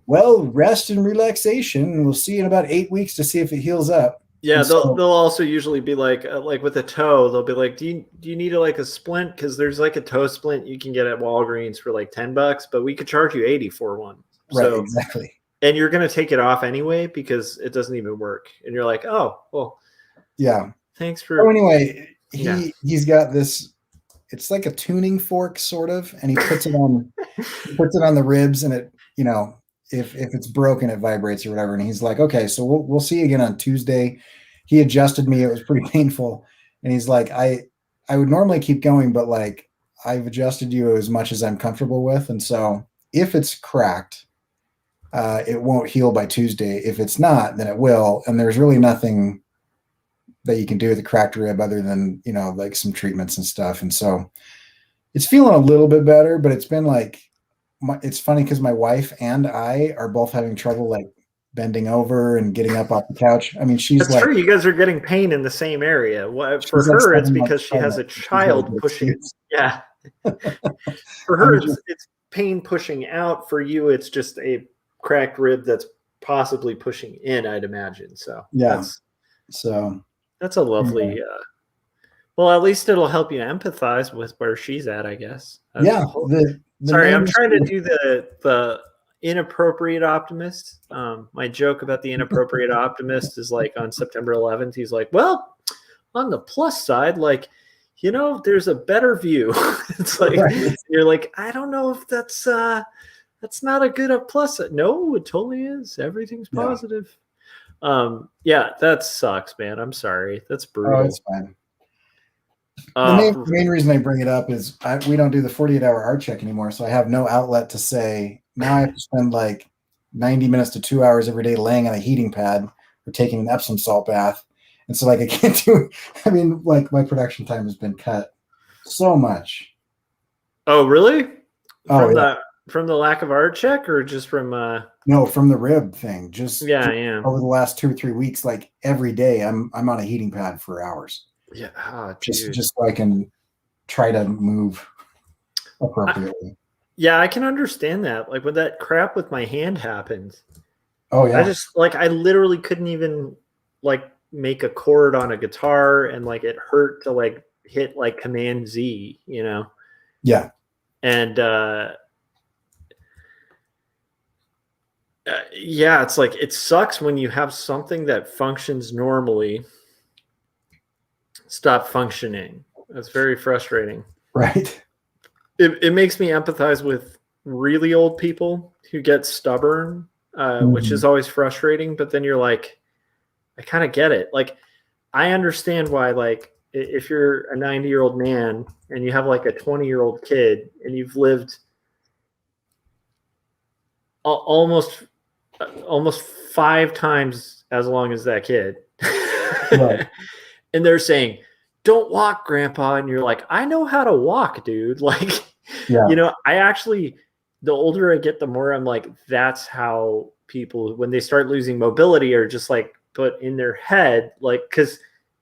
well, rest and relaxation, and we'll see in about 8 weeks to see if it heals up. Yeah, And they'll so, also usually be like with a toe, they'll be like, do you need like a splint? Because there's like a toe splint you can get at Walgreens for like $10, but we could charge you 80 for one. right, So, exactly. and you're gonna take it off anyway because it doesn't even work. And you're like, oh, well, Yeah. thanks Oh, for anyway, yeah. he's got this. It's like a tuning fork, sort of, and he puts it on the ribs, and it, if it's broken, it vibrates or whatever. And he's like, okay, so we'll see you again on Tuesday. He adjusted me; it was pretty painful, and he's like, I would normally keep going, but like I've adjusted you as much as I'm comfortable with, and so if it's cracked, it won't heal by Tuesday. If it's not, then it will, and there's really nothing that you can do with the cracked rib other than like some treatments and stuff. And so it's feeling a little bit better, but it's been like it's funny because my wife and I are both having trouble like bending over and getting up off the couch. I mean, That's true. You guys are getting pain in the same area. For she's like her, it's 7 months because she has a pregnant. She's got a child good pushing. excuse. Yeah. For her, it's pain pushing out. For you, it's just a cracked rib that's possibly pushing in, I'd imagine. So yeah. that's a lovely. Well, at least it'll help you empathize with where she's at, I guess. Yeah. Sorry, I'm trying to do the inappropriate optimist. My joke about the inappropriate optimist is like on September 11th, he's like, well, on the plus side, like, there's a better view. It's like, right. You're like, I don't know if that's not a good plus. No, it totally is. Everything's positive. Yeah, that sucks, man. I'm sorry. That's brutal. Oh, it's fine. The main reason I bring it up is we don't do the 48-hour art check anymore, so I have no outlet to say, now I have to spend like 90 minutes to 2 hours every day laying on a heating pad or taking an Epsom salt bath. And so like I can't do, I mean, like my production time has been cut so much. Oh, really? From the lack of art check, or just from no, from the rib thing. Just yeah. Over the last 2 or 3 weeks, like every day I'm on a heating pad for hours. Yeah, just so I can try to move appropriately. Yeah, I can understand that. Like when that crap with my hand happened. Oh yeah. I just I literally couldn't even like make a chord on a guitar, and like it hurt to like hit like Command Z, Yeah. And yeah, it's like it sucks when you have something that functions normally stop functioning. That's very frustrating. Right. It makes me empathize with really old people who get stubborn, which is always frustrating. But then you're like, I kind of get it. Like, I understand why, like, if you're a 90-year-old man and you have like a 20-year-old kid and you've lived almost 5 times as long as that kid. Right. And they're saying, don't walk, grandpa. And you're like, I know how to walk, dude. Like, I actually, the older I get, the more I'm like, that's how people, when they start losing mobility, are just like put in their head, like, because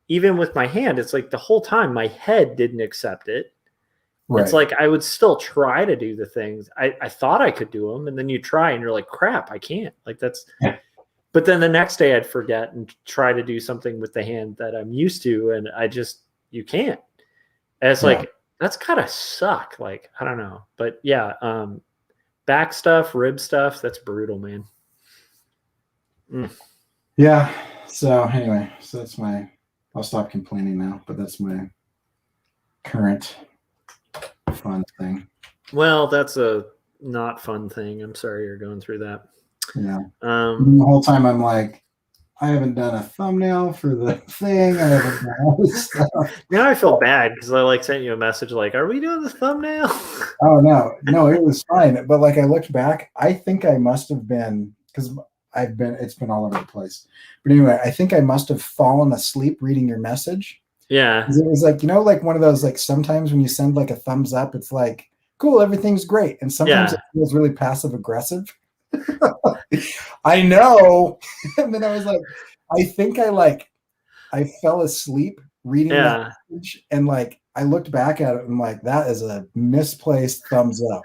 even with my hand, it's like the whole time my head didn't accept it. Right. It's like I would still try to do the things. I thought I could do them. And then you try and you're like, crap, I can't. Like that's, but then the next day I'd forget and try to do something with the hand that I'm used to. And you can't. And it's like, that's gotta suck. Like, I don't know. But yeah, back stuff, rib stuff, that's brutal, man. Yeah. So anyway, I'll stop complaining now, but that's my current fun thing. Well, that's a not fun thing. I'm sorry you're going through that. Yeah. The whole time I'm like, I haven't done a thumbnail for the thing. I haven't done all this stuff. Now I feel bad because I like sent you a message like, are we doing the thumbnail? Oh no, it was fine. But like I looked back, I think I must have been, because it's been all over the place. But anyway, I think I must have fallen asleep reading your message. Yeah. It was like, like one of those, like sometimes when you send like a thumbs up, it's like, cool, everything's great. And sometimes it feels really passive aggressive. I know. And then I was like, I think I fell asleep reading that message, and like I looked back at it and like, that is a misplaced thumbs up.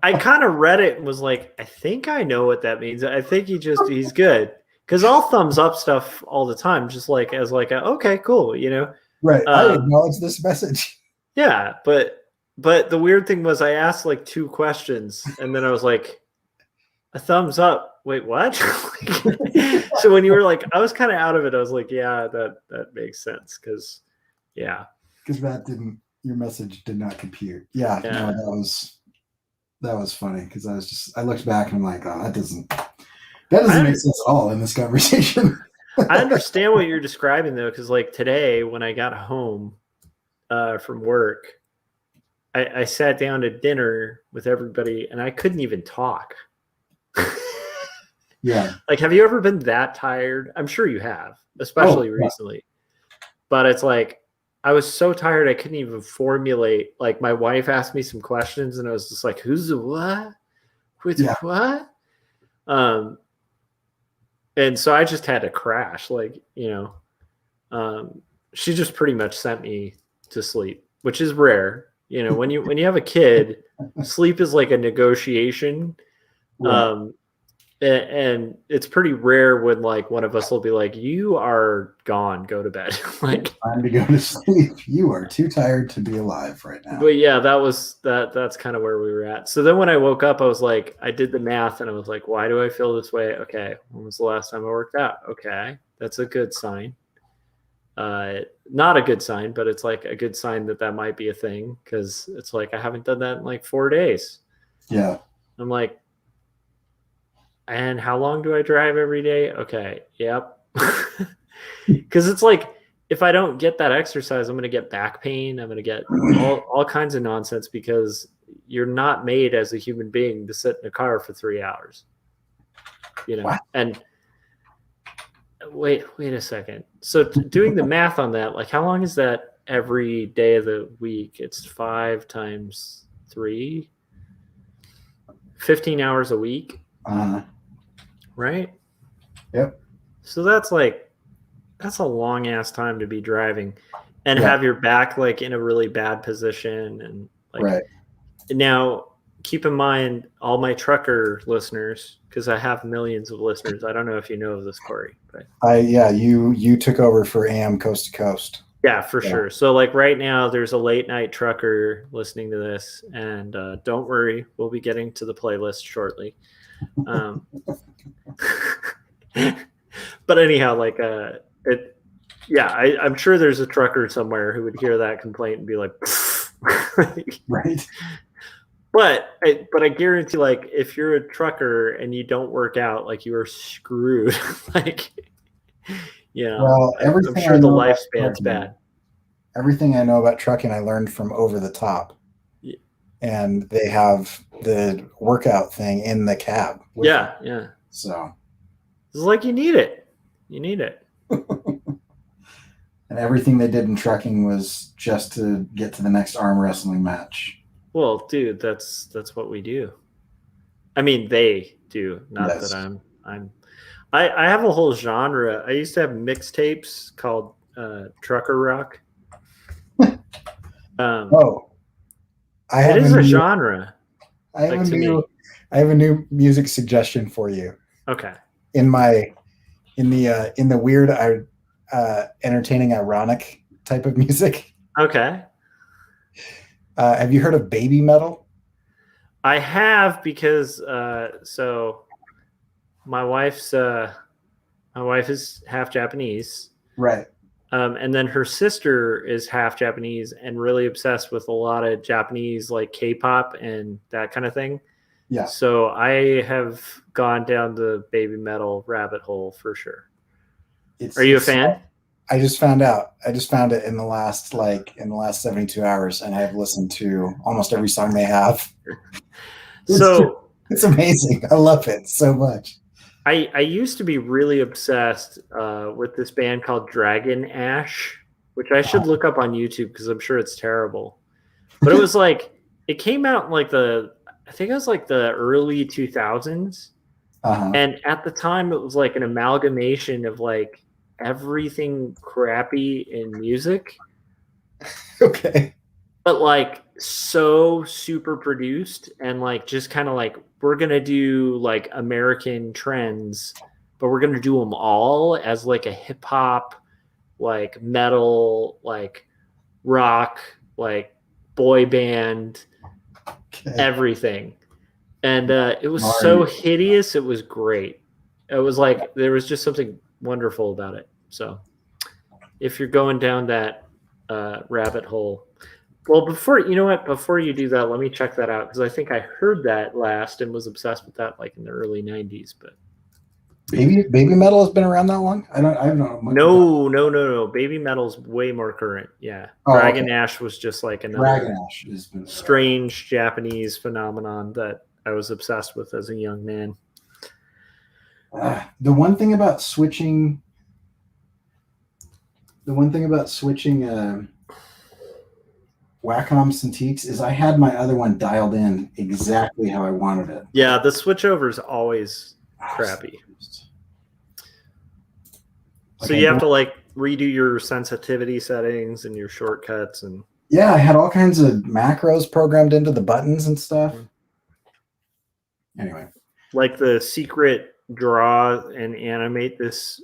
I kind of read it and was like, I think I know what that means. I think he's good. because I'll thumbs up stuff all the time, just like as like okay, cool, Right. I acknowledge this message. Yeah, but the weird thing was I asked like 2 questions and then I was like, a thumbs up. Wait, what? So when you were like, I was kind of out of it. I was like, yeah, that makes sense because, yeah, because your message did not compute. Yeah. No, that was funny because I looked back and I'm like, oh, that doesn't make sense at all in this conversation. I understand what you're describing though, because like today when I got home from work, I sat down to dinner with everybody and I couldn't even talk. Yeah. Like, have you ever been that tired? I'm sure you have, especially recently. But it's like, I was so tired I couldn't even formulate. Like, my wife asked me some questions and I was just like, who's the what? With what? And so I just had to crash. Like, she just pretty much sent me to sleep, which is rare. When you have a kid, sleep is like a negotiation. Right. And it's pretty rare when like one of us will be like, you are gone, go to bed. Like, time to go to sleep. You are too tired to be alive right now. But yeah, that's kind of where we were at. So then when I woke up, I was like, I did the math and I was like, why do I feel this way? Okay, when was the last time I worked out? Okay, that's a good sign. Not a good sign, but it's like a good sign that might be a thing because it's like I haven't done that in like 4 days. Yeah. I'm like, and how long do I drive every day? Okay. Yep. Because it's like, if I don't get that exercise, I'm going to get back pain. I'm going to get all kinds of nonsense because you're not made as a human being to sit in a car for 3 hours. Wow. And wait a second. So doing the math on that, like how long is that every day of the week? It's 5 times 3, 15 hours a week. Right? Yep. So that's a long ass time to be driving and have your back like in a really bad position. And like, right. Now keep in mind all my trucker listeners, because I have millions of listeners. I don't know if you know of this, Corey, but you took over for AM Coast to Coast. Yeah, for sure. So like right now there's a late night trucker listening to this and don't worry, we'll be getting to the playlist shortly. But anyhow, like I'm sure there's a trucker somewhere who would hear that complaint and be like, right. But I guarantee, like, if you're a trucker and you don't work out, like, you are screwed. Like, well, I'm sure the lifespan's bad. Everything I know about trucking, I learned from Over the Top. Yeah. And they have the workout thing in the cab. Yeah. So it's like you need it. And everything they did in trucking was just to get to the next arm wrestling match. Well, dude, that's what we do. I mean, they do, not that I have a whole genre. I used to have mixtapes called trucker rock. It is a genre. I have a new music suggestion for you. Okay. In the weird, entertaining, ironic type of music. Okay. Have you heard of baby metal? I have because so my wife is half Japanese. Right. And then her sister is half Japanese and really obsessed with a lot of Japanese like K-pop and that kind of thing. Yeah. So I have gone down the baby metal rabbit hole for sure. Are you a fan? I just found out. I just found it in the last 72 hours, and I've listened to almost every song they have. It's amazing. I love it so much. I used to be really obsessed with this band called Dragon Ash, which I should look up on YouTube because I'm sure it's terrible. But it was like, it came out in like I think it was like the early 2000s. And at the time it was like an amalgamation of like everything crappy in music. Okay. But like so super produced and like just kind of like, we're going to do like American trends but we're going to do them all as like a hip hop, like metal, like rock, like boy band, everything. And it was so hideous. It was great. It was like there was just something wonderful about it. So if you're going down that rabbit hole, well, before you do that, let me check that out, because I think I heard that last and was obsessed with that like in the early 90s. But baby metal has been around that long? I don't know. No. Baby metal's way more current. Yeah. Dragon Ash was just like another strange Japanese phenomenon that I was obsessed with as a young man. The one thing about switching Wacom Cintiqs is I had my other one dialed in exactly how I wanted it. Yeah, the switchover is always crappy. So you have to like redo your sensitivity settings and your shortcuts and yeah, I had all kinds of macros programmed into the buttons and stuff. Anyway, like the secret draw and animate this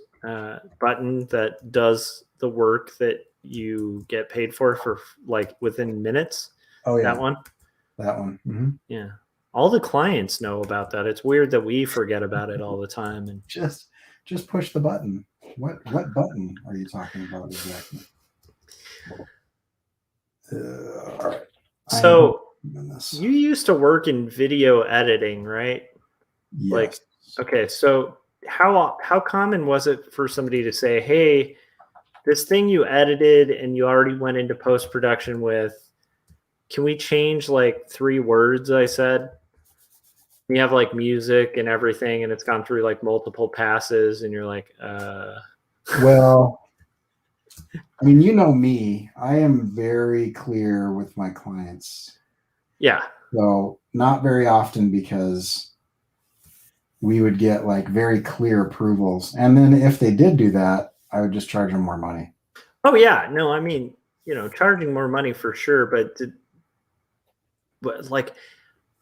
button that does the work that you get paid for like within minutes. Oh yeah, that one. Mm-hmm. Yeah, all the clients know about that. It's weird that we forget about it all the time. And just push the button. What button are you talking about exactly? All right. So you used to work in video editing, right? Yes. Like, okay, so how common was it for somebody to say, hey, this thing you edited and you already went into post-production with, can we change like 3 words I said? You have like music and everything, and it's gone through like multiple passes, and you're like, Well, I mean, you know me, I am very clear with my clients. Yeah. So not very often, because we would get like very clear approvals. And then if they did do that, I would just charge them more money. Oh yeah. No, I mean, charging more money for sure. But like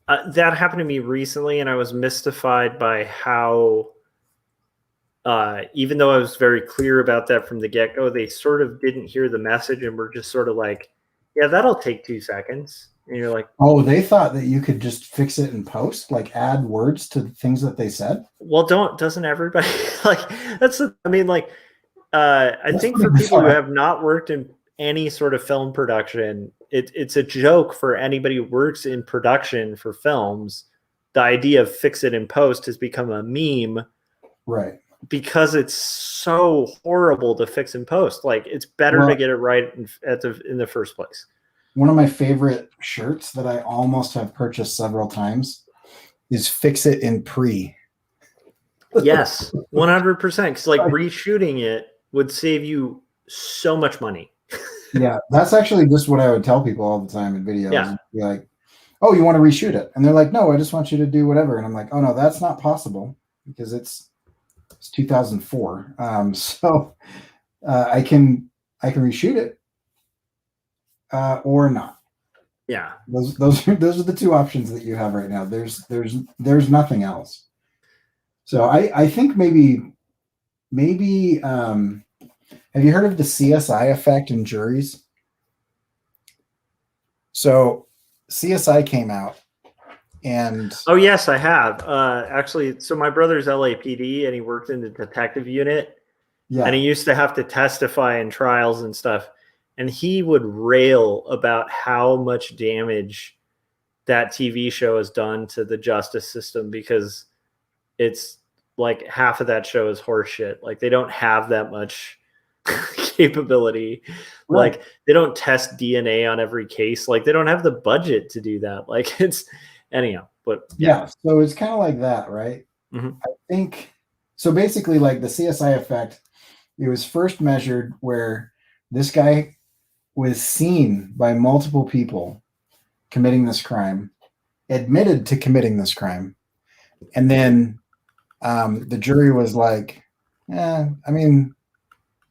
that happened to me recently, and I was mystified by how, even though I was very clear about that from the get-go, they sort of didn't hear the message and were just sort of like, yeah, that'll take 2 seconds. And you're like, oh, they thought that you could just fix it in post, like add words to the things that they said. Well, doesn't everybody like I think for people who have not worked in any sort of film production, it's a joke for anybody who works in production for films. The idea of fix it in post has become a meme, right? Because it's so horrible to fix in post. Like, it's better to get it right in the first place. One of my favorite shirts that I almost have purchased several times is fix it in pre. Yes, 100%. Because like reshooting it would save you so much money. Yeah, that's actually just what I would tell people all the time in videos. Yeah. Be like, oh, you want to reshoot it? And they're like, no, I just want you to do whatever. And I'm like, oh no, that's not possible, because it's 2004. So I can reshoot it or not. Yeah. Those are the 2 options that you have right now. There's nothing else. So I think maybe have you heard of the CSI effect in juries? So CSI came out, and oh yes, I have. Actually, so my brother's LAPD, and he worked in the detective unit. Yeah. And he used to have to testify in trials and stuff. And he would rail about how much damage that TV show has done to the justice system, because it's like half of that show is horseshit. Like, they don't have that much capability. Right. Like, they don't test DNA on every case. Like, they don't have the budget to do that. Like, it's anyhow, but yeah. So it's kind of like that, right? Mm-hmm. I think so. Basically, like the CSI effect, it was first measured where this guy was seen by multiple people committing this crime, admitted to committing this crime, and then the jury was like, I mean,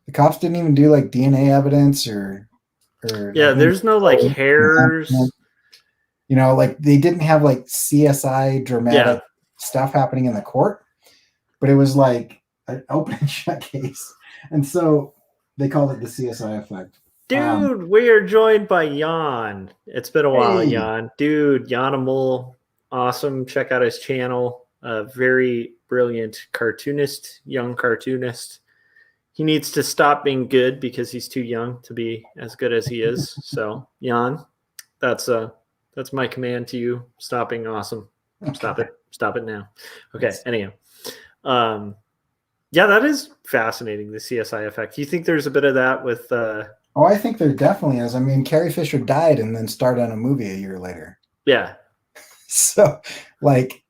the cops didn't even do like DNA evidence or yeah, there's no like hairs, like they didn't have like CSI dramatic stuff happening in the court, but it was like an open and shut case. And so they called it the CSI Effect. Dude, we are joined by Jan. It's been a while, Hey. Jan. Dude, Yanimal, awesome. Check out his channel. A very brilliant cartoonist, young cartoonist. He needs to stop being good because he's too young to be as good as he is. So, Jan, that's my command to you. Stop being awesome. Stop it. Stop it now. Okay. Yes. Anyhow, yeah, that is fascinating. The CSI Effect. Do you think there's a bit of that with? Oh, I think there definitely is. I mean, Carrie Fisher died and then starred on a movie a year later. Yeah, So, like,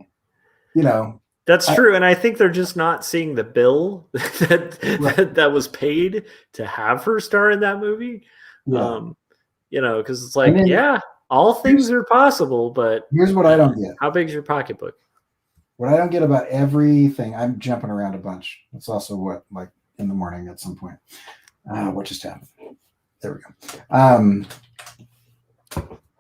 you know, that's true. And I think they're just not seeing the bill that was paid to have her star in that movie. yeah. You know, because it's like, then, yeah, all things are possible, but here's what I don't get. How big's your pocketbook? What I don't get about everything, I'm jumping around a bunch. It's also what, like, in the morning at some point. What just happened? There we go.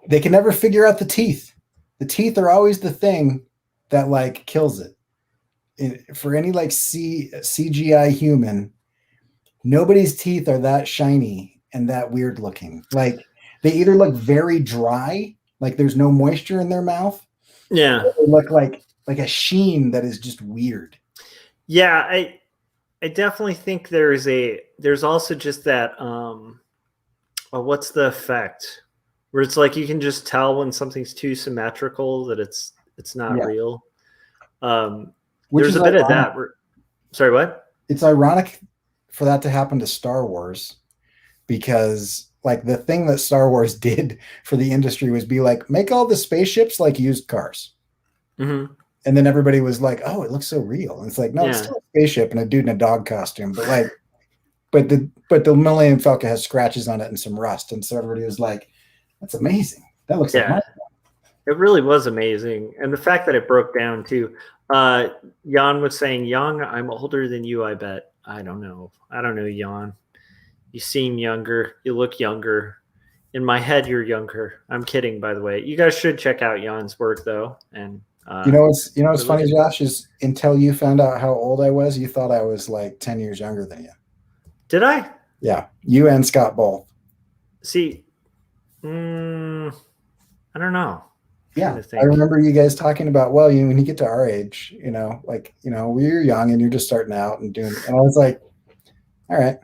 They can never figure out the teeth. The teeth are always the thing that like kills it. For any like CGI human, nobody's teeth are that shiny and that weird looking. Like they either look very dry, like there's no moisture in their mouth. Yeah. Or they look like a sheen that is just weird. Yeah, I definitely think there's also just that what's the effect where it's like you can just tell when something's too symmetrical that it's not real. There's a bit of that. Sorry, what? It's ironic for that to happen to Star Wars because like the thing that Star Wars did for the industry was be like, make all the spaceships like used cars. Mm-hmm. And then everybody was like, oh, it looks so real. And it's like, no, it's still a spaceship and a dude in a dog costume. But like, but the Millennium Falcon has scratches on it and some rust. And so everybody was like, that's amazing. That looks like my phone. It really was amazing. And the fact that it broke down too. Jan was saying, young, I'm older than you, I bet. I don't know, Jan. You seem younger. You look younger. In my head, you're younger. I'm kidding, by the way. You guys should check out Jan's work, though. And you know what's funny, Josh, is until you found out how old I was, you thought I was like 10 years younger than you. Did I? Yeah, you and Scott both. See, I don't know. Yeah, I remember you guys talking about, well, when you get to our age, like, we're young and you're just starting out and doing, and I was like, all right.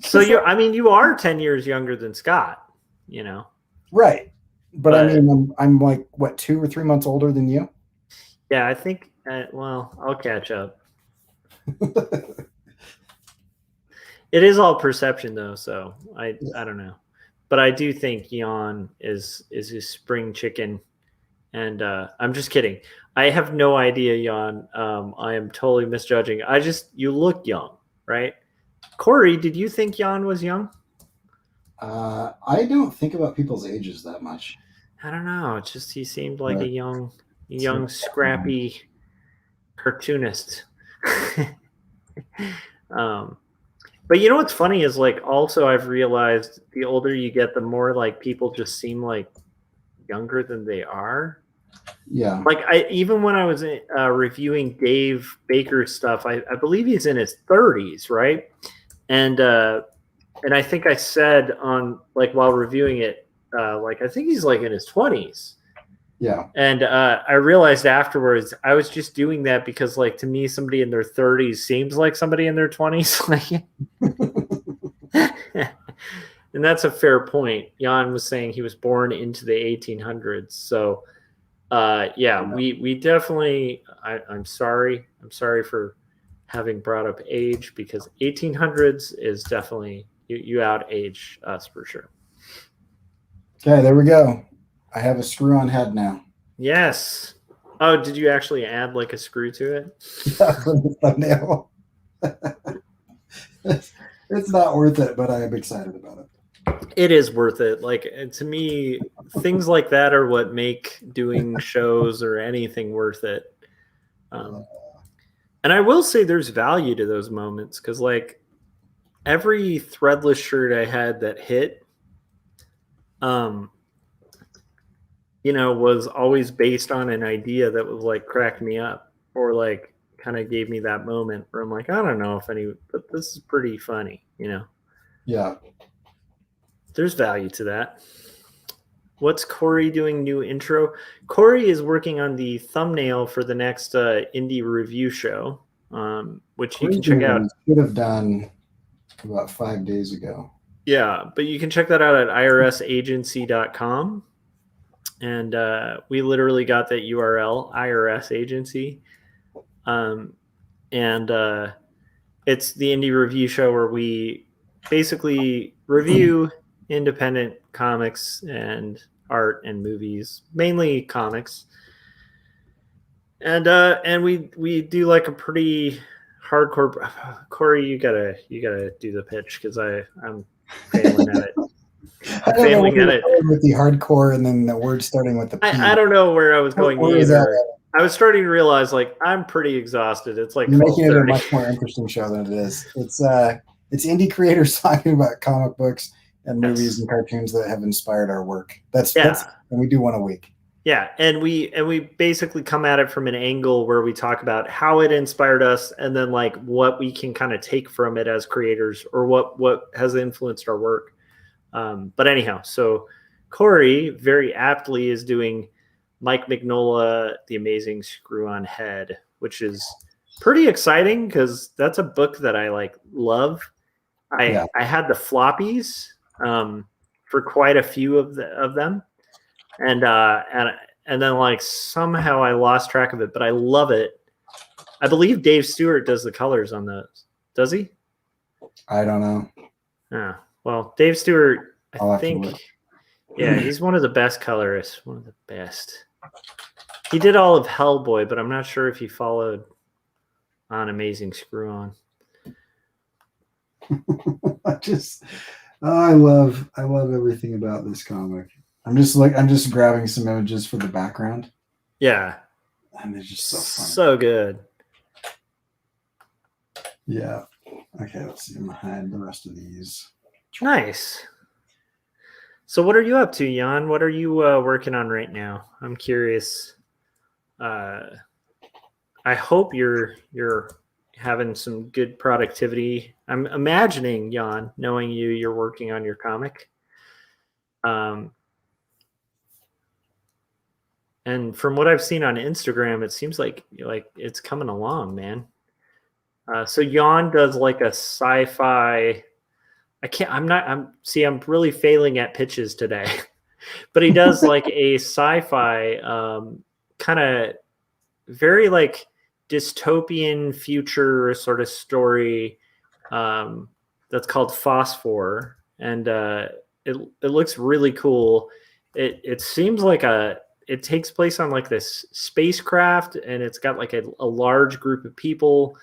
So you are 10 years younger than Scott, Right. But I mean, I'm like, what, 2 or 3 months older than you? Yeah, I think, well, I'll catch up. It is all perception though. So I don't know. But I do think Jan is a spring chicken, and I'm just kidding. I have no idea, Jan. I am totally misjudging. You look young, right? Corey, did you think Jan was young? I don't think about people's ages that much. I don't know. It's just he seemed like a young, scrappy cartoonist. But you know what's funny is like also I've realized the older you get, the more like people just seem like younger than they are. Yeah. Like even when I was reviewing Dave Baker's stuff, I believe he's in his 30s, right? And I think I said on like while reviewing it, like I think he's like in his 20s. Yeah. And I realized afterwards I was just doing that because like to me somebody in their 30s seems like somebody in their 20s. And that's a fair point. Jan was saying he was born into the 1800s. So we definitely I'm sorry for having brought up age because 1800s is definitely you out age us for sure. Okay, there we go. I have a screw-on head now. Yes. Oh, did you actually add like a screw to it? Yeah, for the thumbnail. It's not worth it, but I am excited about it. It is worth it. Like to me, things like that are what make doing shows or anything worth it. And I will say there's value to those moments because like every threadless shirt I had that hit, was always based on an idea that was like crack me up or like kind of gave me that moment where I'm like, I don't know if but this is pretty funny, you know. Yeah. There's value to that. What's Corey doing new intro? Corey is working on the thumbnail for the next indie review show, which you can check out. Should have done about 5 days ago. Yeah, but you can check that out at irsagency.com. And we literally got that URL, IRS Agency. And it's the indie review show where we basically review independent comics and art and movies, mainly comics. And we do like a pretty hardcore. Corey, you gotta do the pitch because I'm failing at it. I'm failing at it with the hardcore and then the word starting with the P. I don't know where I was going either. I was starting to realize like I'm pretty exhausted. It's like you're making it a much more interesting show than it is. It's indie creators talking about comic books and movies and cartoons that have inspired our work. That's and we do one a week. Yeah, and we basically come at it from an angle where we talk about how it inspired us and then like what we can kind of take from it as creators or what has influenced our work. But anyhow, so Corey very aptly is doing Mike Mignola, The Amazing Screw-On Head, which is pretty exciting because that's a book that I like love. I had the floppies for quite a few of them, and then like somehow I lost track of it, but I love it. I believe Dave Stewart does the colors on those. Does he? I don't know. Yeah. Well, Dave Stewart, I think, yeah, he's one of the best colorists. One of the best. He did all of Hellboy, but I'm not sure if he followed on Amazing Screw-On. I love everything about this comic. I'm just grabbing some images for the background. Yeah. And they're just so fun. So good. Yeah. Okay, let's see. I'm gonna hide the rest of these. Nice. So what are you up to, Jan? What are you working on right now? I'm curious. I hope you're having some good productivity. I'm imagining, Jan, knowing you're working on your comic. And from what I've seen on Instagram, it seems like it's coming along, man. So Jan does like a sci-fi. I'm really failing at pitches today, but he does like a sci-fi kind of very like dystopian future sort of story that's called Phosphor, and it looks really cool. It seems like it takes place on like this spacecraft, and it's got like a large group of people.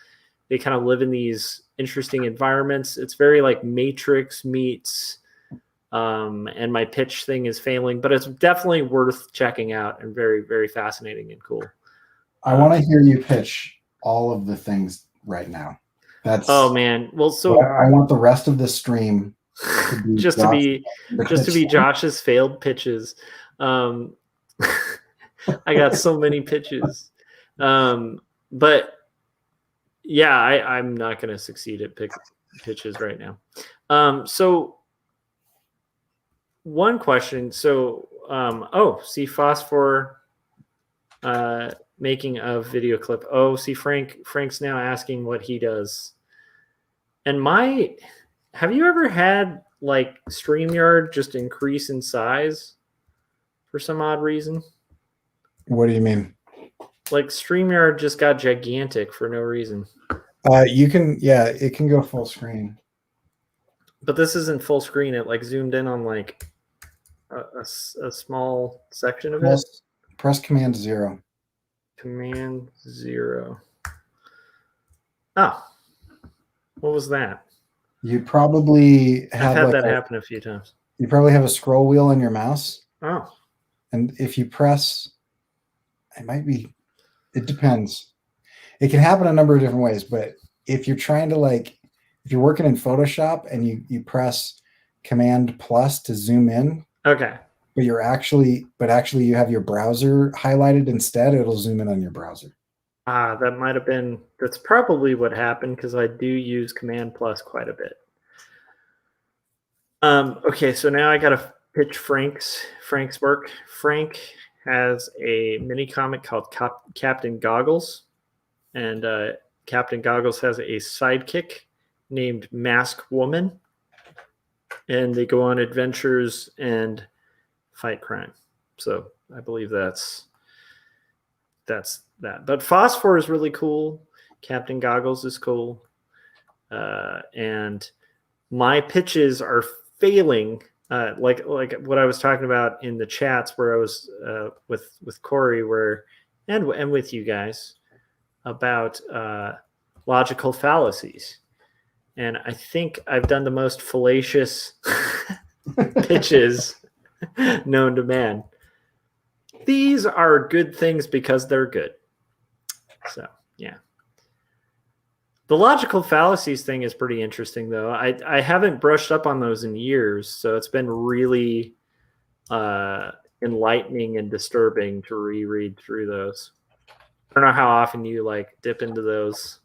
They kind of live in these interesting environments. It's very like Matrix meets, and my pitch thing is failing, but it's definitely worth checking out and very, very fascinating and cool. I want to hear you pitch all of the things right now. Oh man. Well, so I want the rest of the stream to be Josh's failed pitches. I got so many pitches. But yeah, I'm not going to succeed at pitches right now. So one question. So, see Phosphor making a video clip. Oh, see Frank's now asking what he does. And have you ever had like StreamYard just increase in size for some odd reason? What do you mean? Like StreamYard just got gigantic for no reason. It can go full screen. But this isn't full screen. It like zoomed in on like a small section of it. Press Command 0. Command 0. Oh, what was that? You probably have had that happen a few times. You probably have a scroll wheel on your mouse. Oh. And if you press, it depends. It can happen a number of different ways, but if you're trying to if you're working in Photoshop and you press Command plus to zoom in. Okay. But actually you have your browser highlighted instead, it'll zoom in on your browser. That might have been, that's probably what happened because I do use Command Plus quite a bit. Okay, so now I got to pitch Frank's work. Frank has a mini comic called Captain Goggles, and Captain Goggles has a sidekick named Mask Woman, and they go on adventures and fight crime. So I believe that's that. But Phosphor is really cool. Captain Goggles is cool, and my pitches are failing. Like what I was talking about in the chats, where I was with Corey, and with you guys about logical fallacies, and I think I've done the most fallacious pitches known to man. These are good things because they're good. So, yeah. The logical fallacies thing is pretty interesting, though. I haven't brushed up on those in years, so it's been really enlightening and disturbing to reread through those. I don't know how often you dip into those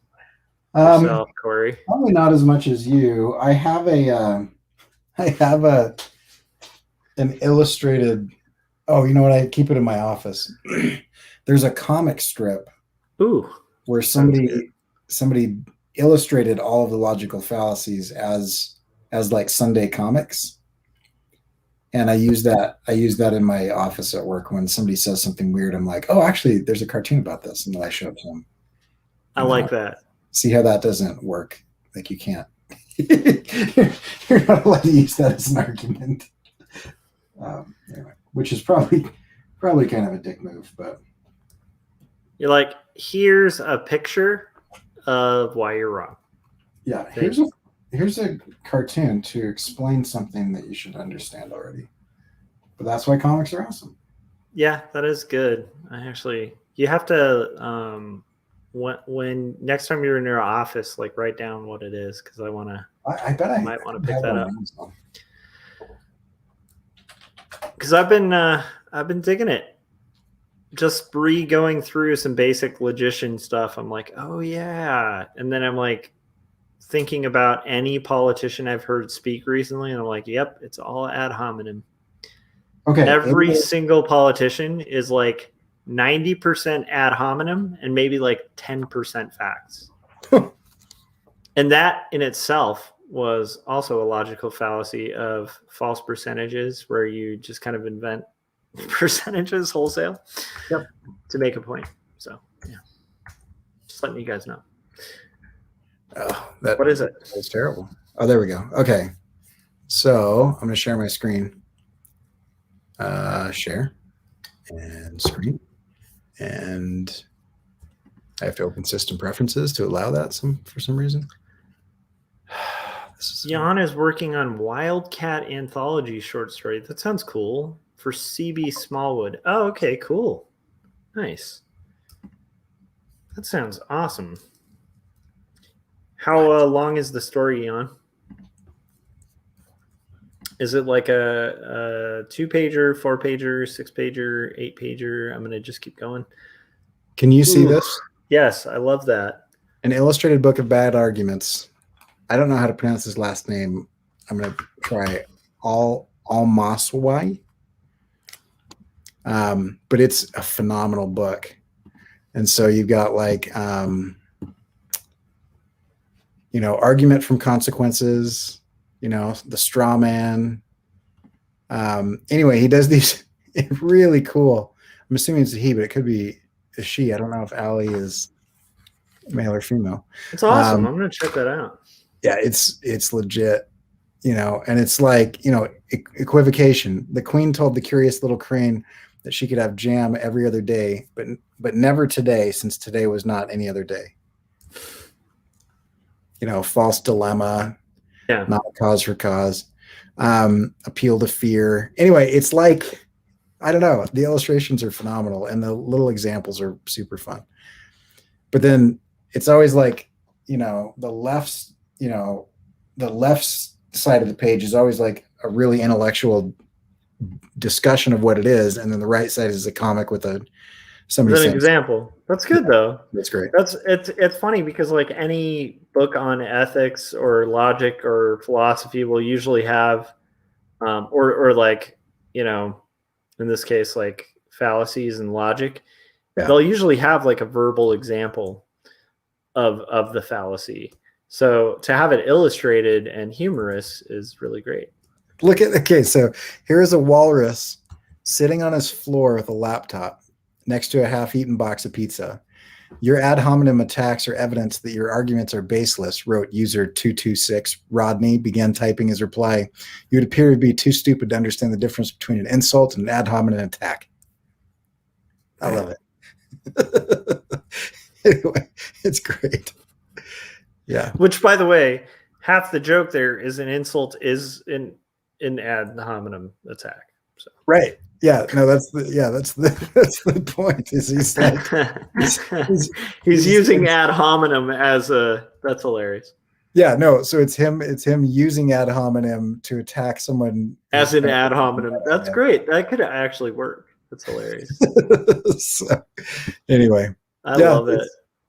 yourself, Corey. Probably not as much as you. I have an illustrated. Oh, you know what? I keep it in my office. There's a comic strip. Ooh, where somebody illustrated all of the logical fallacies as like Sunday comics, and I use that in my office at work. When somebody says something weird, I'm like, oh, actually there's a cartoon about this, and then I show it to them. I like that. See how that doesn't work? Like, you can't. You're not allowed to use that as an argument. Anyway, which is probably kind of a dick move, but you're like, here's a picture of why you're wrong. Yeah, here's a cartoon to explain something that you should understand already. But that's why comics are awesome. Yeah, that is good. You have to when next time you're in your office, write down what it is, because I might want to pick that up. Because I've been digging it. Just going through some basic logician stuff. I'm like, oh yeah, and then I'm thinking about any politician I've heard speak recently, and I'm like, yep, it's all ad hominem. Okay. Every single politician is 90% ad hominem and maybe 10% facts. And that in itself was also a logical fallacy of false percentages, where you just kind of invent percentages wholesale to make a point. So yeah, just letting you guys know. Oh, what is it? It's terrible. Oh, there we go. Okay, so I'm going to share my screen. Share and screen, and I have to open system preferences to allow that for some reason. Jan is working on Wildcat anthology short story. That sounds cool. For CB Smallwood. Oh, okay, cool. Nice. That sounds awesome. How long is the story, Jan? Is it like a 2-pager, 4-pager, 6-pager, 8-pager? I'm going to just keep going. Can you see this? Yes, I love that. An illustrated book of bad arguments. I don't know how to pronounce his last name. I'm going to try Almaswai. But it's a phenomenal book. And so you've got argument from consequences, the straw man. Anyway, he does these really cool. I'm assuming it's a he, but it could be a she. I don't know if Allie is male or female. It's awesome. I'm going to check that out. Yeah, it's legit, and it's equivocation. The queen told the curious little crane that she could have jam every other day, but never today, since today was not any other day. False dilemma, not a cause for cause, appeal to fear. Anyway, it's I don't know. The illustrations are phenomenal, and the little examples are super fun. But then it's always the left side of the page is always a really intellectual discussion of what it is, and then the right side is a comic with a somebody As an saying example. That's good though. that's great. It's funny because like any book on ethics or logic or philosophy will usually have or like, you know, in this case like fallacies and logic. Yeah. They'll usually have like a verbal example of the fallacy. So to have it illustrated and humorous is really great. So here is a walrus sitting on his floor with a laptop next to a half-eaten box of pizza. Your ad hominem attacks are evidence that your arguments are baseless, wrote user 226. Rodney began typing his reply. You would appear to be too stupid to understand the difference between an insult and an ad hominem attack. I love it. Anyway, it's great. Yeah. Which, by the way, half the joke there is an insult is an ad hominem attack. So. Right. Yeah. No, that's the point. Is he's like he's using ad hominem as a that's hilarious. Yeah, no, so it's him using ad hominem to attack someone as an ad hominem. That's great. That could actually work. That's hilarious. So, anyway, I love it.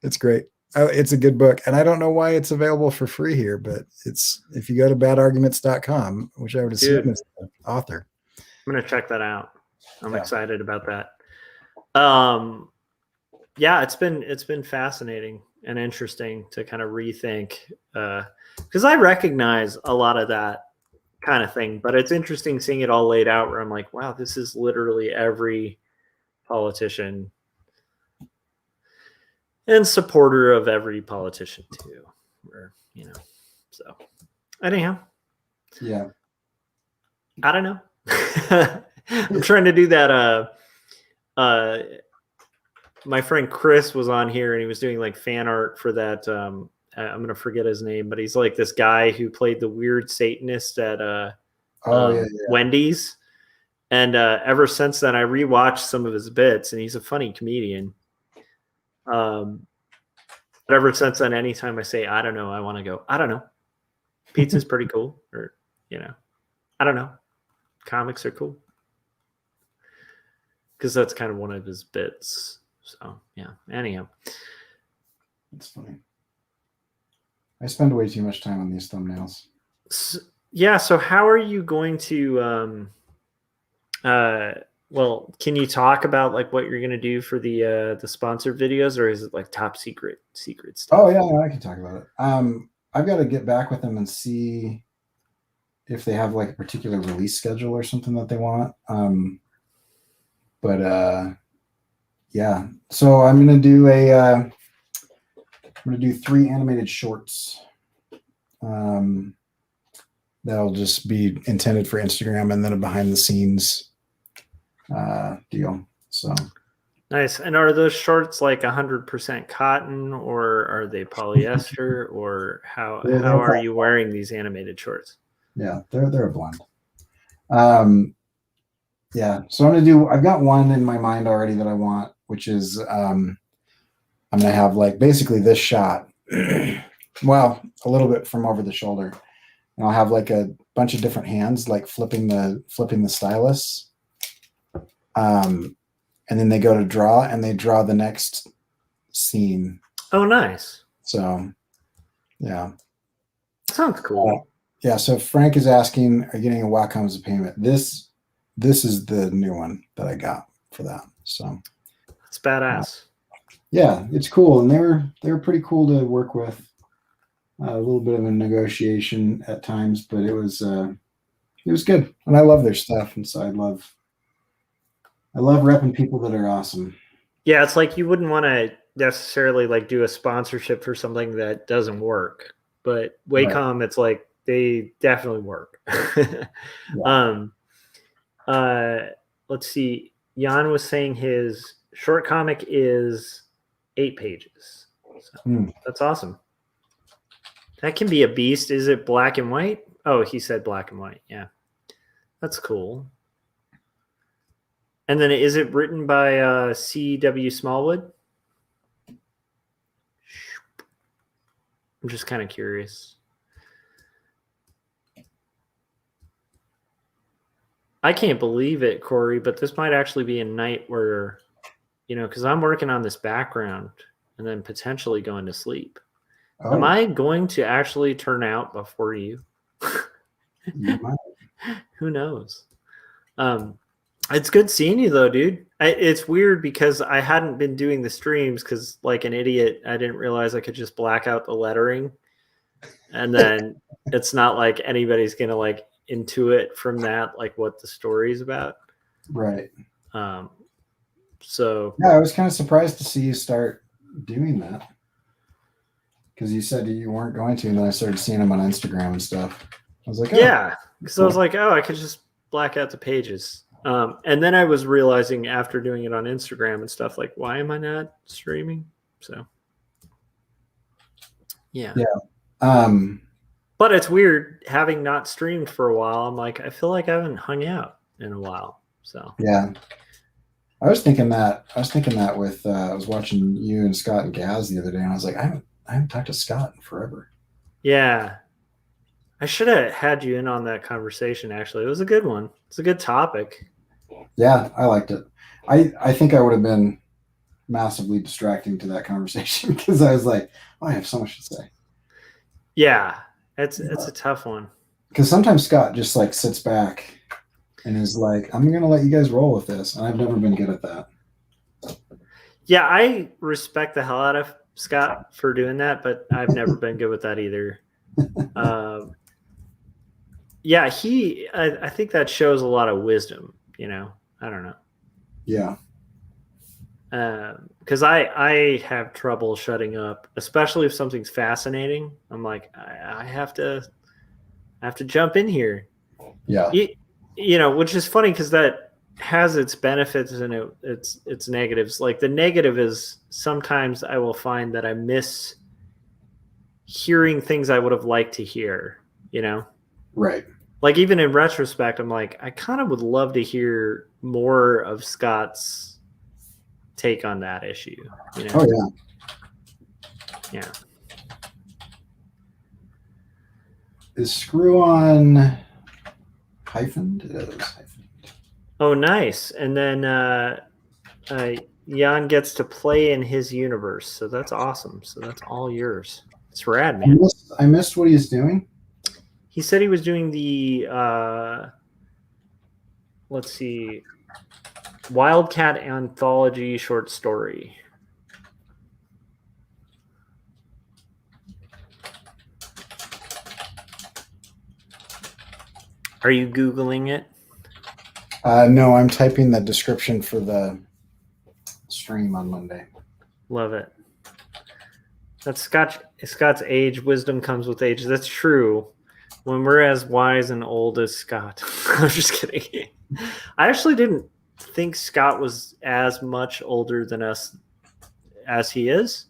It's great. It's a good book, and I don't know why it's available for free here, but it's if you go to badarguments.com, which I would assume is the author. I'm gonna check that out. I'm excited about that. Yeah, it's been fascinating and interesting to kind of rethink because I recognize a lot of that kind of thing, but it's interesting seeing it all laid out where I'm like, wow, this is literally every politician and supporter of every politician too, or so anyhow. Yeah, I don't know. I'm trying to do that my friend Chris was on here and he was doing like fan art for that I'm gonna forget his name, but he's like this guy who played the weird Satanist at Wendy's. And ever since then I rewatched some of his bits and he's a funny comedian. But ever since then, anytime I say I don't know, I want to go, I don't know. Pizza's pretty cool. Or, I don't know. Comics are cool. Because that's kind of one of his bits. So, yeah. Anyhow. That's funny. I spend way too much time on these thumbnails. So how are you going to well, can you talk about like what you're going to do for the sponsored videos, or is it like top secret stuff? Oh yeah, I can talk about it. I've got to get back with them and see if they have like a particular release schedule or something that they want. Yeah. So I'm going to do 3 animated shorts. That'll just be intended for Instagram, and then a behind the scenes deal. So nice. And are those shorts like 100% cotton, or are they polyester, or how are you wearing these animated shorts? Yeah, they're a blend. Yeah, so I've got one in my mind already that I want, which is I'm gonna have like basically this shot, well, a little bit from over the shoulder, and I'll have like a bunch of different hands like flipping the stylus, and then they go to draw and they draw the next scene. Oh, nice. So, yeah, sounds cool. Yeah. So Frank is asking, are you getting a Wacom as a payment? This is the new one that I got for that. So it's badass. Yeah, it's cool, and they were pretty cool to work with. A little bit of a negotiation at times, but it was good, and I love their stuff, and so I love repping people that are awesome. Yeah, it's like you wouldn't want to necessarily like do a sponsorship for something that doesn't work, but Wacom, It's like they definitely work. Yeah. Let's see. Jan was saying his short comic is 8 pages. So that's awesome. That can be a beast. Is it black and white? Oh, he said black and white. Yeah. That's cool. And then is it written by C.W. Smallwood? I'm just kind of curious. I can't believe it, Corey, but this might actually be a night where because I'm working on this background and then potentially going to sleep. Oh, Am I going to actually turn out before you? you might. Who knows? It's good seeing you though, dude. It's weird because I hadn't been doing the streams because, like an idiot, I didn't realize I could just black out the lettering, and then it's not like anybody's gonna like intuit from that like what the story's about. Right. So Yeah, I was kind of surprised to see you start doing that because you said you weren't going to, and then I started seeing them on Instagram and stuff. I was like, oh, yeah, because cool. I was like, oh, I could just black out the pages. And then I was realizing after doing it on Instagram and stuff, like, why am I not streaming? So, yeah. But it's weird having not streamed for a while. I'm like, I feel like I haven't hung out in a while. So, yeah. I was thinking that with I was watching you and Scott and Gaz the other day, and I was like, I haven't talked to Scott in forever. Yeah. I should have had you in on that conversation, actually. It was a good one. It's a good topic. Yeah, I liked it. I think I would have been massively distracting to that conversation because I was like, oh, I have so much to say. Yeah, it's a tough one. Because sometimes Scott just like sits back and is like, I'm going to let you guys roll with this. And I've never been good at that. Yeah, I respect the hell out of Scott for doing that, but I've never been good with that either. Yeah, I think that shows a lot of wisdom, I don't know. Yeah. Because I have trouble shutting up, especially if something's fascinating. I'm like, I have to jump in here. Yeah. Which is funny because that has its benefits and its negatives. Like the negative is sometimes I will find that I miss hearing things I would have liked to hear, Right. Like even in retrospect, I'm like, I kind of would love to hear more of Scott's take on that issue. Oh yeah. Yeah. Is screw on hyphened? It is hyphened. Oh, nice. And then Jan gets to play in his universe, so that's awesome. So that's all yours. It's rad, man. I missed what he's doing. He said he was doing the let's see, Wildcat anthology short story. Are you Googling it? No, I'm typing the description for the stream on Monday. Love it. That's Scott's age. Wisdom comes with age. That's true. When we're as wise and old as Scott. I'm just kidding. I actually didn't think Scott was as much older than us as he is.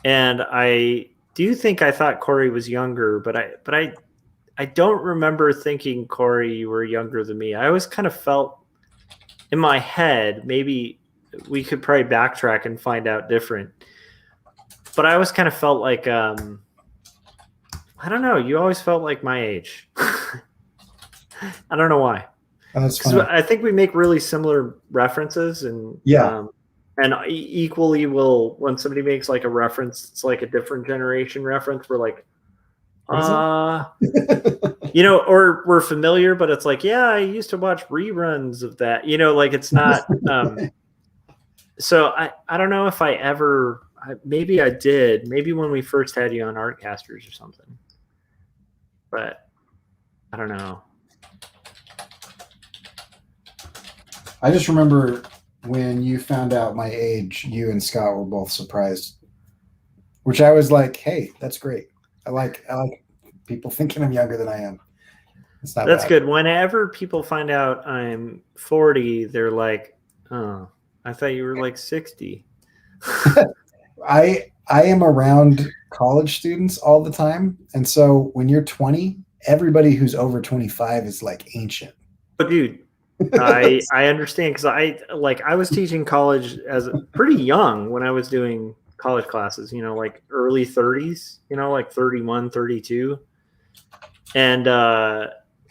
And I do think I thought Corey was younger, but I don't remember thinking, Corey, you were younger than me. I always kind of felt in my head, maybe we could probably backtrack and find out different. But I always kind of felt like, I don't know. You always felt like my age. I don't know why. Oh, that's funny. I think we make really similar references, and yeah. And equally, when somebody makes like a reference, it's like a different generation reference. We're like, or we're familiar, but it's like, yeah, I used to watch reruns of that. Like it's not. So I don't know if I ever. Maybe I did. Maybe when we first had you on Artcasters or something. But I don't know. I just remember when you found out my age, you and Scott were both surprised, which I was like, hey, that's great. I like people thinking I'm younger than I am. It's not That's bad. good. Whenever people find out I'm 40, they're like, oh, I thought you were like 60. I am around college students all the time. And so when you're 20, everybody who's over 25 is like ancient. But dude, I understand because I was teaching college as pretty young when I was doing college classes, like early 30s, like 31, 32. And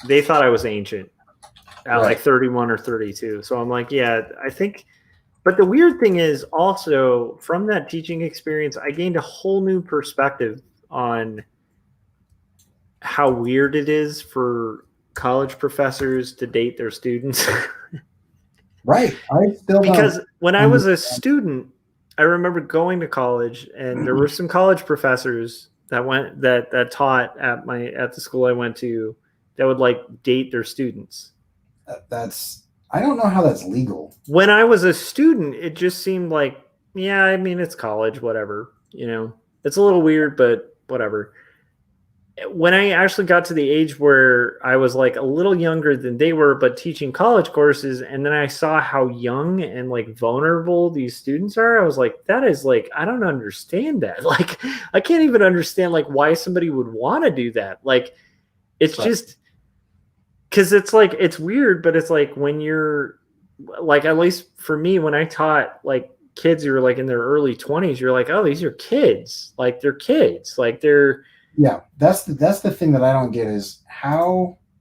they thought I was ancient at like 31 or 32. So I'm like, yeah, I think But the weird thing is also from that teaching experience, I gained a whole new perspective on how weird it is for college professors to date their students. Right. I still don't Because when I was a understand. student, I remember going to college, and there were some college professors that taught at the school I went to that would like date their students. That's, I don't know how that's legal. When I was a student, it just seemed like, yeah, I mean, it's college, whatever. It's a little weird, but whatever. When I actually got to the age where I was like a little younger than they were, but teaching college courses, and then I saw how young and like vulnerable these students are, I was like, that is like, I don't understand that. Like, I can't even understand like why somebody would want to do that. Like, it's Right. just because it's like, it's weird, but it's like when you're like, at least for me, when I taught like kids who were like in their early 20s, you're like, oh, these are kids. Like, they're kids. Like, they're, Yeah, that's the thing that I don't get is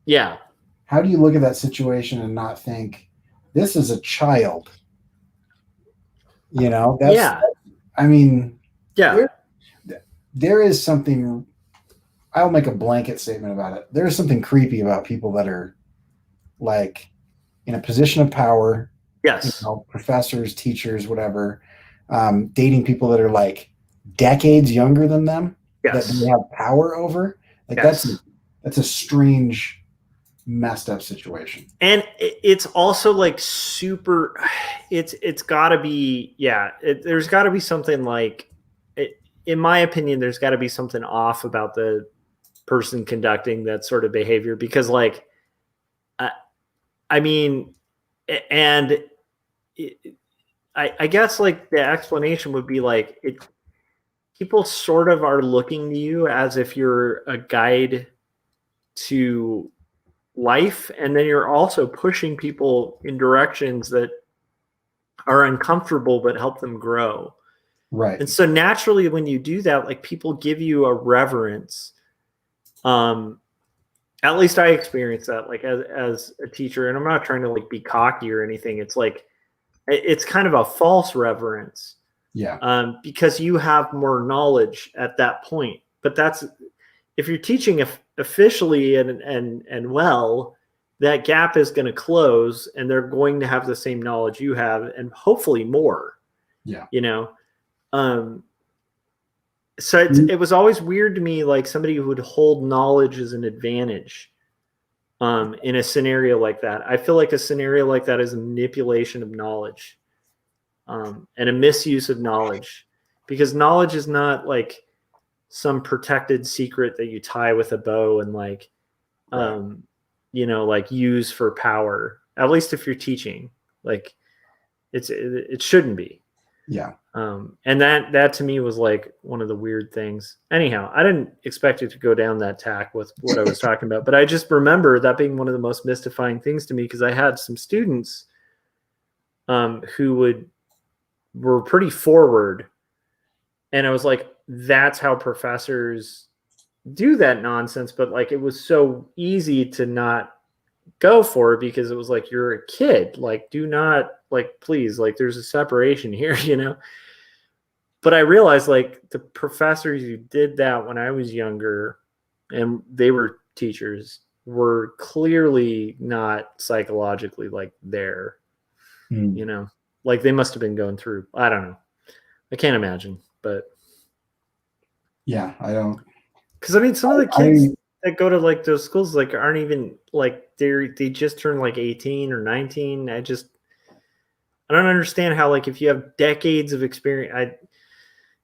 yeah. how do you look at that situation and not think this is a child? That's, Yeah. I mean, Yeah. there is something, I'll make a blanket statement about it. There is something creepy about people that are like in a position of power, Yes. professors, teachers, whatever, dating people that are like decades younger than them that Yes. they have power over. Like Yes. that's a strange, messed up situation. And it's also like super, it's got to be, yeah, there's got to be something like, in my opinion, there's got to be something off about the person conducting that sort of behavior, because like, I mean, and I guess like the explanation would be like, people sort of are looking to you as if you're a guide to life, and then you're also pushing people in directions that are uncomfortable but help them grow. Right. And so naturally when you do that, like, people give you a reverence. At least I experienced that, like, as a teacher, and I'm not trying to like be cocky or anything. It's like, it's kind of a false reverence, Yeah. because you have more knowledge at that point. But that's, if you're teaching officially and well, that gap is going to close, and they're going to have the same knowledge you have, and hopefully more. Yeah. So it was always weird to me, like, somebody who would hold knowledge as an advantage in a scenario like that. I feel like a scenario like that is a manipulation of knowledge, and a misuse of knowledge, because knowledge is not like some protected secret that you tie with a bow and like, Right. like use for power. At least if you're teaching, like, it shouldn't be. Yeah. And that to me was like one of the weird things. Anyhow, I didn't expect it to go down that tack with what I was talking about, but I just remember that being one of the most mystifying things to me, because I had some students who were pretty forward, and I was like, that's how professors do that nonsense. But like, it was so easy to not go for it, because it was like, you're a kid, like, do not, like, please, like, there's a separation here. But I realized, like, the professors who did that when I was younger, and they were teachers, were clearly not psychologically like there. Like, they must have been going through, I don't know, I can't imagine. But Yeah, I don't. because I mean, some of the kids that go to like those schools like aren't even like, they just turned like 18 or 19. I don't understand how, like, if you have decades of experience,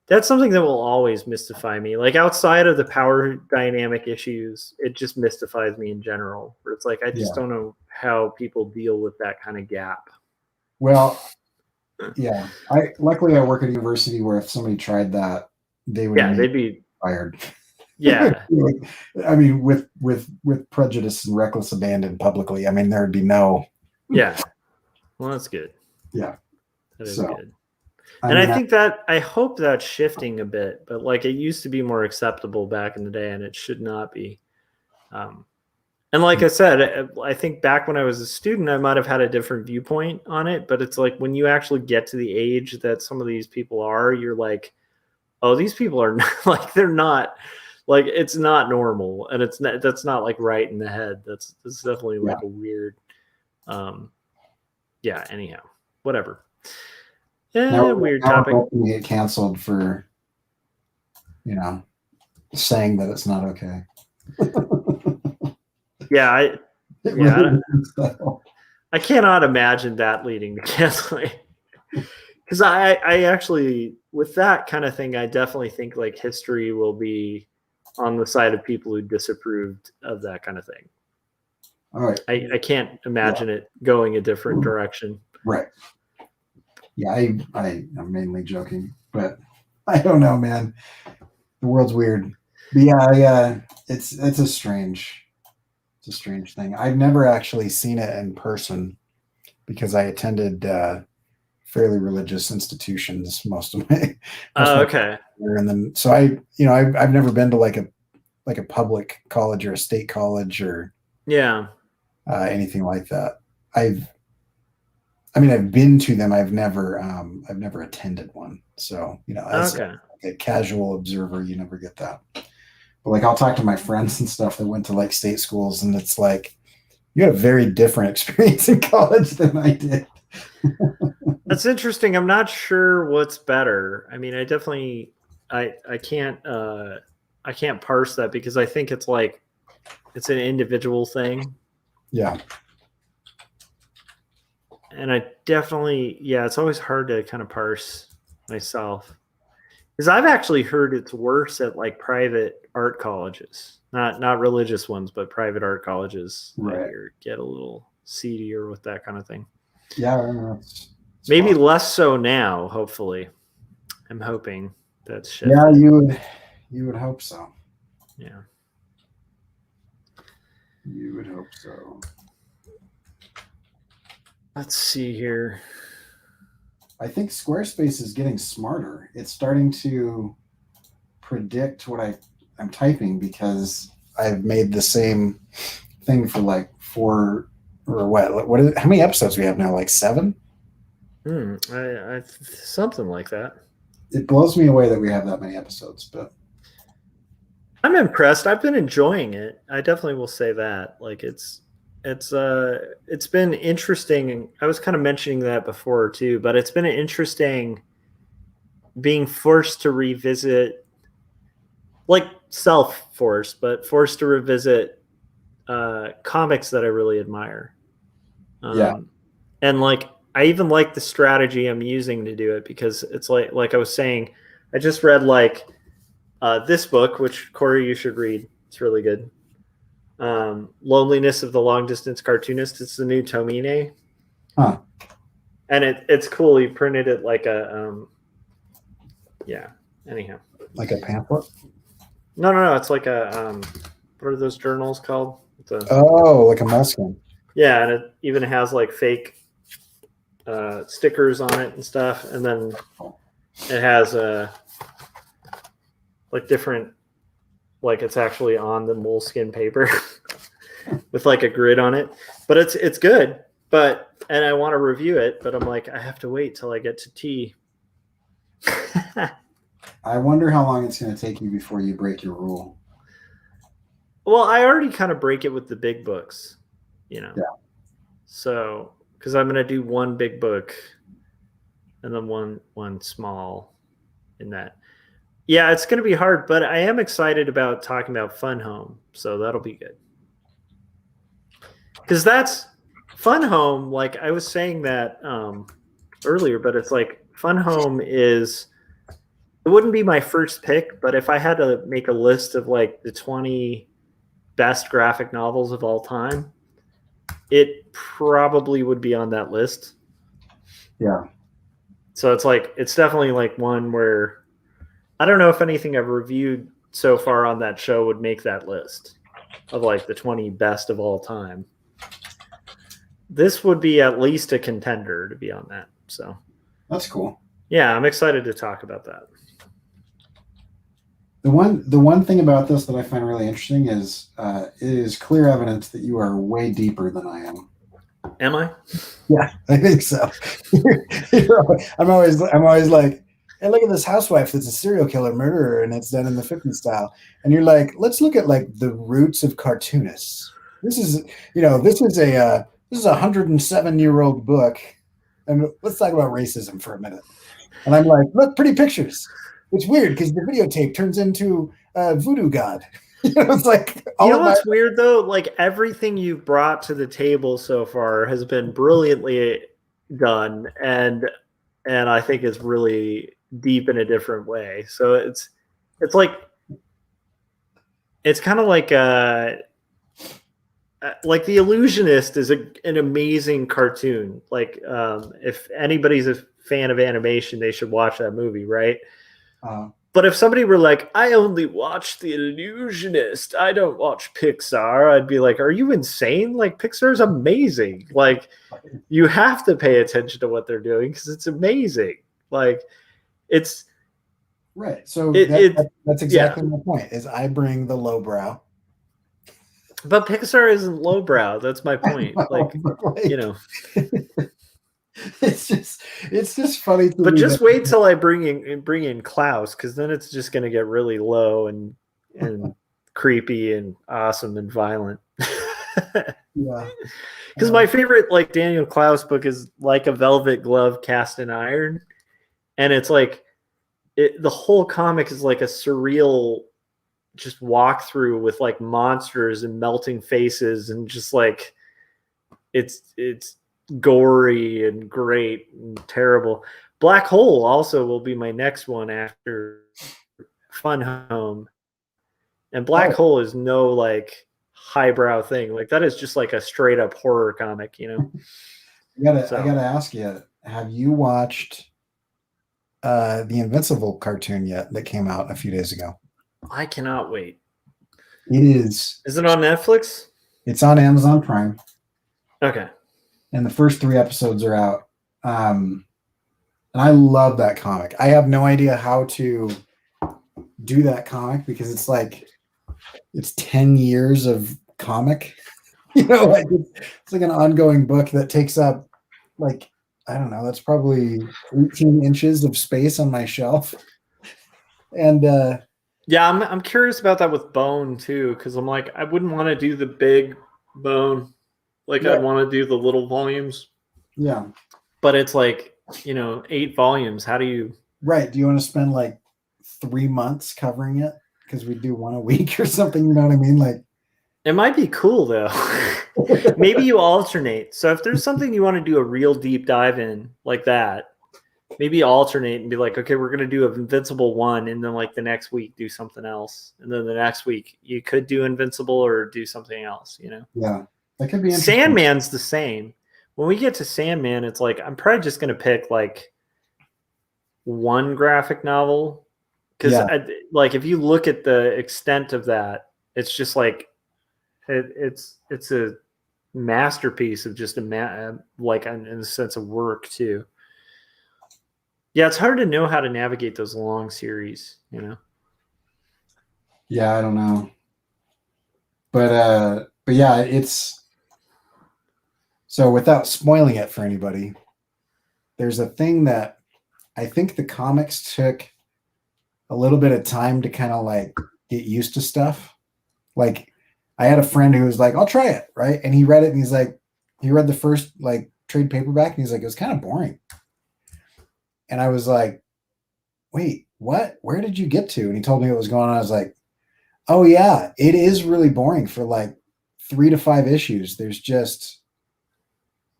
that's something that will always mystify me. Like, outside of the power dynamic issues, it just mystifies me in general, where it's like, I just don't know how people deal with that kind of gap. Well, yeah. Luckily I work at a university where if somebody tried that, they would they'd be fired. Yeah. I mean, with prejudice and reckless abandon publicly. I mean, there would be no. Yeah. Well, that's good. Yeah. That is good. And I think that, I hope that's shifting a bit, but like, it used to be more acceptable back in the day, and it should not be. And And like I said, I think back when I was a student, I might have had a different viewpoint on it. But it's like when you actually get to the age that some of these people are, you're like, oh, these people are not, like, they're not, like, it's not normal, and that's not like right in the head. That's definitely like a weird, yeah. Anyhow, whatever. Weird topic. We get canceled for, saying that it's not okay. Yeah, I cannot imagine that leading to canceling. Because I actually, with that kind of thing, I definitely think like history will be on the side of people who disapproved of that kind of thing. All right. I can't imagine it going a different direction. Right. Yeah, I'm mainly joking, but I don't know, man. The world's weird. But yeah, it's a strange thing. I've never actually seen it in person because I attended fairly religious institutions most of my. Okay. And then so I've never been to like a public college or a state college or anything like that. I've been to them. I've never attended one. So as a casual observer, you never get that. But like I'll talk to my friends and stuff that went to like state schools, and it's like you had a very different experience in college than I did. That's interesting. I'm not sure what's better. I mean, I definitely I can't parse that because I think it's like it's an individual thing. Yeah. And I definitely, it's always hard to kind of parse myself. Because I've actually heard it's worse at like private art colleges, not religious ones, but private art colleges. Right. Get a little seedier with that kind of thing. Yeah, I don't know. Maybe less so now. Hopefully, I'm hoping that's shifted. Yeah, you would hope so. Yeah, you would hope so. Let's see here. I think Squarespace is getting smarter. It's starting to predict what I'm typing because I've made the same thing for like 4 or what? How many episodes do we have now? Like 7? I something like that. It blows me away that we have that many episodes, but I'm impressed. I've been enjoying it. I definitely will say that. Like it's been interesting. I was kind of mentioning that before too, but it's been interesting being forced to revisit, like self-forced, but forced to revisit comics that I really admire. And like I even like the strategy I'm using to do it because it's like I was saying, I just read like this book, which Corey, you should read. It's really good. Loneliness of the Long Distance Cartoonist. It's the new Tomine. Huh. And it's cool. He printed it like a anyhow. Like a pamphlet? No. It's like a what are those journals called? Like a moleskin. Yeah, and it even has like fake stickers on it and stuff, and then it has like different, like it's actually on the moleskin paper with like a grid on it. But it's good. And I want to review it, but I'm like, I have to wait till I get to tea. I wonder how long it's going to take you before you break your rule. Well, I already kind of break it with the big books, Yeah. So, because I'm going to do one big book and then one small in that. Yeah, it's going to be hard, but I am excited about talking about Fun Home, so that'll be good. Because that's Fun Home, like I was saying that earlier, but it's like Fun Home it wouldn't be my first pick, but if I had to make a list of like the 20 best graphic novels of all time, it probably would be on that list. Yeah. So it's definitely like one where I don't know if anything I've reviewed so far on that show would make that list of like the 20 best of all time. This would be at least a contender to be on that. So that's cool. Yeah, I'm excited to talk about that. The one thing about this that I find really interesting is it is clear evidence that you are way deeper than I am. Am I? Yeah, I think so. I'm always like, hey, look at this housewife that's a serial killer murderer, and it's done in the 50s style. And you're like, let's look at like the roots of cartoonists. This is a 107-year-old book, and let's talk about racism for a minute. And I'm like, look, pretty pictures. It's weird because the videotape turns into a voodoo god. It's like you know what's weird though? Like everything you've brought to the table so far has been brilliantly done, and I think is really deep in a different way. So it's like it's kind of like The Illusionist is an amazing cartoon. Like if anybody's a fan of animation, they should watch that movie, right? But if somebody were like, I only watch The Illusionist, I don't watch Pixar, I'd be like, are you insane? Like, Pixar's amazing. Like, you have to pay attention to what they're doing because it's amazing. Like, it's... Right. So that's exactly my point, is I bring the lowbrow. But Pixar isn't lowbrow. That's my point. Like, you know... It's just funny to but me. Just wait till I bring in Klaus, because then it's just going to get really low and creepy and awesome and violent. Yeah, because my favorite like Daniel Klaus book is Like a Velvet Glove Cast in Iron, and it's like the whole comic is like a surreal just walkthrough with like monsters and melting faces and just like it's gory and great and terrible. Black Hole also will be my next one after Fun Home. And Black Hole is no like highbrow thing. Like that is just like a straight up horror comic, you know. I gotta ask you, have you watched the Invincible cartoon yet that came out a few days ago? I cannot wait. It is. Is it on Netflix? It's on Amazon Prime. Okay. And the first 3 episodes are out. And I love that comic. I have no idea how to do that comic because it's like it's 10 years of comic. You know, like it's like an ongoing book that takes up like, I don't know, that's probably 18 inches of space on my shelf. And yeah, I'm curious about that with Bone too, because I'm like, I wouldn't want to do the big Bone. Like I'd want to do the little volumes. Yeah. But it's like, 8 volumes. How do you... Right. Do you want to spend like 3 months covering it? Because we do one a week or something, you know what I mean? Like, it might be cool though. Maybe you alternate. So if there's something you want to do a real deep dive in like that, maybe alternate and be like, okay, we're going to do Invincible 1, and then like the next week do something else. And then the next week you could do Invincible or do something else, Yeah. That could be interesting. Sandman's the same. When we get to Sandman, it's like I'm probably just going to pick like one graphic novel because like if you look at the extent of that, it's just like it's a masterpiece of just like in the sense of work too. Yeah, it's hard to know how to navigate those long series, Yeah, I don't know, but yeah, it's. So without spoiling it for anybody, there's a thing that I think the comics took a little bit of time to kind of like get used to stuff. Like I had a friend who was like, I'll try it, right? And he read it and he's like, he read the first like trade paperback and he's like, it was kind of boring. And I was like, wait, what? Where did you get to? And he told me what was going on. I was like, oh yeah, it is really boring for like 3 to 5 issues.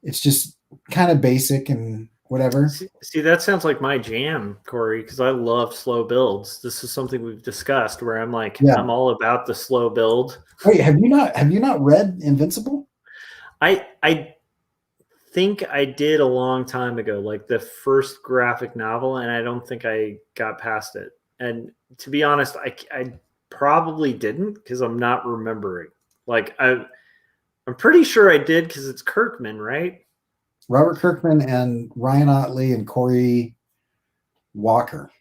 It's just kind of basic and whatever. See, that sounds like my jam, Corey, because I love slow builds. This is something we've discussed where I'm like, I'm all about the slow build. Wait, have you not read Invincible? I think I did a long time ago, like the first graphic novel, and I don't think I got past it. And to be honest, I probably didn't because I'm not remembering. Like I'm pretty sure I did because it's Kirkman, right? Robert Kirkman and Ryan Otley and Corey Walker.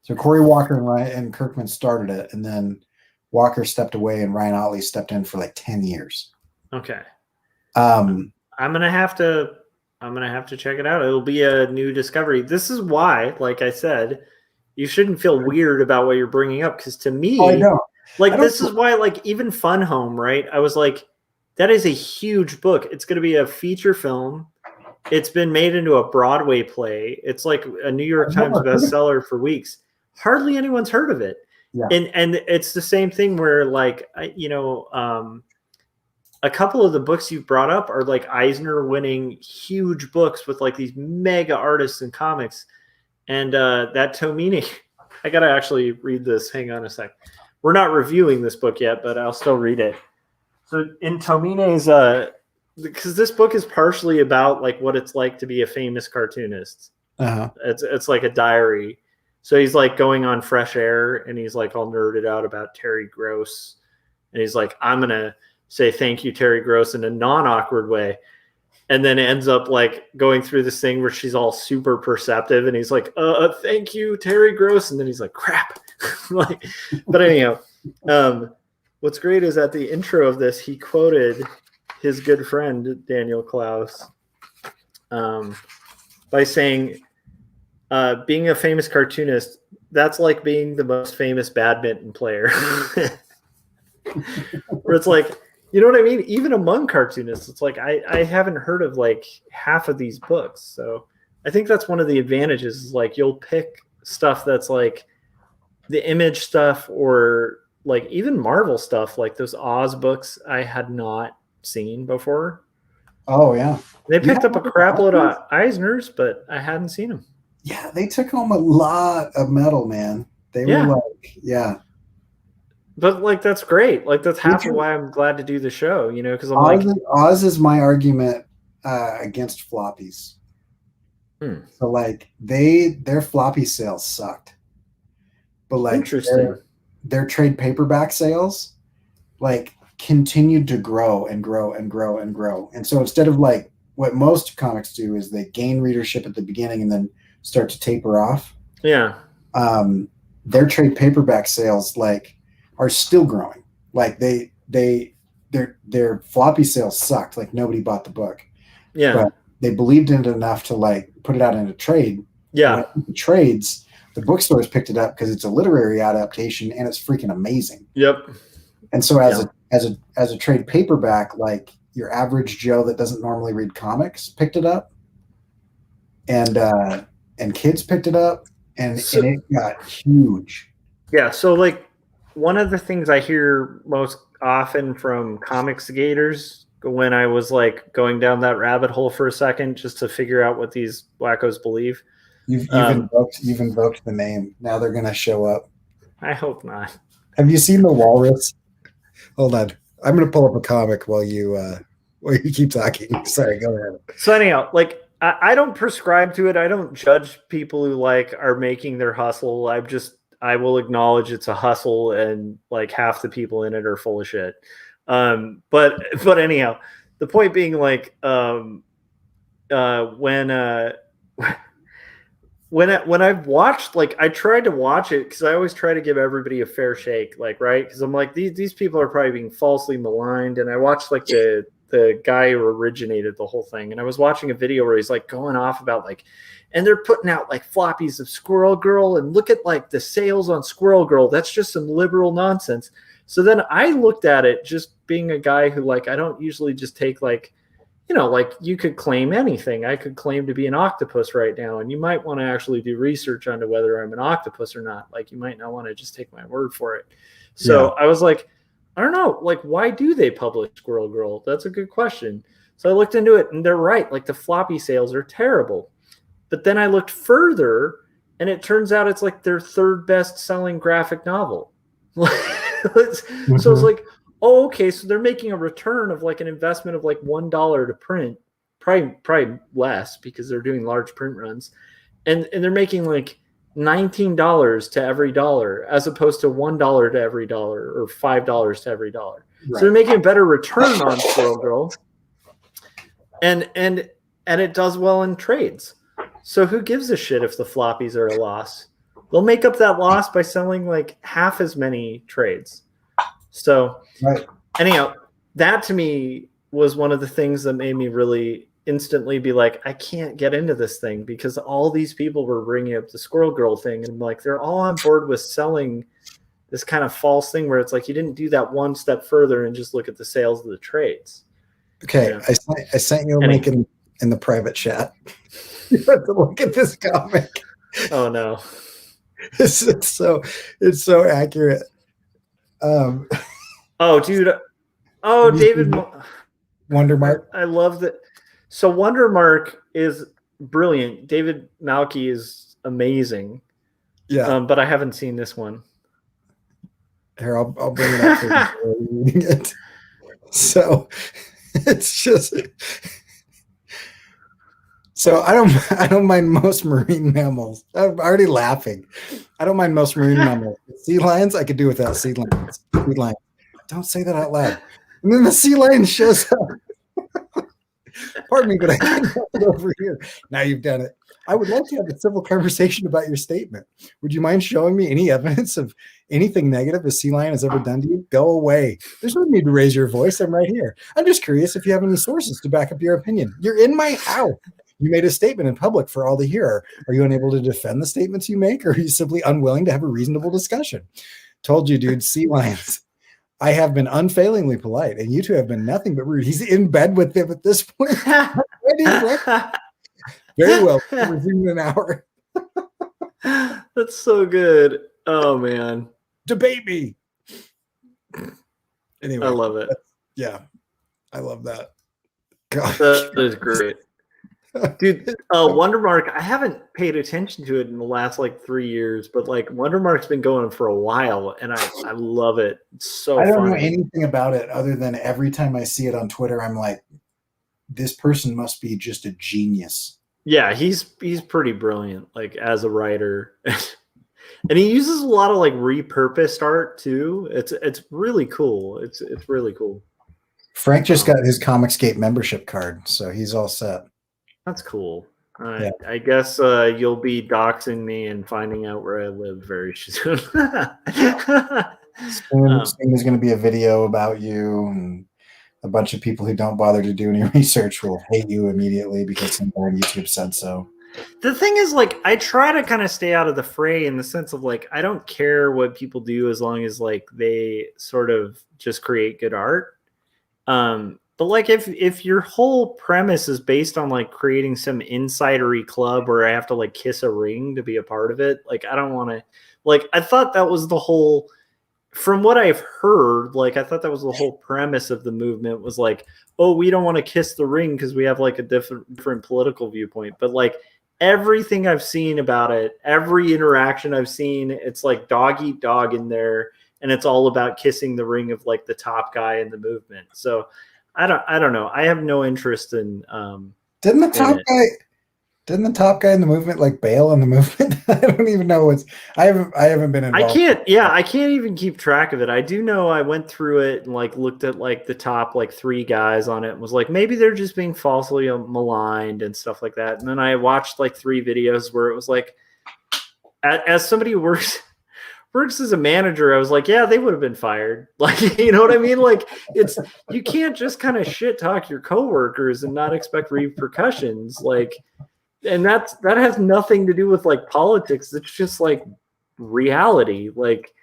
So Corey Walker and Kirkman started it, and then Walker stepped away, and Ryan Otley stepped in for like 10 years. Okay. Um, I'm gonna have to check it out. It'll be a new discovery. This is why, like I said, you shouldn't feel weird about what you're bringing up, because to me, this is why, like, even Fun Home, right? I was like, that is a huge book. It's going to be a feature film. It's been made into a Broadway play. It's like a New York Times bestseller for weeks. Hardly anyone's heard of it. Yeah. And it's the same thing where, like, a couple of the books you've brought up are like Eisner winning huge books with like these mega artists and comics. And that Tomine, I got to actually read this. Hang on a sec. We're not reviewing this book yet, but I'll still read it. So in Tomine's, because this book is partially about like what it's like to be a famous cartoonist. Uh-huh. It's like a diary. So he's like going on Fresh Air, and he's like all nerded out about Terry Gross. And he's like, I'm going to say thank you, Terry Gross, in a non-awkward way. And then ends up like going through this thing where she's all super perceptive, and he's like, thank you, Terry Gross. And then he's like, crap. Like, but anyhow, what's great is at the intro of this, he quoted his good friend, Daniel Klaus, by saying, being a famous cartoonist, that's like being the most famous badminton player. Where it's like, you know what I mean? Even among cartoonists, it's like I haven't heard of like half of these books. So I think that's one of the advantages, is like you'll pick stuff that's like the Image stuff, or like even Marvel stuff, like those Oz books I had not seen before. Oh, yeah. They picked up a crap load of Eisners, but I hadn't seen them. Yeah, they took home a lot of metal, man. They were like, yeah. But like, that's great. Like, that's half of why I'm glad to do the show, you know, because I'm Oz is my argument against floppies. So like their floppy sales sucked, but like their trade paperback sales like continued to grow and grow and grow and grow. And so instead of like what most comics do, is they gain readership at the beginning and then start to taper off. Yeah. Their trade paperback sales like are still growing. Like their floppy sales sucked. Like nobody bought the book. Yeah. But they believed in it enough to like put it out in a trade. Yeah. The trades, the bookstores picked it up because it's a literary adaptation and it's freaking amazing. Yep. And so as a trade paperback, like your average Joe that doesn't normally read comics picked it up, and kids picked it up, and it got huge. Yeah. So like, one of the things I hear most often from comics gators, when I was like going down that rabbit hole for a second just to figure out what these wackos believe. You've invoked the name. Now they're gonna show up. I hope not. Have you seen the walrus? Hold on. I'm gonna pull up a comic while you keep talking. Sorry, go ahead. So anyhow, like I don't prescribe to it. I don't judge people who like are making their hustle. I will acknowledge it's a hustle, and like half the people in it are full of shit. But anyhow, the point being like, when I've watched, like, I tried to watch it because I always try to give everybody a fair shake, like, right? Because I'm like, these people are probably being falsely maligned. And I watched like the guy who originated the whole thing, and I was watching a video where he's like going off about like, and they're putting out like floppies of Squirrel Girl, and look at like the sales on Squirrel Girl. That's just some liberal nonsense. So then I looked at it, just being a guy who like, I don't usually just take like, you know, like you could claim anything. I could claim to be an octopus right now, and you might want to actually do research onto whether I'm an octopus or not. Like, you might not want to just take my word for it. So I was like, I don't know, like, why do they publish Squirrel Girl? That's a good question. So I looked into it, and they're right. Like, the floppy sales are terrible. But then I looked further, and it turns out it's like their third best selling graphic novel. So I was like, oh, okay, so they're making a return of like an investment of like $1 to print, probably less because they're doing large print runs, and they're making like $19 to every dollar as opposed to $1 to every dollar or $5 to every dollar. Right. So they're making a better return on Squirrel Girl, and it does well in trades. So who gives a shit if the floppies are a loss? they'll make up that loss by selling like half as many trades. So Right. anyhow, that to me was one of the things that made me really instantly be like, I can't get into this thing because all these people were bringing up the Squirrel Girl thing, and like they're all on board with selling this kind of false thing where it's like you didn't do that one step further and just look at the sales of the trades. Okay, Yeah. I sent you a link in the private chat. You have to look at this comic. Oh no. It's so accurate. Oh, dude. Oh, David Wonder Mark. I love that. So Wonder Mark is brilliant. David Malky is amazing. Yeah. But I haven't seen this one. Here, I'll bring it up for you reading it. So it's just so I don't mind most marine mammals. I'm already laughing. I don't mind most marine mammals. Sea lions, I could do without sea lions. Sea lions. Don't say that out loud. And then the sea lion shows up. Pardon me, but I can't have it over here. Now you've done it. I would like to have a civil conversation about your statement. Would you mind showing me any evidence of anything negative a sea lion has ever done to you? Go away. There's no need to raise your voice. I'm right here. I'm just curious if you have any sources to back up your opinion. You're in my house. You made a statement in public for all to hear. Are you unable to defend the statements you make, or are you simply unwilling to have a reasonable discussion? Told you, dude, sea lions. I have been unfailingly polite, and you two have been nothing but rude. He's in bed with him at this point. Very well. We'll resume in an hour. That's so good. Oh man. Debate me. Anyway. I love it. Yeah. I love that. God. That is great. Dude, Wonder Mark, I haven't paid attention to it in the last like 3 years, but like Wonder Mark's been going for a while, and I love it. It's so I don't funny. know anything about it other than every time I see it on Twitter, I'm like, this person must be just a genius. Yeah, he's pretty brilliant, like as a writer. And he uses a lot of like repurposed art too. It's really cool. It's really cool. Frank just got his Comicsgate membership card, so he's all set. That's cool. Yeah. I guess you'll be doxing me and finding out where I live very soon. Soon there's going to be a video about you, and a bunch of people who don't bother to do any research will hate you immediately because somebody on YouTube said so. The thing is, like, I try to kind of stay out of the fray in the sense of like, I don't care what people do as long as like they sort of just create good art. But like if your whole premise is based on like creating some insidery club where I have to like kiss a ring to be a part of it, like I don't want to. Like I thought that was the whole. From what I've heard, like I thought that was the whole premise of the movement was like, oh, we don't want to kiss the ring because we have like a different political viewpoint. But like everything I've seen about it, every interaction I've seen, it's like dog eat dog in there, and it's all about kissing the ring of like the top guy in the movement. So I don't know. I have no interest in. Didn't the top guy in the movement like bail on the movement? I don't even know what's. I haven't been involved. I can't even keep track of it. I do know I went through it and like looked at like the top like 3 guys on it and was like, maybe they're just being falsely maligned and stuff like that. And then I watched like 3 videos where it was like, as somebody who works as a manager, I was like, yeah, they would have been fired. Like, you know what I mean? Like, it's, you can't just kind of shit talk your coworkers and not expect repercussions. Like, and that has nothing to do with like politics. It's just like reality. Like,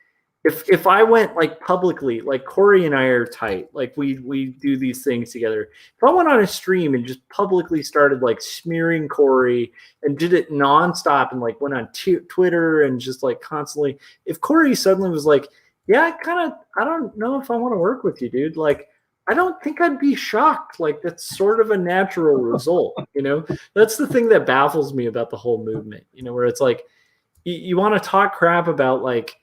if I went like publicly, like Corey and I are tight, like we do these things together. If I went on a stream and just publicly started like smearing Corey and did it nonstop and like went on Twitter and just like constantly, if Corey suddenly was like, yeah, I don't know if I want to work with you, dude. Like, I don't think I'd be shocked. Like, that's sort of a natural result, you know? That's the thing that baffles me about the whole movement, you know, where it's like, you want to talk crap about like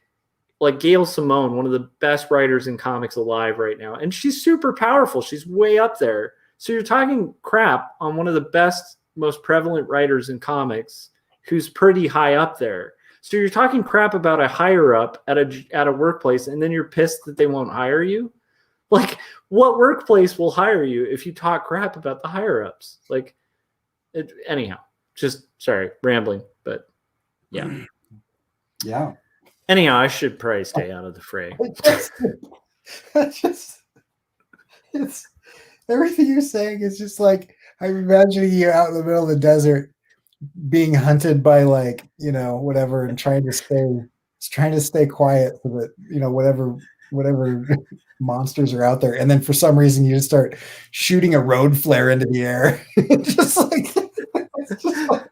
Gail Simone, one of the best writers in comics alive right now. And she's super powerful. She's way up there. So you're talking crap on one of the best, most prevalent writers in comics who's pretty high up there. So you're talking crap about a higher up at a workplace, and then you're pissed that they won't hire you. Like, what workplace will hire you if you talk crap about the higher ups? Like, anyhow, just sorry, rambling, but yeah. Yeah. Anyhow, I should probably stay out of the fray. It's everything you're saying is just like I'm imagining you out in the middle of the desert being hunted by like, whatever, and trying to stay quiet so that, whatever monsters are out there. And then for some reason you just start shooting a road flare into the air. just like it's just like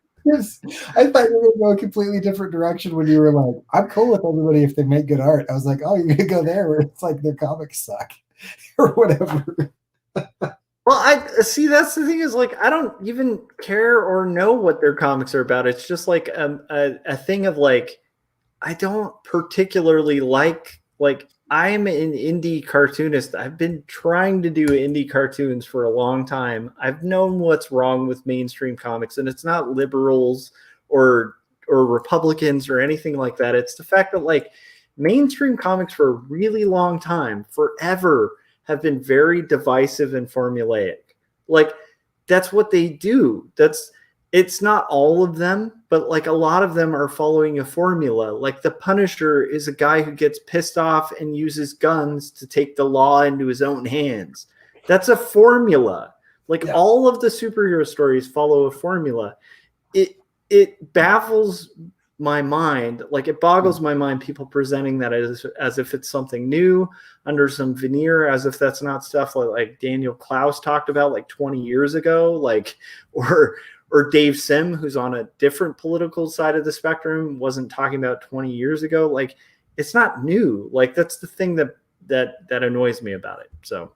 I thought you were going to go a completely different direction when you were like, I'm cool with everybody if they make good art. I was like, oh, you're going to go there where it's like their comics suck or whatever. Well, I see. That's the thing is like I don't even care or know what their comics are about. It's just like a thing of like I don't particularly like I'm an indie cartoonist. I've been trying to do indie cartoons for a long time. I've known what's wrong with mainstream comics, and it's not liberals or Republicans or anything like that. It's the fact that like mainstream comics for a really long time, forever, have been very divisive and formulaic. Like that's what they do. It's not all of them, but like a lot of them are following a formula. Like the Punisher is a guy who gets pissed off and uses guns to take the law into his own hands. That's a formula. Like all of the superhero stories follow a formula. It baffles my mind. Like it boggles my mind, people presenting that as if it's something new under some veneer, as if that's not stuff like Daniel Klaus talked about like 20 years ago, like, or Dave Sim, who's on a different political side of the spectrum, wasn't talking about 20 years ago. Like it's not new. Like that's the thing that annoys me about it. So,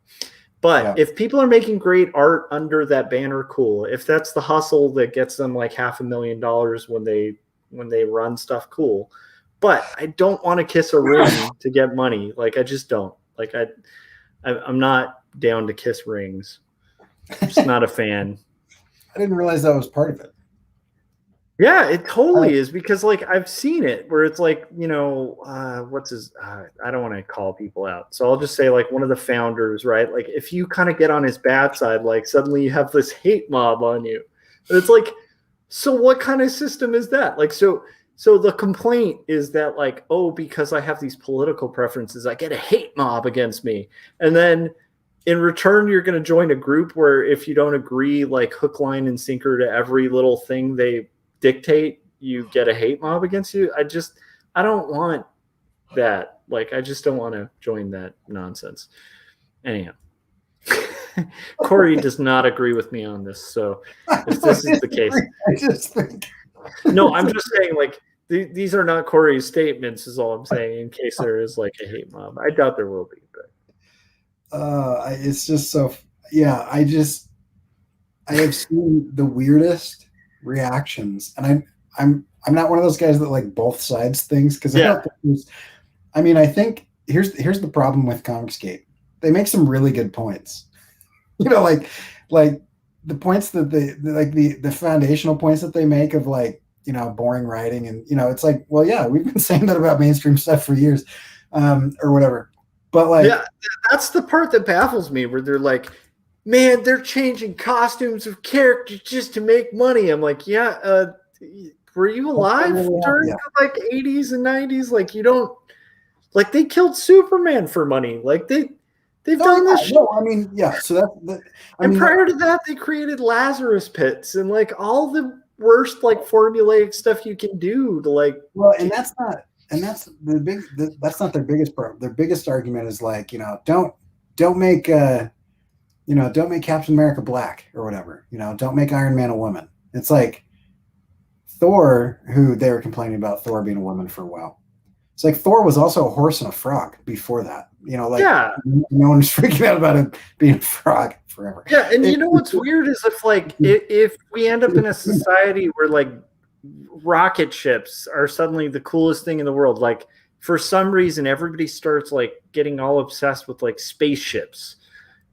but if people are making great art under that banner, cool. If that's the hustle that gets them like $500,000 when they run stuff, cool. But I don't want to kiss a ring to get money. Like I just don't. Like I'm not down to kiss rings. I'm just not a fan. I didn't realize that was part of it. Yeah, it totally is, because like I've seen it where it's like, what's his I don't want to call people out, so I'll just say like one of the founders, right? Like if you kind of get on his bad side, like suddenly you have this hate mob on you. And it's like, so what kind of system is that? Like so the complaint is that like, oh, because I have these political preferences, I get a hate mob against me. And then in return, you're going to join a group where if you don't agree like hook, line, and sinker to every little thing they dictate, you get a hate mob against you. I don't want that. Like, I just don't want to join that nonsense. Anyhow, Corey does not agree with me on this. So if this is the case, I just think no, I'm just saying like these are not Corey's statements is all I'm saying, in case there is like a hate mob. I doubt there will be, but it's just so I have seen the weirdest reactions, and I'm not one of those guys that like both sides things, because I think here's the problem with Comicsgate. They make some really good points. Like the points that they like the foundational points that they make of like, boring writing, and it's like, well, yeah, we've been saying that about mainstream stuff for years, or whatever. But like, yeah, that's the part that baffles me, where they're like, man, they're changing costumes of characters just to make money. I'm like, yeah, were you alive during the like 80s and 90s? Like, you don't, like, they killed Superman for money. Like they've done this shit. No, I mean, yeah. So and prior to that, they created Lazarus pits and like all the worst like formulaic stuff you can do to like. Well, and that's not their biggest problem. Their biggest argument is like, don't make don't make Captain America black or whatever. Don't make Iron Man a woman. It's like Thor, who they were complaining about Thor being a woman for a while. It's like Thor was also a horse and a frog before that. No one was freaking out about him being a frog forever. Yeah, and what's weird is if we end up in a society where like rocket ships are suddenly the coolest thing in the world, like for some reason everybody starts like getting all obsessed with like spaceships,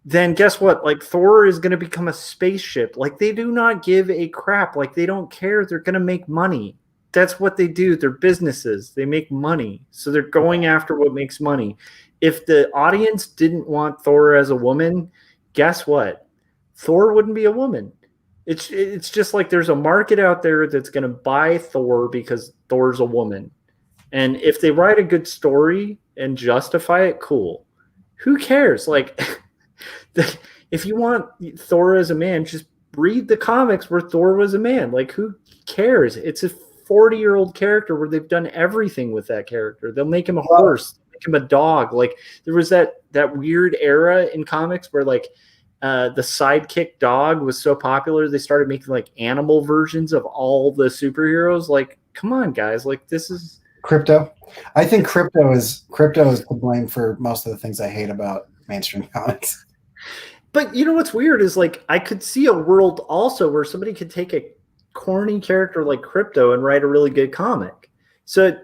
then guess what? Like Thor is going to become a spaceship. Like they do not give a crap. Like they don't care. They're going to make money. That's what they do. They're businesses. They make money. So they're going after what makes money. If the audience didn't want Thor as a woman, guess what? Thor wouldn't be a woman. It's just like there's a market out there that's going to buy Thor because Thor's a woman. And if they write a good story and justify it, cool. Who cares? Like, if you want Thor as a man, just read the comics where Thor was a man. Like, who cares? It's a 40-year-old character where they've done everything with that character. They'll make him a horse, make him a dog. Like, there was that weird era in comics where like the sidekick dog was so popular they started making like animal versions of all the superheroes. Like, come on, guys! Like, this is Crypto. I think crypto is to blame for most of the things I hate about mainstream comics. But you know what's weird is like I could see a world also where somebody could take a corny character like Crypto and write a really good comic. So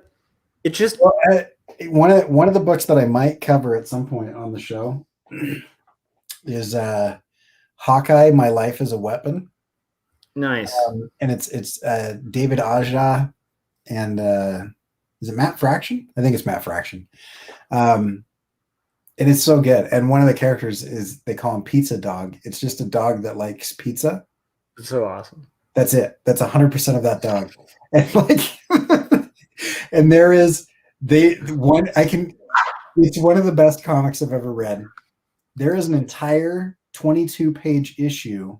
it just one of the books that I might cover at some point on the show is Hawkeye: My Life as a Weapon. Nice. And it's David Aja and is it Matt Fraction? I think it's Matt Fraction. And it's so good. And one of the characters is, they call him Pizza Dog. It's just a dog that likes pizza. It's so awesome. That's it. That's 100% of that dog. And like, and it's one of the best comics I've ever read. There is an entire 22-page issue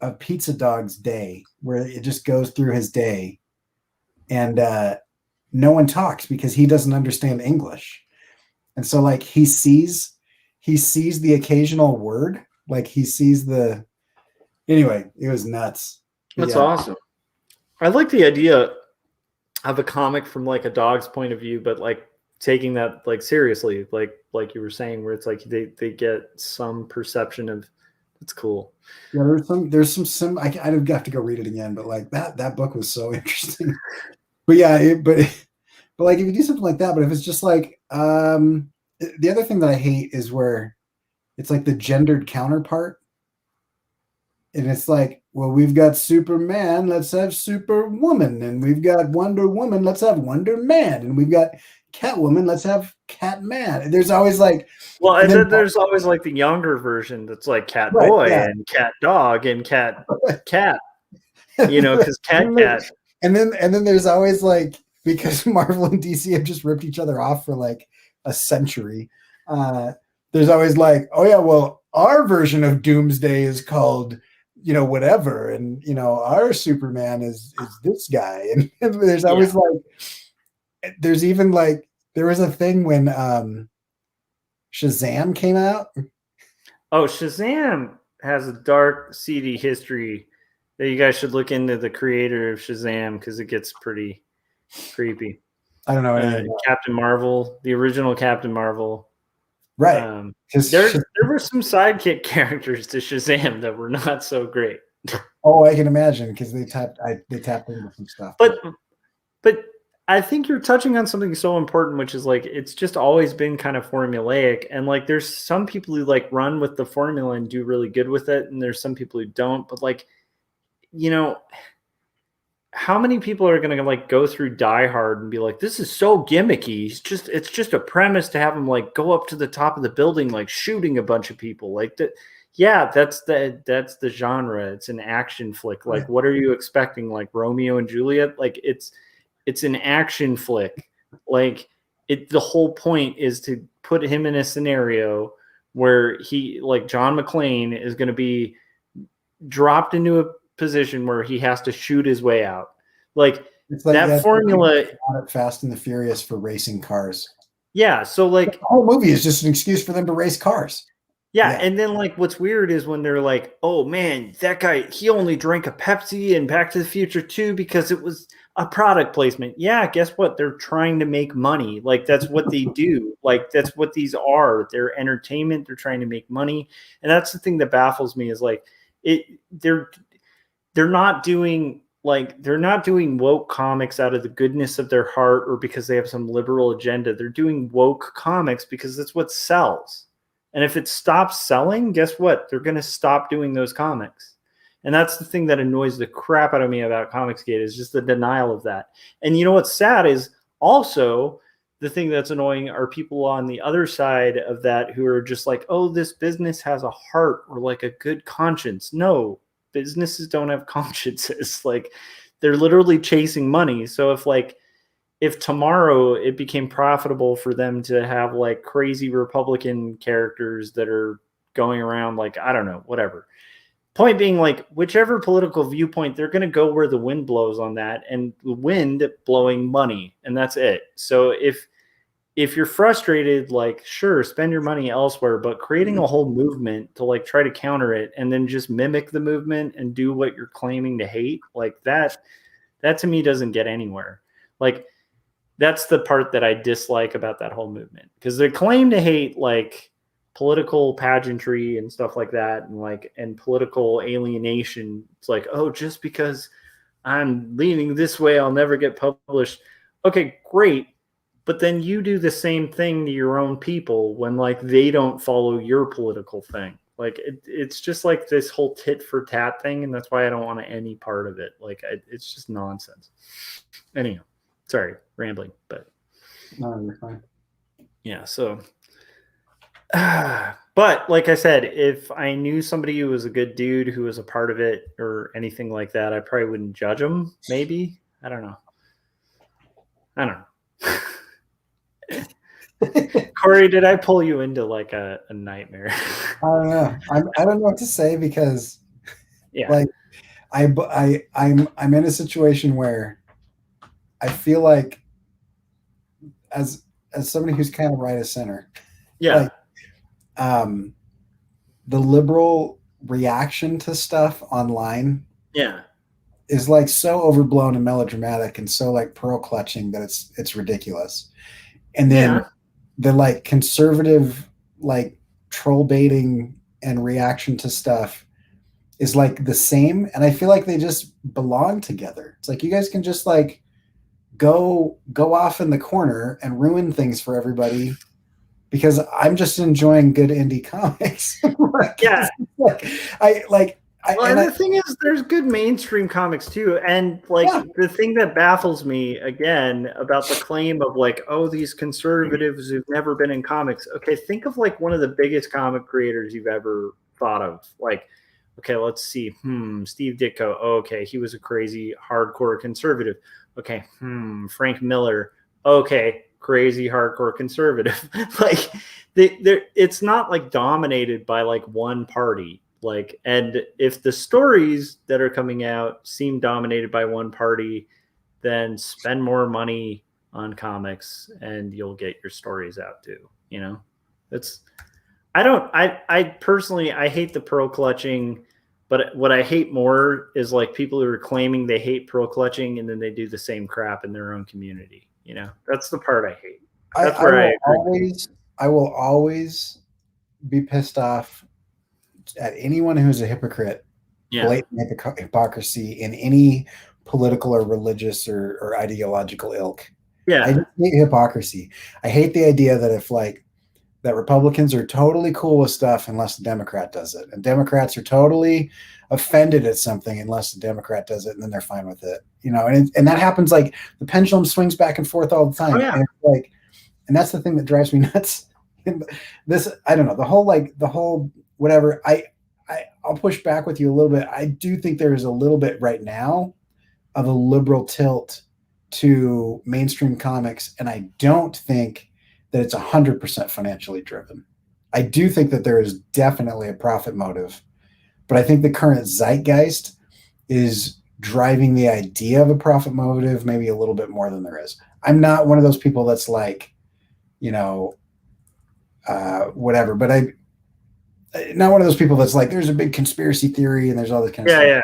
of Pizza Dog's day where it just goes through his day, and no one talks because he doesn't understand English. And so like he sees the occasional word, like he sees anyway, it was nuts. That's awesome. I like the idea of a comic from like a dog's point of view, but like taking that like seriously, like you were saying, where it's like they get some perception of it's cool. Yeah, there's some I'd have to go read it again, but like that book was so interesting. But yeah, but like if you do something like that, but if it's just like the other thing that I hate is where it's like the gendered counterpart. And it's like, well, we've got Superman, let's have Superwoman, and we've got Wonder Woman, let's have Wonder Man, and we've got Catwoman, let's have Catman. And there's always like, well, and then there's always like the younger version that's like Cat Boy and Cat Dog and Cat, you know, because Cat. And then there's always like, because Marvel and DC have just ripped each other off for like a century. There's always like, oh yeah, well, our version of Doomsday is called, you know, whatever, and you know, our Superman is this guy, and there's always like, there's even like, there was a thing when Shazam came out. Oh, Shazam has a dark, seedy history that you guys should look into the creator of Shazam, because it gets pretty creepy. I don't know. Captain Marvel, the original Captain Marvel. Right. There were some sidekick characters to Shazam that were not so great. Oh, I can imagine, because they tapped into some stuff. But I think you're touching on something so important, which is like, it's just always been kind of formulaic. And like, there's some people who like run with the formula and do really good with it. And there's some people who don't, but like, you know, how many people are going to like go through Die Hard and be like, this is so gimmicky. It's just a premise to have him like go up to the top of the building, like shooting a bunch of people like that. Yeah, that's the genre. It's an action flick. Like, what are you expecting? Like Romeo and Juliet? Like it's an action flick. Like the whole point is to put him in a scenario where he, like John McClane, is going to be dropped into a position where he has to shoot his way out. Like, it's like that formula. Fast and the Furious for racing cars. Yeah, so like the whole movie is just an excuse for them to race cars. Yeah, and then like what's weird is when they're like, oh man, that guy, he only drank a Pepsi in Back to the Future 2 because it was a product placement. Yeah, guess what? They're trying to make money. Like, that's what they do. Like, that's what these are. They're entertainment. They're trying to make money. And that's the thing that baffles me is like they're not doing woke comics out of the goodness of their heart or because they have some liberal agenda. They're doing woke comics because that's what sells. And if it stops selling, guess what? They're going to stop doing those comics. And that's the thing that annoys the crap out of me about Comicsgate, is just the denial of that. And you know what's sad is also the thing that's annoying are people on the other side of that who are just like, oh, this business has a heart or like a good conscience. No, businesses don't have consciences. Like, they're literally chasing money. So if like if tomorrow it became profitable for them to have like crazy Republican characters that are going around like, I don't know, whatever. Point being, like, whichever political viewpoint, they're going to go where the wind blows on that, and the wind blowing money, and that's it. So if you're frustrated, like, sure, spend your money elsewhere, but creating a whole movement to like try to counter it and then just mimic the movement and do what you're claiming to hate, like that to me doesn't get anywhere. Like, that's the part that I dislike about that whole movement, because they claim to hate like political pageantry and stuff like that, and political alienation. It's like, oh, just because I'm leaning this way, I'll never get published. Okay, great. But then you do the same thing to your own people when like they don't follow your political thing. Like it's just like this whole tit for tat thing, and that's why I don't want any part of it. Like it's just nonsense. Anyhow, sorry, rambling, but No, you're fine. yeah. So, but like I said, if I knew somebody who was a good dude who was a part of it or anything like that, I probably wouldn't judge them. Maybe, I don't know. Corey, did I pull you into like a nightmare? I don't know. I don't know what to say, because Yeah, like I'm in a situation where I feel like as somebody who's kind of right of center, yeah, like the liberal reaction to stuff online yeah, is like so overblown and melodramatic and so like pearl clutching that it's ridiculous. And then yeah. the like conservative like troll baiting and reaction to stuff is like the same, and I feel like they just belong together. It's like you guys can just like go off in the corner and ruin things for everybody, because I'm just enjoying good indie comics. Like, Yeah. The thing is, there's good mainstream comics too, and like the thing that baffles me again about the claim of like, oh, these conservatives who've never been in comics. Okay, think of like one of the biggest comic creators you've ever thought of. Like, okay, let's see. Steve Ditko. Oh, okay, he was a crazy hardcore conservative. Okay, Frank Miller. Okay, crazy hardcore conservative. Like, it's not like dominated by like one party. Like, and if the stories that are coming out seem dominated by one party, then spend more money on comics and you'll get your stories out too. You know, I personally, I hate the pearl clutching, but what I hate more is like people who are claiming they hate pearl clutching and then they do the same crap in their own community. You know, that's the part I hate. That's where I will always be pissed off at anyone who's a hypocrite, blatant hypocrisy in any political or religious or ideological ilk. Yeah, I just hate hypocrisy. I hate the idea that if like that Republicans are totally cool with stuff unless the Democrat does it, and Democrats are totally offended at something unless the Democrat does it, and then they're fine with it. You know, and that happens. Like the pendulum swings back and forth all the time. Oh, yeah. And that's the thing that drives me nuts. This, I don't know, the whole whatever. I'll push back with you a little bit. I do think there is a little bit right now of a liberal tilt to mainstream comics, and I don't think that it's 100% financially driven. I do think that there is definitely a profit motive, but I think the current zeitgeist is driving the idea of a profit motive maybe a little bit more than there is. I'm not one of those people that's like, you know, whatever, but not one of those people that's like, there's a big conspiracy theory and there's all this kind of stuff. Yeah.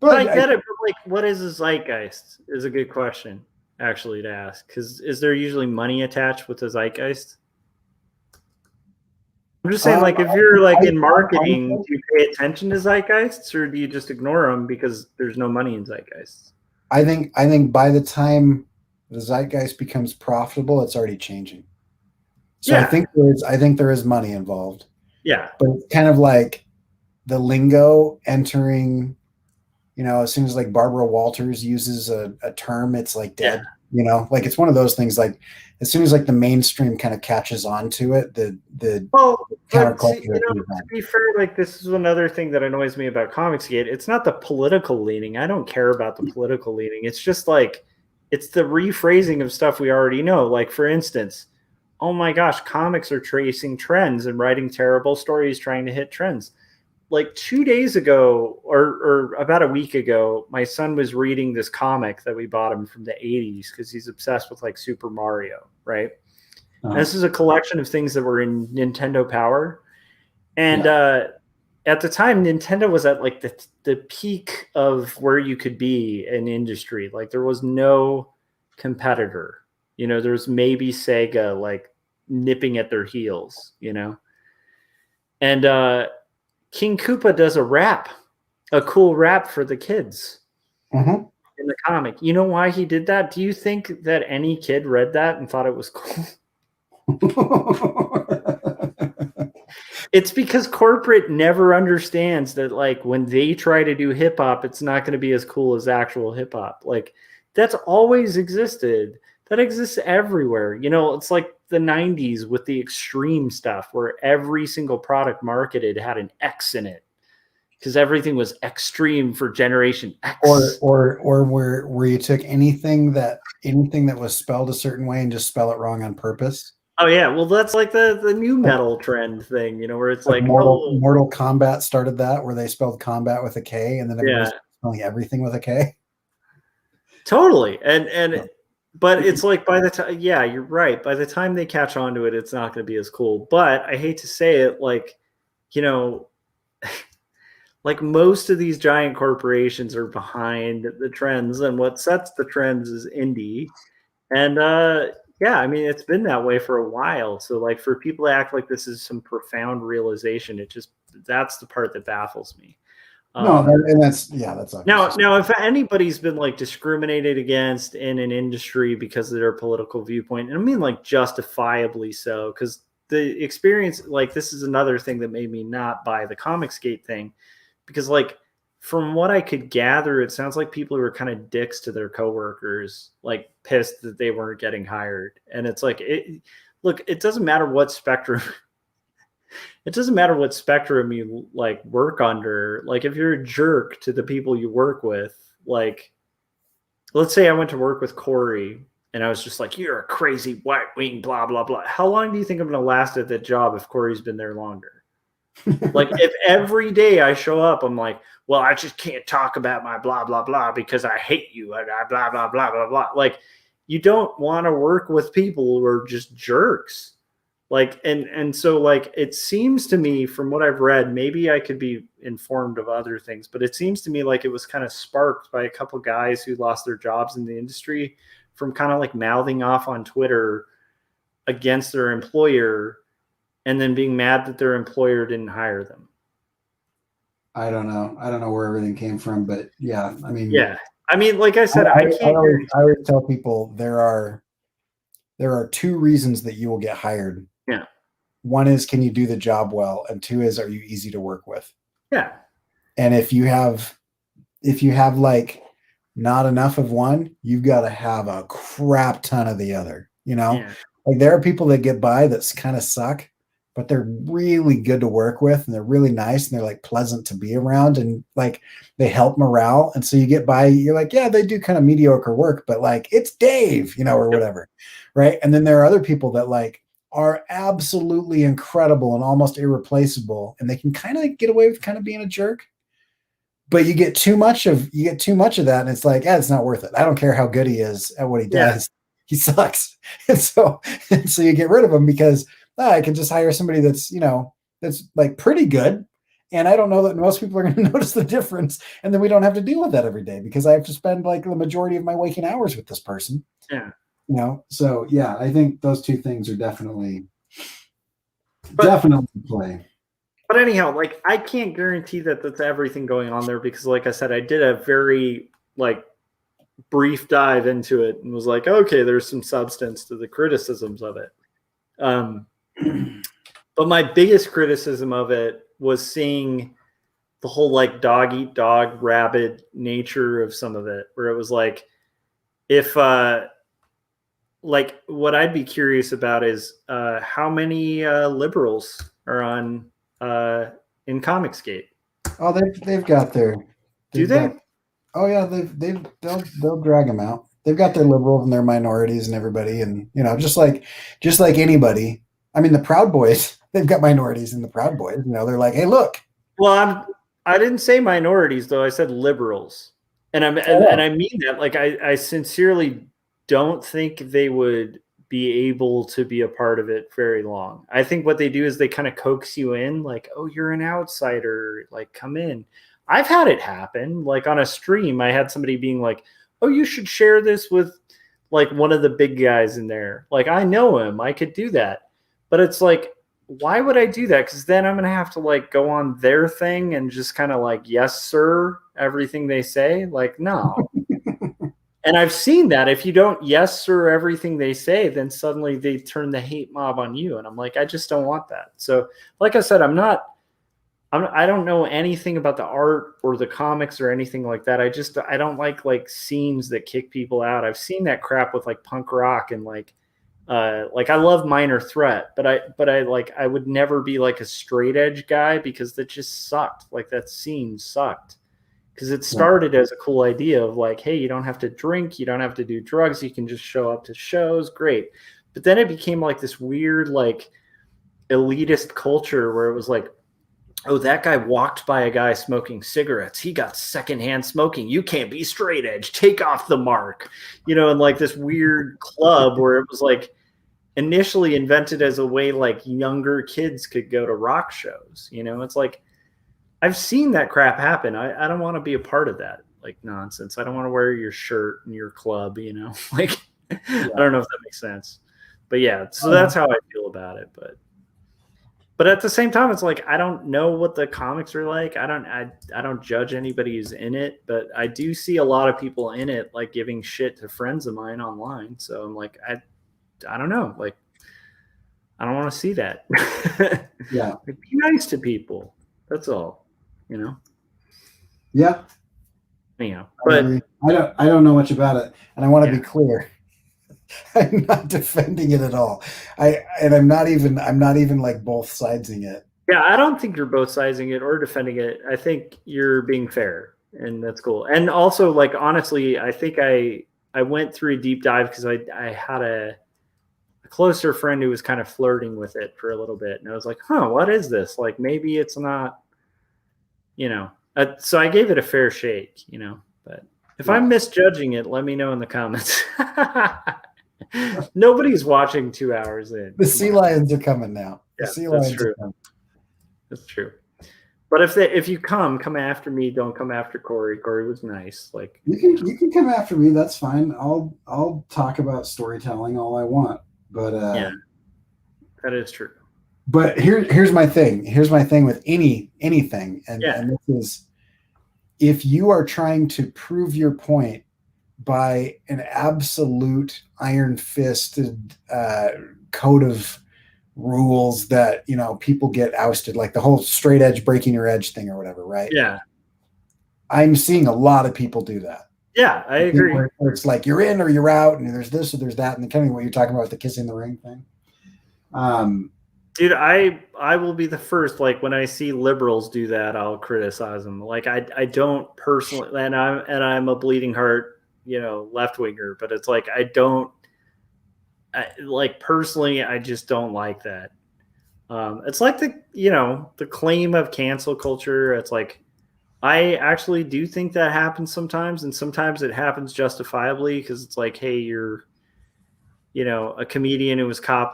But I get it. But like, what is a zeitgeist is a good question actually to ask, because is there usually money attached with the zeitgeist? I'm just saying, like, if you're like in marketing, do you pay attention to zeitgeists or do you just ignore them because there's no money in zeitgeists? I think by the time the zeitgeist becomes profitable, it's already changing. So I think there is money involved. Yeah. But it's kind of like the lingo entering, you know, as soon as like Barbara Walters uses a term, it's like dead. You know, like it's one of those things. Like as soon as like the mainstream kind of catches on to it, the counterculture. To be fair, like this is another thing that annoys me about Comicsgate. It's not the political leaning. I don't care about the political leaning. It's just like it's the rephrasing of stuff we already know. Like, for instance, oh my gosh, comics are tracing trends and writing terrible stories trying to hit trends. Like 2 days ago or about a week ago, my son was reading this comic that we bought him from the 80s because he's obsessed with like Super Mario, right? And this is a collection of things that were in Nintendo Power. And at the time, Nintendo was at like the peak of where you could be in industry. Like there was no competitor. You know, there was maybe Sega like nipping at their heels, you know? And King Koopa does a cool rap for the kids in the comic. You know why he did that? Do you think that any kid read that and thought it was cool? It's because corporate never understands that, like, when they try to do hip hop, it's not going to be as cool as actual hip hop. Like, that's always existed. That exists everywhere. You know, it's like the 90s with the extreme stuff where every single product marketed had an X in it because everything was extreme for Generation X. Or where you took anything that was spelled a certain way and just spell it wrong on purpose. Oh yeah, well that's like the new metal trend thing, you know, where it's like Mortal Kombat started that, where they spelled combat with a K, and then everybody's spelling everything with a K. Totally, but it's like by the time, yeah, you're right. By the time they catch on to it, it's not going to be as cool. But I hate to say it, like, you know, like most of these giant corporations are behind the trends, and what sets the trends is indie. And yeah, I mean, it's been that way for a while. So like for people to act like this is some profound realization, that's the part that baffles me. That's now if anybody's been like discriminated against in an industry because of their political viewpoint, and I mean like justifiably so, because the experience, like, this is another thing that made me not buy the Comicsgate thing, because like from what I could gather, it sounds like people who were kind of dicks to their coworkers, like pissed that they weren't getting hired. And it's like, look, it doesn't matter what spectrum. It doesn't matter what spectrum you like work under. Like if you're a jerk to the people you work with, like, let's say I went to work with Corey and I was just like, you're a crazy white wing, blah, blah, blah. How long do you think I'm going to last at that job if Corey's been there longer? Like if every day I show up, I'm like, well, I just can't talk about my blah, blah, blah because I hate you. And I blah, blah, blah, blah, blah. Like you don't want to work with people who are just jerks. Like, and so like, it seems to me from what I've read, maybe I could be informed of other things, but it seems to me like it was kind of sparked by a couple guys who lost their jobs in the industry from kind of like mouthing off on Twitter against their employer and then being mad that their employer didn't hire them. I don't know where everything came from, but yeah, I mean, like I said, I always tell people there are two reasons that you will get hired. Yeah. One is, can you do the job well? And two is, are you easy to work with? Yeah. And if you have like not enough of one, you've got to have a crap ton of the other, you know? Yeah. Like there are people that get by that kind of suck, but they're really good to work with and they're really nice and they're like pleasant to be around and like they help morale. And so you get by, you're like, yeah, they do kind of mediocre work, but like it's Dave, you know, or whatever. Right. And then there are other people that like are absolutely incredible and almost irreplaceable. And they can kind of get away with kind of being a jerk, but you get too much of that. And it's like, it's not worth it. I don't care how good he is at what he does. He sucks. And so you get rid of him because I can just hire somebody that's, you know, that's like pretty good. And I don't know that most people are going to notice the difference. And then we don't have to deal with that every day because I have to spend like the majority of my waking hours with this person. Yeah. You know, so yeah, I think those two things are definitely play. But anyhow, like I can't guarantee that that's everything going on there because like I said, I did a very like brief dive into it and was like, okay, there's some substance to the criticisms of it. But my biggest criticism of it was seeing the whole like dog eat dog rabid nature of some of it, where it was like, if like what I'd be curious about is how many liberals are on in Comicsgate. Oh, they've got their. Do they? Oh yeah, they'll drag them out. they've got their liberals and their minorities and everybody, and just like anybody. I mean, the Proud Boys, they've got minorities in the Proud Boys. They're like, hey, look. Well, I didn't say minorities though. I said liberals, and I mean that. Like I sincerely don't think they would be able to be a part of it very long. I think what they do is they kind of coax you in, like, oh, you're an outsider, like come in. I've had it happen. Like on a stream, I had somebody being like, oh, you should share this with like one of the big guys in there. Like I know him, I could do that. But it's like, why would I do that? Because then I'm gonna have to like go on their thing and just kind of like, yes, sir, everything they say. Like, no. And I've seen that if you don't yes sir everything they say, then suddenly they turn the hate mob on you. And I'm like, I just don't want that. So, like I said, I don't know anything about the art or the comics or anything like that. I don't like scenes that kick people out. I've seen that crap with like punk rock and like I love Minor Threat, but I would never be like a straight edge guy because that just sucked. Like that scene sucked because it started as a cool idea of like, hey, you don't have to drink, you don't have to do drugs, you can just show up to shows, great. But then it became like this weird like elitist culture where it was like, oh, that guy walked by a guy smoking cigarettes. He got secondhand smoking. You can't be straight edge. Take off the mark, and like this weird club where it was like initially invented as a way like younger kids could go to rock shows. It's like, I've seen that crap happen. I don't want to be a part of that like nonsense. I don't want to wear your shirt in your club, like, I don't know if that makes sense, but yeah, so that's how I feel about it. But at the same time, it's like, I don't know what the comics are like. I don't judge anybody who's in it, but I do see a lot of people in it, like giving shit to friends of mine online. So I'm like, I don't know. Like, I don't want to see that. Yeah. Be nice to people. That's all, Yeah. Anyhow, but I don't know much about it, and I want to be clear. I'm not defending it at all. I'm not even like both sidesing it. Yeah, I don't think you're both sidesing it or defending it. I think you're being fair, and that's cool. And also, like, honestly, I think I went through a deep dive because I had a closer friend who was kind of flirting with it for a little bit, and I was like, huh, what is this? Like, maybe it's not, so I gave it a fair shake, but if I'm misjudging it, let me know in the comments. Nobody's watching 2 hours in. The sea lions are coming now. Yeah, that's true. That's true. But if you come after me, don't come after Corey. Corey was nice. Like you can come after me. That's fine. I'll talk about storytelling all I want. But yeah, that is true. But here's my thing. Here's my thing with anything, and this is, if you are trying to prove your point by an absolute iron-fisted code of rules that people get ousted, like the whole straight edge breaking your edge thing or whatever, right? Yeah, I'm seeing a lot of people do that. Yeah, I agree. Where it's like you're in or you're out, and there's this or there's that, and kind of what you're talking about with the kissing the ring thing. Dude, I will be the first. Like when I see liberals do that, I'll criticize them. Like I don't personally, and I'm a bleeding heart, left winger, but it's like personally, I just don't like that. It's like the claim of cancel culture. It's like, I actually do think that happens sometimes, and sometimes it happens justifiably because it's like, hey, you're, a comedian who was caught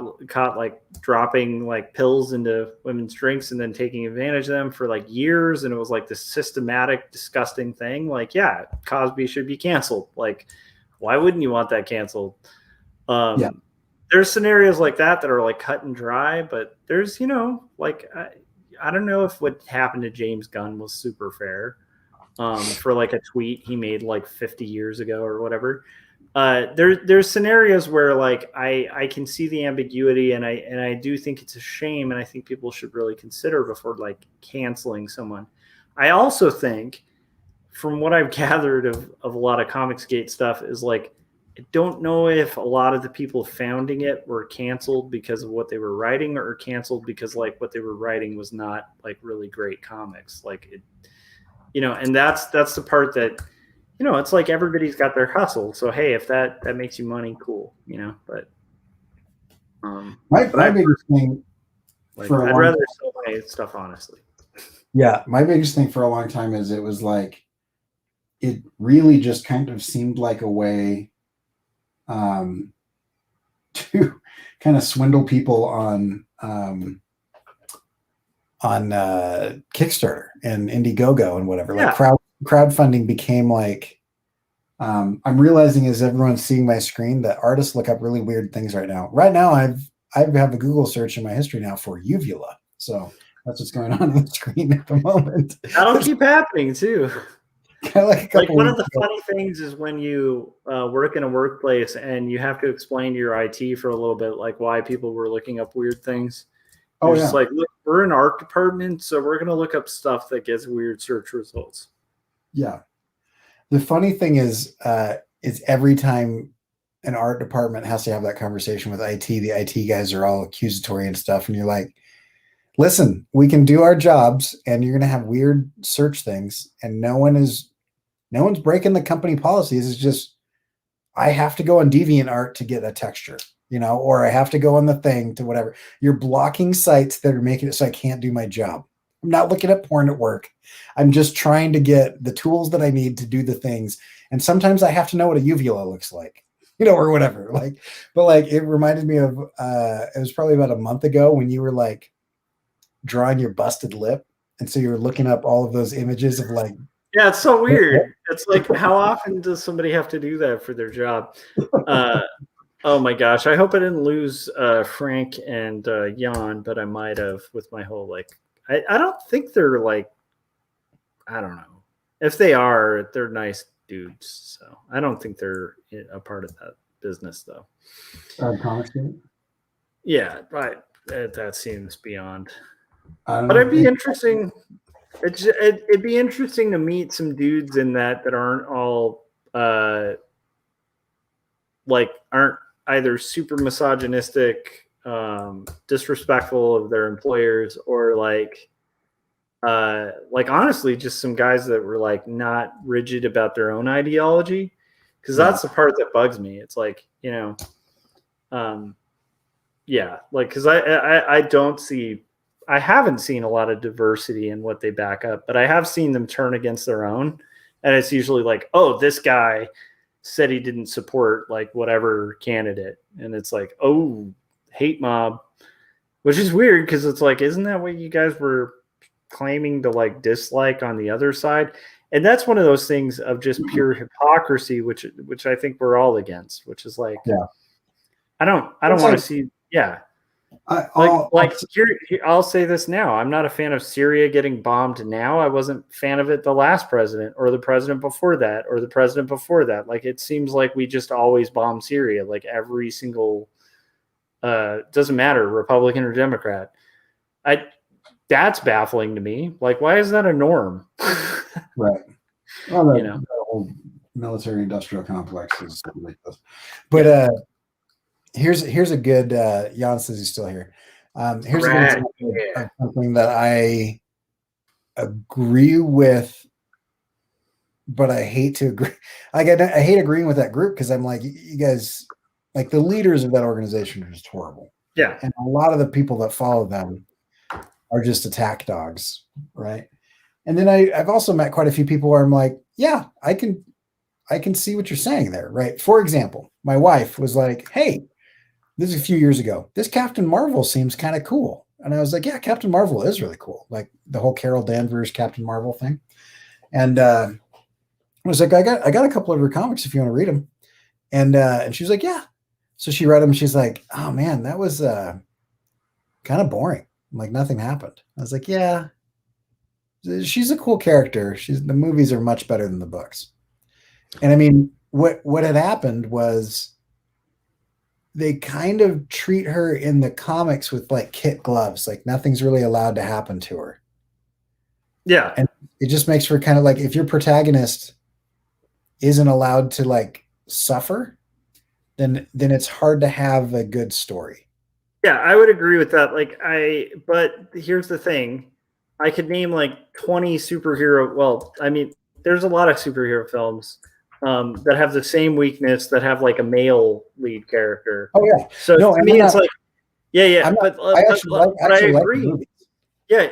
like dropping like pills into women's drinks and then taking advantage of them for like years, and it was like this systematic, disgusting thing. Like, yeah, Cosby should be canceled. Like, why wouldn't you want that canceled? There's scenarios like that are like cut and dry, but there's, like I don't know if what happened to James Gunn was super fair for like a tweet he made like 50 years ago or whatever. There's scenarios where like I can see the ambiguity, and I do think it's a shame, and I think people should really consider before like canceling someone. I also think, from what I've gathered of a lot of Comicsgate stuff, is like, I don't know if a lot of the people founding it were canceled because of what they were writing, or canceled because like what they were writing was not like really great comics. Like it, and that's the part that, it's like everybody's got their hustle. So hey, if that makes you money, cool. But My biggest thing for a I'd long rather sell my stuff honestly. yeah, my biggest thing for a long time is it was like it really just kind of seemed like a way to kind of swindle people on Kickstarter and Indiegogo and whatever. Yeah. Like crowdfunding became like I'm realizing as everyone's seeing my screen that artists look up really weird things right now. Right now, I have a Google search in my history now for uvula. So that's what's going on on the screen at the moment. That'll keep happening too. like One of the funny things is when you work in a workplace and you have to explain to your IT for a little bit, like why people were looking up weird things. Oh, Just like, look, we're an art department, so we're going to look up stuff that gets weird search results. Yeah. The funny thing is every time an art department has to have that conversation with IT, the IT guys are all accusatory and stuff. And you're like, listen, we can do our jobs and you're going to have weird search things. And no one's breaking the company policies. It's just, I have to go on DeviantArt to get a texture, or I have to go on the thing to whatever. You're blocking sites that are making it so I can't do my job. I'm not looking at porn at work. I'm just trying to get the tools that I need to do the things. And sometimes I have to know what a uvula looks like, or whatever. But it reminded me of, it was probably about a month ago when you were like drawing your busted lip. And so you were looking up all of those images of like. Yeah, it's so weird. It's like, how often does somebody have to do that for their job? Oh my gosh. I hope I didn't lose Frank and Jan, but I might have with my whole I don't think they're I don't know. If they are, they're nice dudes. So I don't think they're a part of that business though. Comic Street? Yeah, but that seems beyond. But it'd be interesting. It'd be interesting to meet some dudes in that aren't all aren't either super misogynistic, disrespectful of their employers, or honestly just some guys that were not rigid about their own ideology, because that's the part that bugs me. It's because I haven't seen a lot of diversity in what they back up, but I have seen them turn against their own, and it's usually oh, this guy said he didn't support whatever candidate, and it's oh, hate mob, which is weird because it's isn't that what you guys were claiming to dislike on the other side? And that's one of those things of just pure hypocrisy, which I think we're all against, which is I don't want to see. Yeah. I'll say this now. I'm not a fan of Syria getting bombed now. I wasn't a fan of it the last president or the president before that or the president before that. It seems like we just always bomb Syria, every single doesn't matter, Republican or Democrat. That's baffling to me. Why is that a norm? Right. Well, the whole military industrial complex is like this. But here's a good Jan says he's still here. Here's a good example of something that I agree with, but I hate to agree. I hate agreeing with that group because I'm you guys, the leaders of that organization are just horrible. Yeah. And a lot of the people that follow them are just attack dogs, right? And then I've also met quite a few people where I'm yeah, I can see what you're saying there, right? For example, my wife was hey, this is a few years ago, this Captain Marvel seems kind of cool. And I was yeah, Captain Marvel is really cool. The whole Carol Danvers Captain Marvel thing. And I was I got a couple of her comics if you want to read them. And she was yeah. So she read them. She's oh man, that was kind of boring. Nothing happened. I was yeah, she's a cool character. The movies are much better than the books. And I mean, what had happened was they kind of treat her in the comics with kit gloves. Nothing's really allowed to happen to her. Yeah. And it just makes her kind of if your protagonist isn't allowed to suffer, then it's hard to have a good story. Yeah, I would agree with that. But here's the thing. I could name 20 superhero. Well, I mean, there's a lot of superhero films that have the same weakness, that have like a male lead character. Oh yeah. So to me, it's like, yeah. But I agree. Yeah,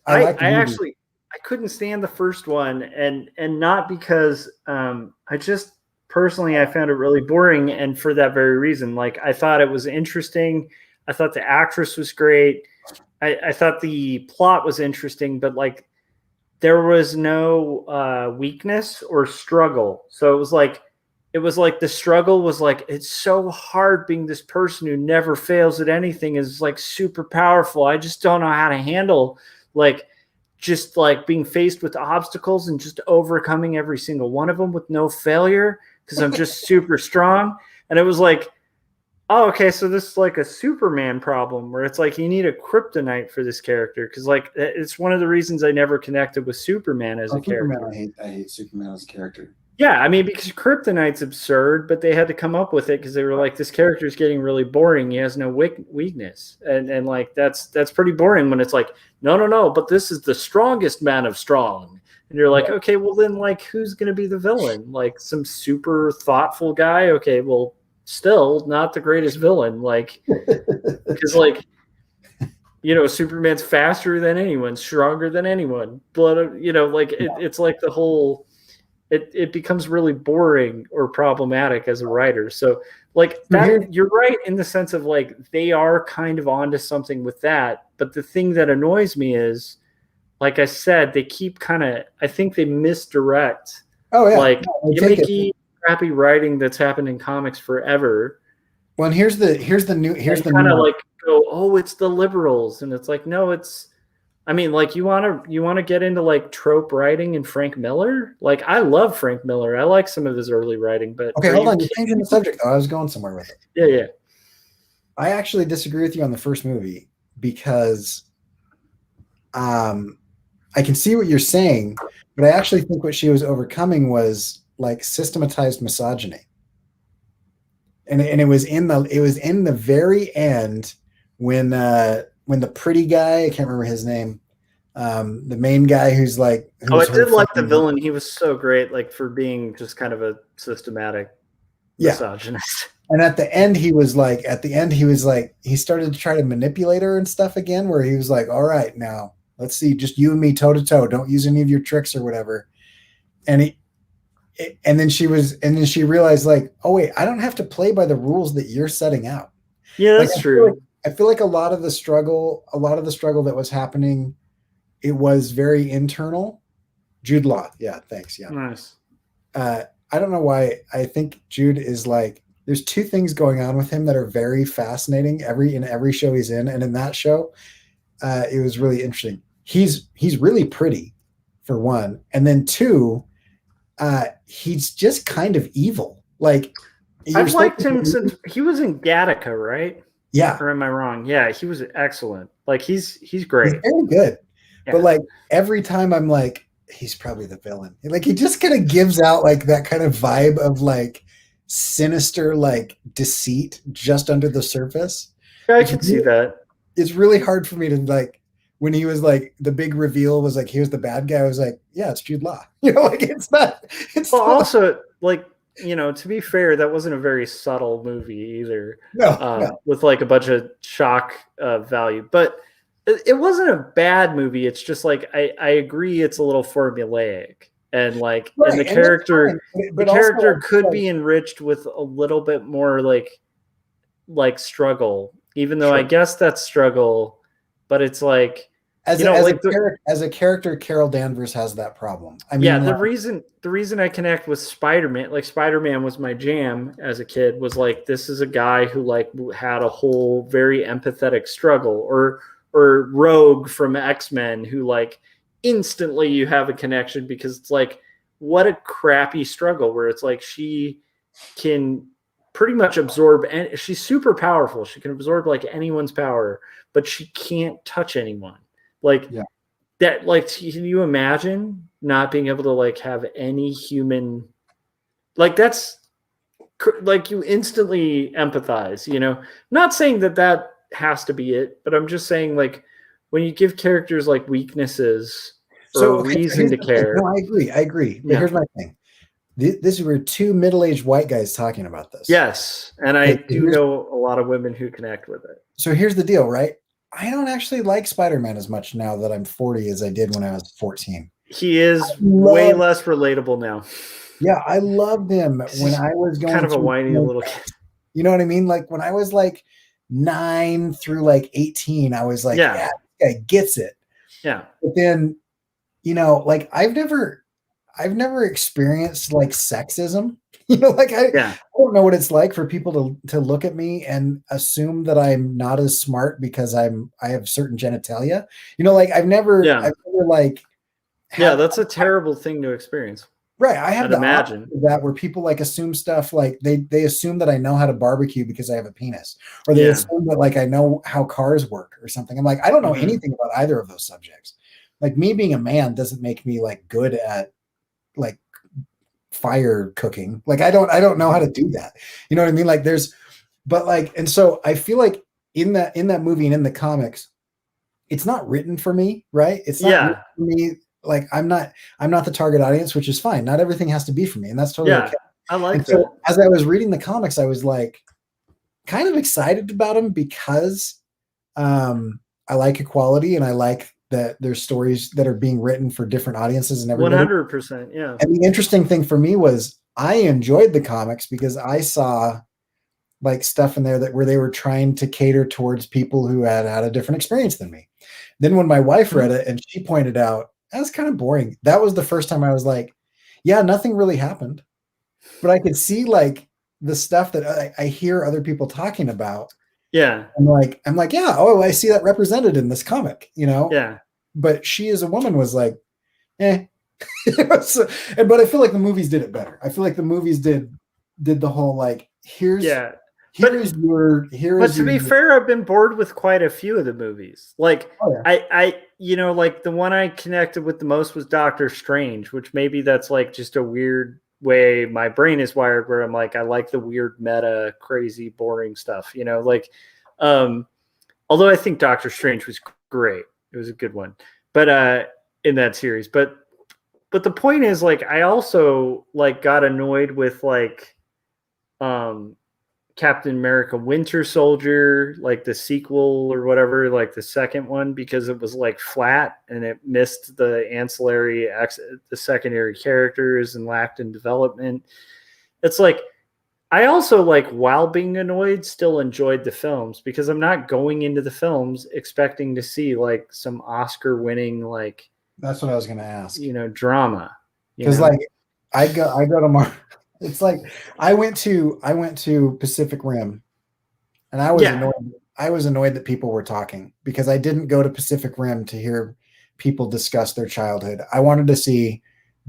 I actually I couldn't stand the first one, and not because I just personally I found it really boring, and for that very reason. Like, I thought it was interesting. I thought the actress was great. I thought the plot was interesting, but like there was no weakness or struggle. So it was like the struggle was like, it's so hard being this person who never fails at anything, is like super powerful. I just don't know how to handle like just like being faced with obstacles and just overcoming every single one of them with no failure because I'm just super strong. And it was like, oh, okay, so this is like a Superman problem where it's like you need a kryptonite for this character, because like it's one of the reasons I never connected with Superman as a character. I hate Superman as a character. Yeah, I mean, because kryptonite's absurd, but they had to come up with it because they were like, this character is getting really boring. He has no weakness, and like that's pretty boring when it's like, no, but this is the strongest man of strong, and you're like, okay, well then like who's gonna be the villain? Like some super thoughtful guy? Okay, well still not the greatest villain, like because like Superman's faster than anyone, stronger than anyone, blood, like it's like the whole. It becomes really boring or problematic as a writer. So like that, you're right in the sense of like they are kind of onto something with that. But the thing that annoys me is, like I said, they keep I think they misdirect. Oh yeah, like gimmicky, crappy writing that's happened in comics forever. Well, and here's the kind of like go, oh, it's the liberals, and it's like, no, it's. I mean, like you want to get into like trope writing and Frank Miller. Like I love Frank Miller. I like some of his early writing, but okay, hold on. You're changing the subject though. I was going somewhere with it. Yeah. I actually disagree with you on the first movie because, I can see what you're saying, but I actually think what she was overcoming was like systematized misogyny, and it was in the very end when the pretty guy, I can't remember his name, the main guy who's like, I did like the villain. He was so great, like for being just kind of a systematic misogynist. And at the end, he started to try to manipulate her and stuff again, where he was like, all right, now let's see, just you and me toe to toe. Don't use any of your tricks or whatever. And then she realized like, oh wait, I don't have to play by the rules that you're setting out. Yeah, that's true. I feel like a lot of the struggle that was happening, it was very internal. Jude Law. Yeah. Thanks. Yeah. Nice. I don't know why. I think Jude is like, there's two things going on with him that are very fascinating in every show he's in. And in that show, it was really interesting. He's really pretty for one. And then two, he's just kind of evil. Like I've liked him since he was in Gattaca, right? Yeah. Or am I wrong? Yeah, he was excellent. Like he's great. He's very good. Yeah. But like every time I'm like, he's probably the villain. Like he just kind of gives out like that kind of vibe of like sinister, like deceit just under the surface. Yeah, I can see that. It's really hard for me to like, when he was like, the big reveal was like, here's the bad guy. I was like, yeah, it's Jude Law. Like it's not. It's well, also like, to be fair, that wasn't a very subtle movie either. No. With like a bunch of shock value, but it wasn't a bad movie. It's just like I agree, it's a little formulaic, and like, right, and the character could be enriched with a little bit more like struggle, even though I guess that's struggle, but it's like. As a character, Carol Danvers has that problem. I mean, yeah, the reason I connect with Spider-Man, like Spider-Man was my jam as a kid, was like, this is a guy who like had a whole very empathetic struggle, or Rogue from X-Men, who like instantly you have a connection because it's like, what a crappy struggle where it's like she can pretty much absorb, and she's super powerful. She can absorb like anyone's power, but she can't touch anyone. Like that, like, can you imagine not being able to like have any human, like that's like you instantly empathize, not saying that has to be it, but I'm just saying like when you give characters like weaknesses, or a reason to care. No, I agree. But Yeah. here's my thing. This were two middle-aged white guys talking about this. Yes, and I do know a lot of women who connect with it. So here's the deal, right? I don't actually like Spider-Man as much now that I'm 40 as I did when I was 14. He is way less relatable now. Yeah, I loved him when I was going kind of a whiny little kid. You know what I mean? Like when I was like 9 through like 18, I was like, yeah, this guy gets it. Yeah. But then, you know, like I've never experienced like sexism. You know, like I don't know what it's like for people to look at me and assume that I'm not as smart because I have certain genitalia. You know, like I've never like that's a terrible thing to experience. Right. I have imagine that where people like assume stuff like they assume that I know how to barbecue because I have a penis, or they assume that like I know how cars work or something. I'm like, I don't know anything about either of those subjects. Like me being a man doesn't make me like good at like fire cooking. Like I don't know how to do that. You know what I mean? Like and so I feel like in that movie and in the comics, it's not written for me, right? It's not written for me. Like I'm not the target audience, which is fine. Not everything has to be for me, and that's totally okay. I like that. So as I was reading the comics, I was like kind of excited about them because I like equality and I like that there's stories that are being written for different audiences and everything. 100%, yeah. And the interesting thing for me was I enjoyed the comics because I saw like stuff in there where they were trying to cater towards people who had a different experience than me. Then when my wife read it and she pointed out, that's kind of boring. That was the first time I was like, yeah, nothing really happened. But I could see like the stuff that I hear other people talking about. Yeah. I'm like, yeah, I see that represented in this comic, you know? Yeah. But she as a woman was like, eh. So, but I feel like the movies did it better. I feel like the movies did the whole like, But to be fair, I've been bored with quite a few of the movies. Like I you know, like the one I connected with the most was Doctor Strange, which maybe that's like just a weird way my brain is wired where I'm like, I like the weird meta, crazy, boring stuff, you know, like although I think Doctor Strange was great. It was a good one. But in that series. But the point is like I also like got annoyed with like Captain America Winter Soldier, like the sequel or whatever, like the second one, because it was like flat and it missed the the secondary characters and lacked in development. It's like, I also like, while being annoyed, still enjoyed the films because I'm not going into the films expecting to see like some Oscar winning, like, that's what I was going to ask, you know, drama. Because like I go to Mar. It's like I went to Pacific Rim, and I was annoyed. I was annoyed that people were talking because I didn't go to Pacific Rim to hear people discuss their childhood. I wanted to see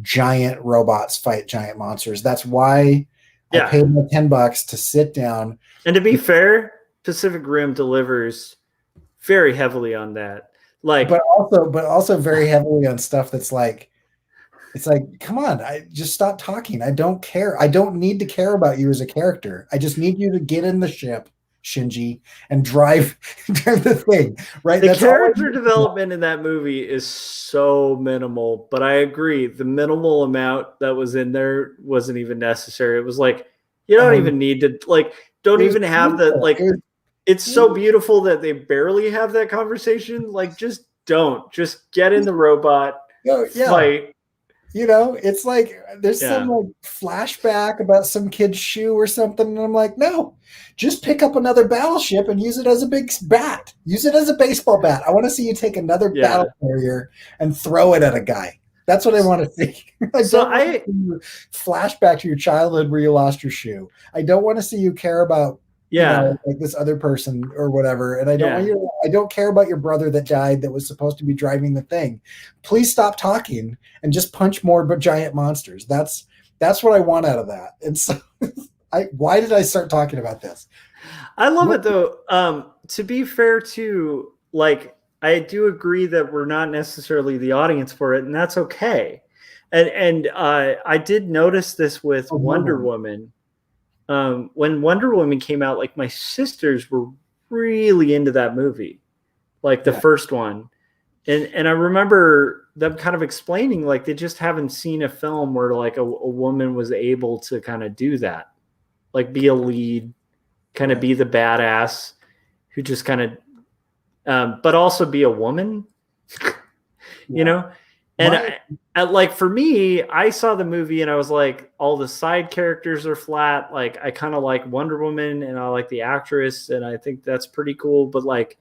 giant robots fight giant monsters. That's why I paid my $10 to sit down. And to be fair, Pacific Rim delivers very heavily on that. Like, but also very heavily on stuff that's like. It's like, come on, I just stop talking. I don't care. I don't need to care about you as a character. I just need you to get in the ship, Shinji, and drive the thing, right? The character development in that movie is so minimal, but I agree. The minimal amount that was in there wasn't even necessary. It was like, you don't even need to, like, don't even have the, like, it's so beautiful that they barely have that conversation. Like, just don't. Just get in the robot, fight. You know, it's like there's some like flashback about some kid's shoe or something, and I'm like, no, just pick up another battleship and use it as a big bat. Use it as a baseball bat. I want to see you take another battle carrier and throw it at a guy. That's what I want to see. I flashback to your childhood where you lost your shoe. I don't want to see you care about you know, like this other person or whatever. And I don't care about your brother that died that was supposed to be driving the thing. Please stop talking and just punch more giant monsters. That's what I want out of that. And so why did I start talking about this? I love it though. To be fair to, like, I do agree that we're not necessarily the audience for it, and that's okay. And I did notice this with Wonder Woman. When Wonder Woman came out, like my sisters were really into that movie, like the first one. And I remember them kind of explaining like they just haven't seen a film where like a woman was able to kind of do that, like be a lead, kind of be the badass who just kind of, but also be a woman, you know? And like for me, I saw the movie and I was like, all the side characters are flat. Like I kind of like Wonder Woman and I like the actress and I think that's pretty cool. But like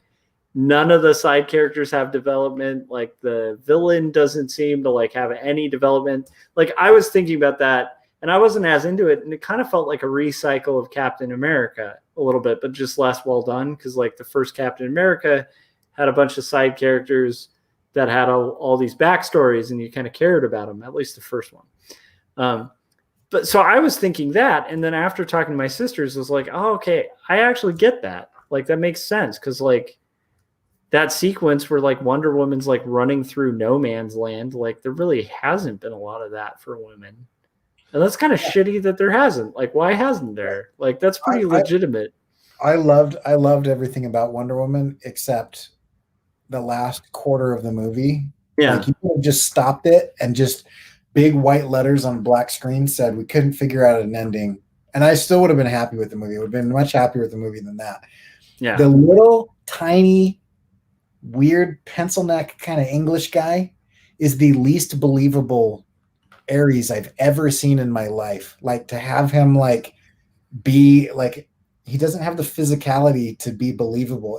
none of the side characters have development. Like the villain doesn't seem to like have any development. Like I was thinking about that and I wasn't as into it. And it kind of felt like a recycle of Captain America a little bit, but just less well done. Cause like the first Captain America had a bunch of side characters that had all these backstories and you kind of cared about them, at least the first one. But so I was thinking that. And then after talking to my sisters, I was like, oh, okay, I actually get that. Like that makes sense. Cause like that sequence where like Wonder Woman's like running through no man's land, like there really hasn't been a lot of that for women. And that's kind of shitty that there hasn't. Like, why hasn't there? Like that's pretty legitimate. I loved everything about Wonder Woman except the last quarter of the movie. Yeah. Like you could have just stopped it and just big white letters on black screen said we couldn't figure out an ending. And I still would have been happy with the movie. I would have been much happier with the movie than that. Yeah. The little tiny weird pencil neck kind of English guy is the least believable Ares I've ever seen in my life. Like to have him like be like he doesn't have the physicality to be believable.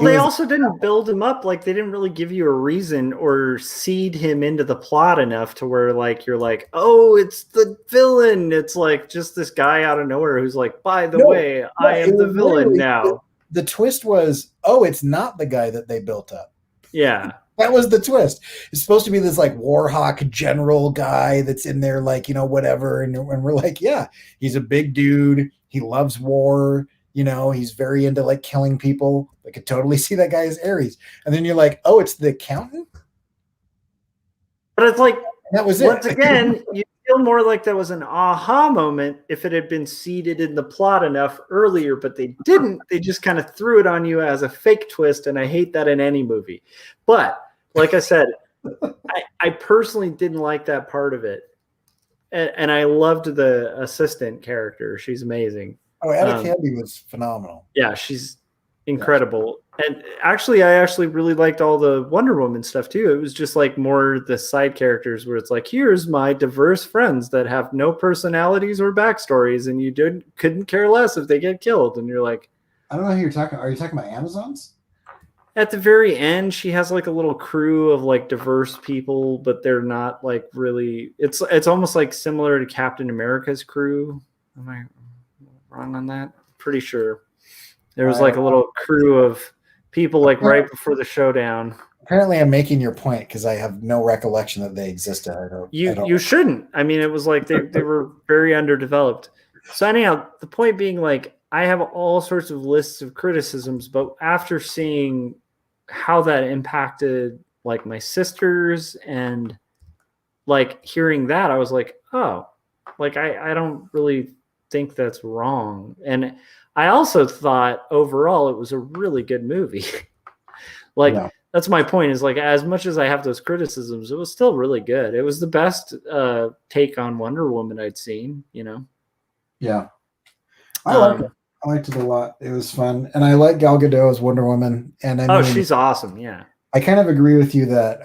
They also didn't build him up. Like they didn't really give you a reason or seed him into the plot enough to where like you're like, oh, it's the villain. It's like just this guy out of nowhere who's like, by the way, I am the villain now. The twist was, oh, it's not the guy that they built up. Yeah. That was the twist. It's supposed to be this like Warhawk general guy that's in there, like, you know, whatever. And we're like, yeah, he's a big dude. He loves war. You know, he's very into like killing people. I could totally see that guy as Ares. And then you're like, oh, it's the accountant. But it's like, that was it. Once again, you feel more like that was an aha moment if it had been seeded in the plot enough earlier, but they didn't. They just kind of threw it on you as a fake twist. And I hate that in any movie. But like I said, I personally didn't like that part of it. And I loved the assistant character. She's amazing. Oh, Etta Candy was phenomenal. Yeah, she's incredible. And actually, I really liked all the Wonder Woman stuff too. It was just like more the side characters where it's like, here's my diverse friends that have no personalities or backstories, and you couldn't care less if they get killed. And you're like, I don't know who you're talking. Are you talking about Amazons? At the very end, she has like a little crew of like diverse people, but they're not like really. It's almost like similar to Captain America's crew. Am I wrong on that? Pretty sure there was like a little crew of people like right before the showdown. Apparently, I'm making your point because I have no recollection that they existed. You shouldn't. I mean, it was like they were very underdeveloped. So anyhow, the point being, like, I have all sorts of lists of criticisms, but after seeing how that impacted like my sisters and like hearing that, I was like, oh, like I don't really think that's wrong. And I also thought overall it was a really good movie. That's my point, is like, as much as I have those criticisms, it was still really good. It was the best take on Wonder Woman I'd seen, you know? Yeah. I liked it. I liked it a lot. It was fun. And I like Gal Gadot as Wonder Woman. And I mean, she's awesome. Yeah. I kind of agree with you that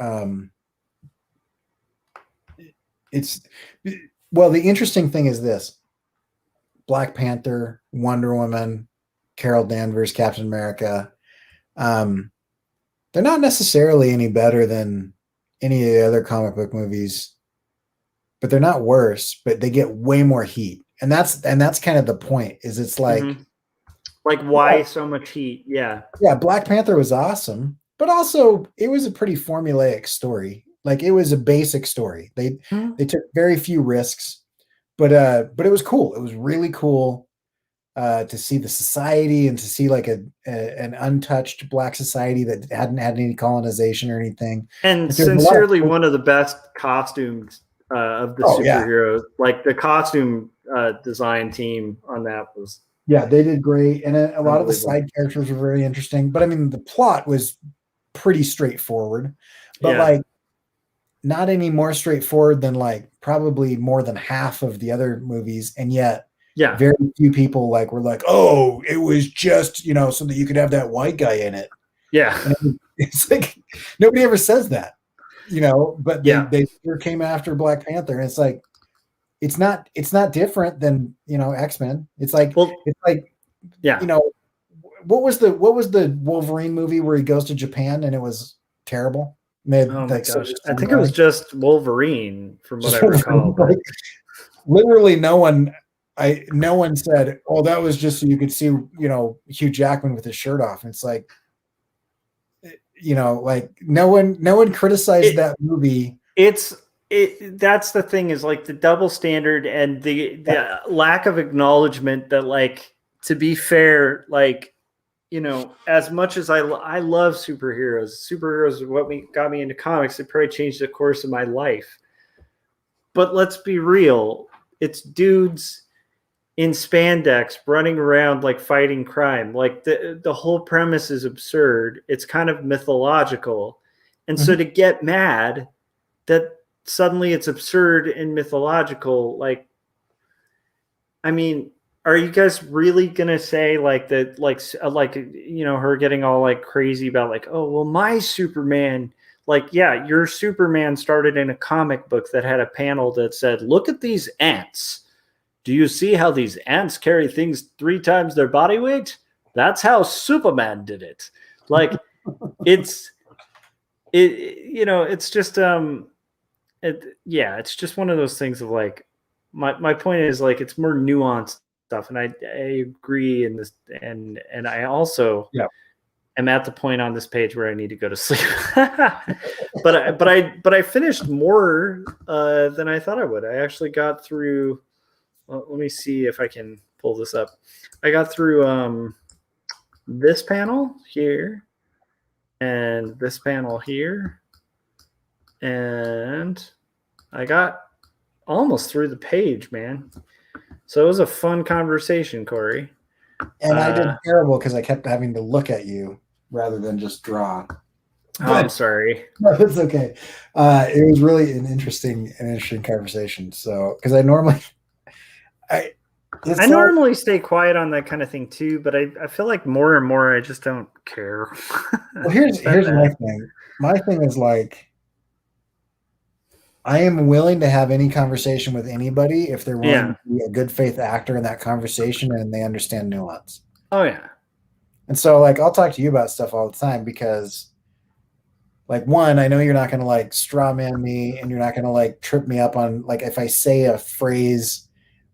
the interesting thing is this: Black Panther, Wonder Woman, Carol Danvers, Captain America. They're not necessarily any better than any of the other comic book movies, but they're not worse, but they get way more heat. And that's kind of the point, is it's like, like, why so much heat? Yeah. Yeah. Black Panther was awesome, but also it was a pretty formulaic story. Like, it was a basic story. They took very few risks, but it was cool. It was really cool to see the society and to see like an untouched Black society that hadn't had any colonization or anything. And sincerely, one of the best costumes of the superheroes. Like, the costume design team on that was. Yeah, they did great. And a lot of the side characters were very interesting. But I mean, the plot was pretty straightforward, but Yeah. like not any more straightforward than like probably more than half of the other movies, and yet Yeah. very few people like were like, oh, it was just, you know, so that you could have that white guy in it. Yeah. And it's like nobody ever says that, you know, but they sure came after Black Panther, and it's like it's not different than, you know, X-Men. It's like yeah. You know, what was the Wolverine movie where he goes to Japan and it was terrible? Oh my gosh. I think it was just Wolverine from what I recall. But... like, literally no one said, oh, that was just so you could see, you know, Hugh Jackman with his shirt off. And it's like, you know, like no one criticized that movie. That's the thing, is like the double standard and the lack of acknowledgement that, like, to be fair, like, you know, as much as I love superheroes are what got me into comics. It probably changed the course of my life. But let's be real. It's dudes in spandex running around like fighting crime. Like the whole premise is absurd. It's kind of mythological. And so to get mad that suddenly it's absurd and mythological, like, I mean, are you guys really gonna say like that, like you know, her getting all like crazy about like, oh well, my Superman, like, yeah, your Superman started in a comic book that had a panel that said, look at these ants. Do you see how these ants carry things 3 times their body weight? That's how Superman did it. Like, it's you know, it's just it's just one of those things of like, my point is like, it's more nuanced stuff, and I agree in this, and I also am at the point on this page where I need to go to sleep. but I finished more than I thought I would. I actually got through. Well, let me see if I can pull this up. I got through this panel here, and this panel here, and I got almost through the page, man. So it was a fun conversation, Corey. And I did terrible because I kept having to look at you rather than just draw. Oh, I'm sorry. No, it's okay. It was really an interesting conversation. So, because I normally stay quiet on that kind of thing too, but I feel like more and more I just don't care. Well, here's my thing. My thing is like, I am willing to have any conversation with anybody if they're willing to be a good faith actor in that conversation and they understand nuance. Oh yeah. And so like, I'll talk to you about stuff all the time because, like, one, I know you're not going to like straw man me, and you're not going to like trip me up on, like, if I say a phrase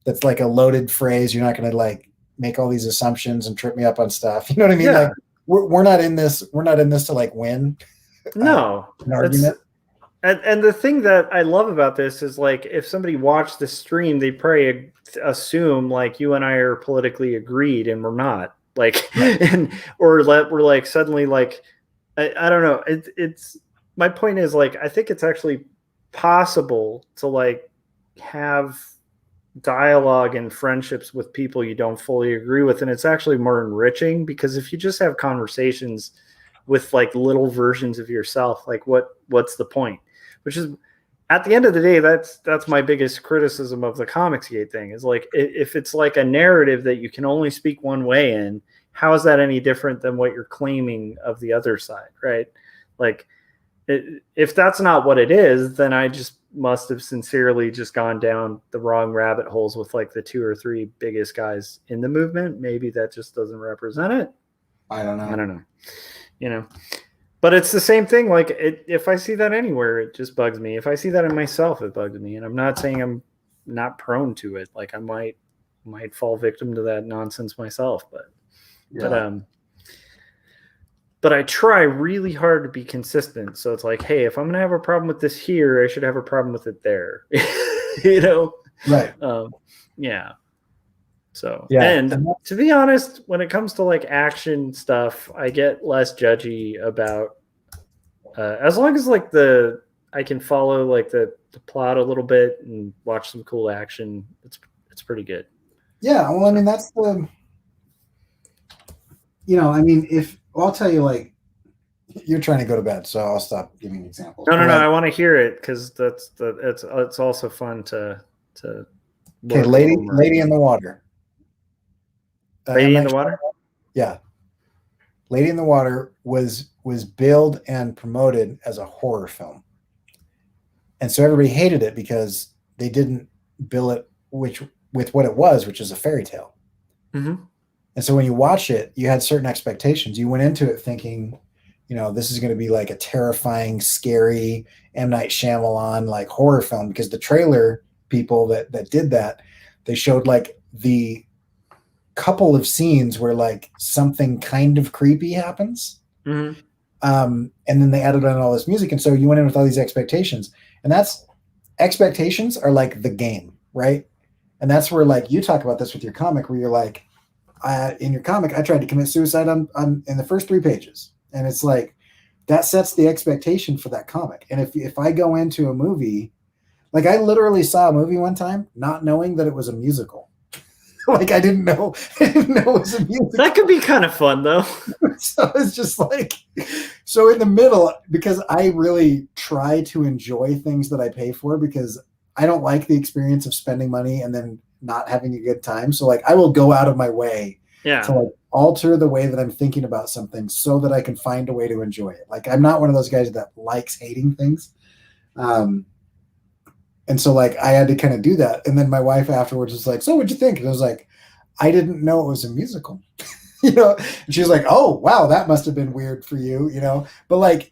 that's like a loaded phrase, you're not going to like make all these assumptions and trip me up on stuff. You know what I mean? Yeah. Like, we're not in this to like win. No, an argument. And the thing that I love about this is, like, if somebody watched the stream, they probably assume like you and I are politically agreed, and we're not. Like, we're like suddenly like, I don't know. It's my point is, like, I think it's actually possible to like have dialogue and friendships with people you don't fully agree with, and it's actually more enriching, because if you just have conversations with like little versions of yourself, like what's the point? Which is, at the end of the day, that's my biggest criticism of the Comicsgate thing, is like, if it's like a narrative that you can only speak one way in, how is that any different than what you're claiming of the other side, right? Like, if that's not what it is, then I just must have sincerely just gone down the wrong rabbit holes with like the 2 or 3 biggest guys in the movement. Maybe that just doesn't represent it. I don't know. You know, but it's the same thing. Like, if I see that anywhere, it just bugs me. If I see that in myself, it bugs me. And I'm not saying I'm not prone to it. Like, I might fall victim to that nonsense myself, but I try really hard to be consistent. So it's like, hey, if I'm going to have a problem with this here, I should have a problem with it there. You know? Right. Yeah. So, and to be honest, when it comes to like action stuff, I get less judgy about, as long as like I can follow like the plot a little bit and watch some cool action. It's pretty good. Yeah. Well, I mean, that's the, you know, I mean, I'll tell you, like, You're trying to go to bed, so I'll stop giving examples. No. But, I want to hear it because it's also fun to okay, work a Lady little more. in the Water. Lady in the Water? Yeah. Lady in the Water was billed and promoted as a horror film. And so everybody hated it because they didn't bill it with what it was, which is a fairy tale. Mm-hmm. And so when you watch it, you had certain expectations. You went into it thinking, this is going to be like a terrifying, scary M. Night Shyamalan like horror film, because the trailer people that did that, they showed like the couple of scenes where like something kind of creepy happens. Mm-hmm. And then they added on all this music. And so you went in with all these expectations, and expectations are like the game, right? And that's where like you talk about this with your comic, where you're like, in your comic, I tried to commit suicide on in the first 3 pages. And it's like, that sets the expectation for that comic. And if I go into a movie, like I literally saw a movie one time, not knowing that it was a musical. Like I didn't know it was a musical. That could be kind of fun though. So it's just like, so in the middle, because I really try to enjoy things that I pay for, because I don't like the experience of spending money and then not having a good time. So like I will go out of my way to like alter the way that I'm thinking about something so that I can find a way to enjoy it. Like I'm not one of those guys that likes hating things. And so like I had to kind of do that. And then my wife afterwards was like, so what'd you think? And I was like, I didn't know it was a musical. And she was like, oh wow, that must have been weird for you, But like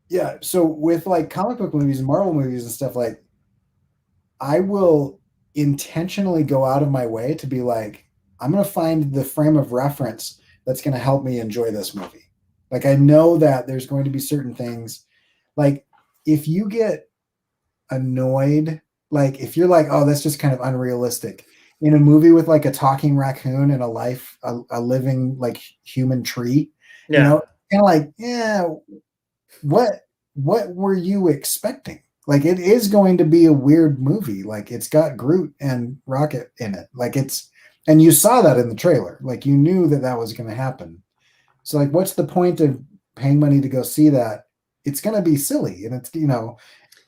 yeah, so with like comic book movies and Marvel movies and stuff, like I will intentionally go out of my way to be like, I'm going to find the frame of reference that's going to help me enjoy this movie. Like I know that there's going to be certain things, like if you get annoyed, like if you're like, oh, that's just kind of unrealistic in a movie with like a talking raccoon and a living like human tree, kind of like, yeah, what were you expecting? Like it is going to be a weird movie. Like it's got Groot and Rocket in it. Like and you saw that in the trailer. Like you knew that was going to happen. So like, what's the point of paying money to go see that? It's going to be silly, and it's now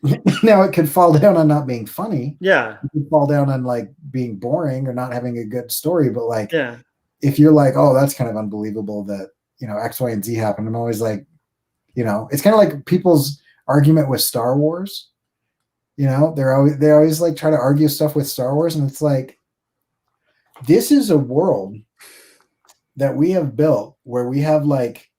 it could fall down on not being funny. Yeah, it could fall down on like being boring or not having a good story. But like, yeah, if you're like, oh, that's kind of unbelievable that X, Y, and Z happened, I'm always like, it's kind of like people's argument with Star Wars. They always like try to argue stuff with Star Wars, and it's like, this is a world that we have built where we have like,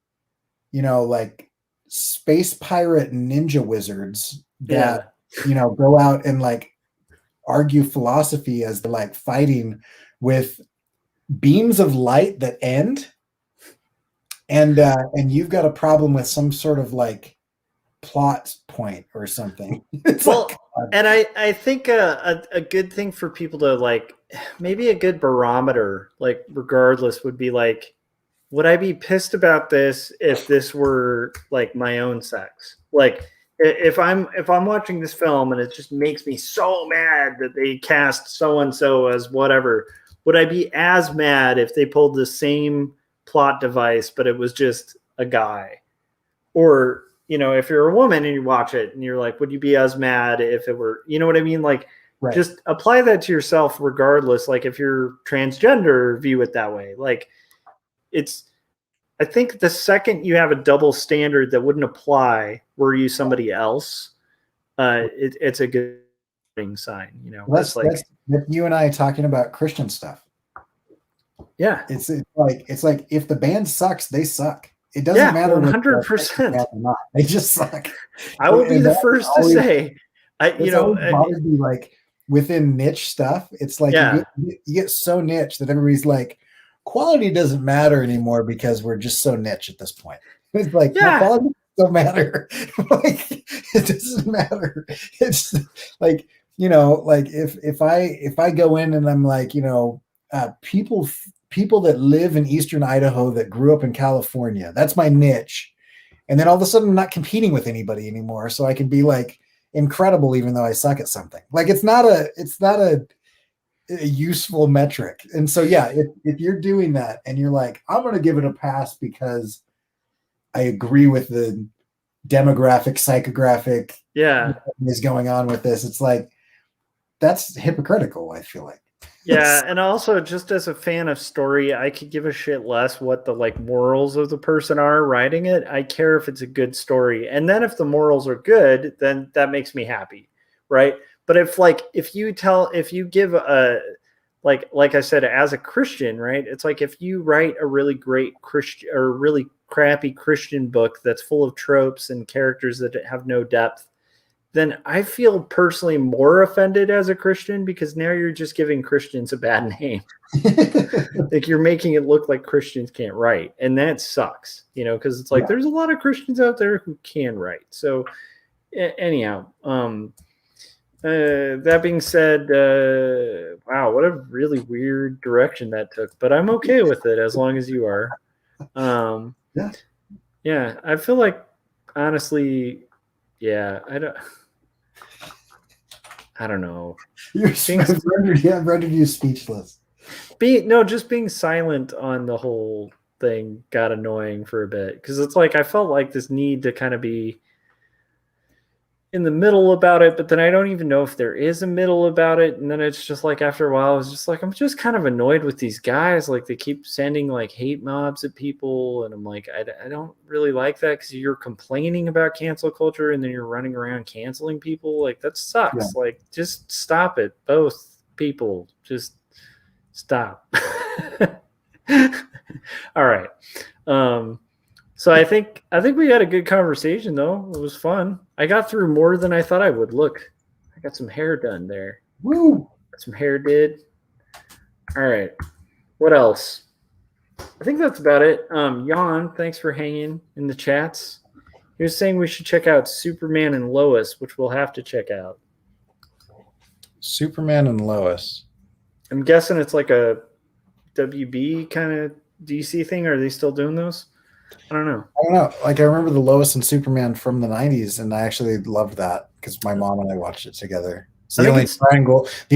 like space pirate ninja wizards that go out and like argue philosophy as they're like fighting with beams of light that end, and you've got a problem with some sort of like plot point or something. It's well, like, and I think a good thing for people to like, maybe a good barometer, like regardless, would be like, would I be pissed about this if this were like my own sex? Like if I'm watching this film and it just makes me so mad that they cast so and so as whatever, would I be as mad if they pulled the same plot device but it was just a guy? Or if you're a woman and you watch it and you're like, would you be as mad if it were, what I mean? Like, right. Just apply that to yourself regardless. Like if you're transgender, view it that way. Like I think the second you have a double standard that wouldn't apply were you somebody else, it's a good sign. That's you and I talking about Christian stuff. Yeah. It's like if the band sucks, they suck. It doesn't matter. 100%. They just suck. I will be the first to say, bothers me, like within niche stuff, it's like you get so niche that everybody's like, quality doesn't matter anymore because we're just so niche at this point. It's like, quality doesn't matter. Like it doesn't matter. It's like, like if I go in and I'm like, people that live in Eastern Idaho that grew up in California, that's my niche. And then all of a sudden I'm not competing with anybody anymore. So I can be like incredible, even though I suck at something. Like it's not a a useful metric. And so, yeah, if you're doing that and you're like, I'm going to give it a pass because I agree with the demographic, psychographic is going on with this, it's like, that's hypocritical, I feel like. Yeah, and also just as a fan of story, I could give a shit less what the like morals of the person are writing it. I care if it's a good story. And then if the morals are good, then that makes me happy, right? But if you give a like I said, as a Christian, right? It's like if you write a really great Christian or really crappy Christian book that's full of tropes and characters that have no depth, then I feel personally more offended as a Christian because now you're just giving Christians a bad name. Like you're making it look like Christians can't write. And that sucks, because it's like there's a lot of Christians out there who can write. So anyhow, that being said, wow, what a really weird direction that took, but I'm okay with it as long as you are. Yeah, I feel like honestly, I don't know. Rendered you speechless. Just being silent on the whole thing got annoying for a bit because it's like I felt like this need to kind of be in the middle about it, but then I don't even know if there is a middle about it. And then it's just like after a while, I was just like, I'm just kind of annoyed with these guys. Like they keep sending like hate mobs at people. And I'm like, I don't really like that because you're complaining about cancel culture and then you're running around canceling people. Like that sucks. Yeah. Like just stop it. Both people just stop. All right. So I think we had a good conversation though. It was fun. I got through more than I thought I would. Look, I got some hair done there. Woo! Got some hair did. All right. What else? I think that's about it. Jan, thanks for hanging in the chats. He was saying we should check out Superman and Lois, which we'll have to check out. Superman and Lois. I'm guessing it's like a WB kind of DC thing. Are they still doing those? I don't know. Like I remember the Lois and Superman from the 90s, and I actually loved that because my mom and I watched it together. So the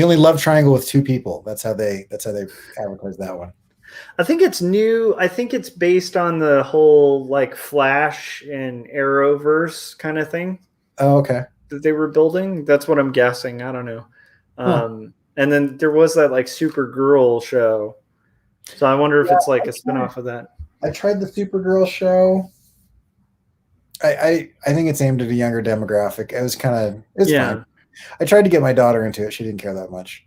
only love triangle with two people. That's how they advertise that one. I think it's new. I think it's based on the whole like Flash and Arrowverse kind of thing. Oh, okay. That they were building. That's what I'm guessing. I don't know. And then there was that like Supergirl show. So I wonder if it's like a spinoff of that. I tried the Supergirl show. I think it's aimed at a younger demographic. It was fine. I tried to get my daughter into it. She didn't care that much.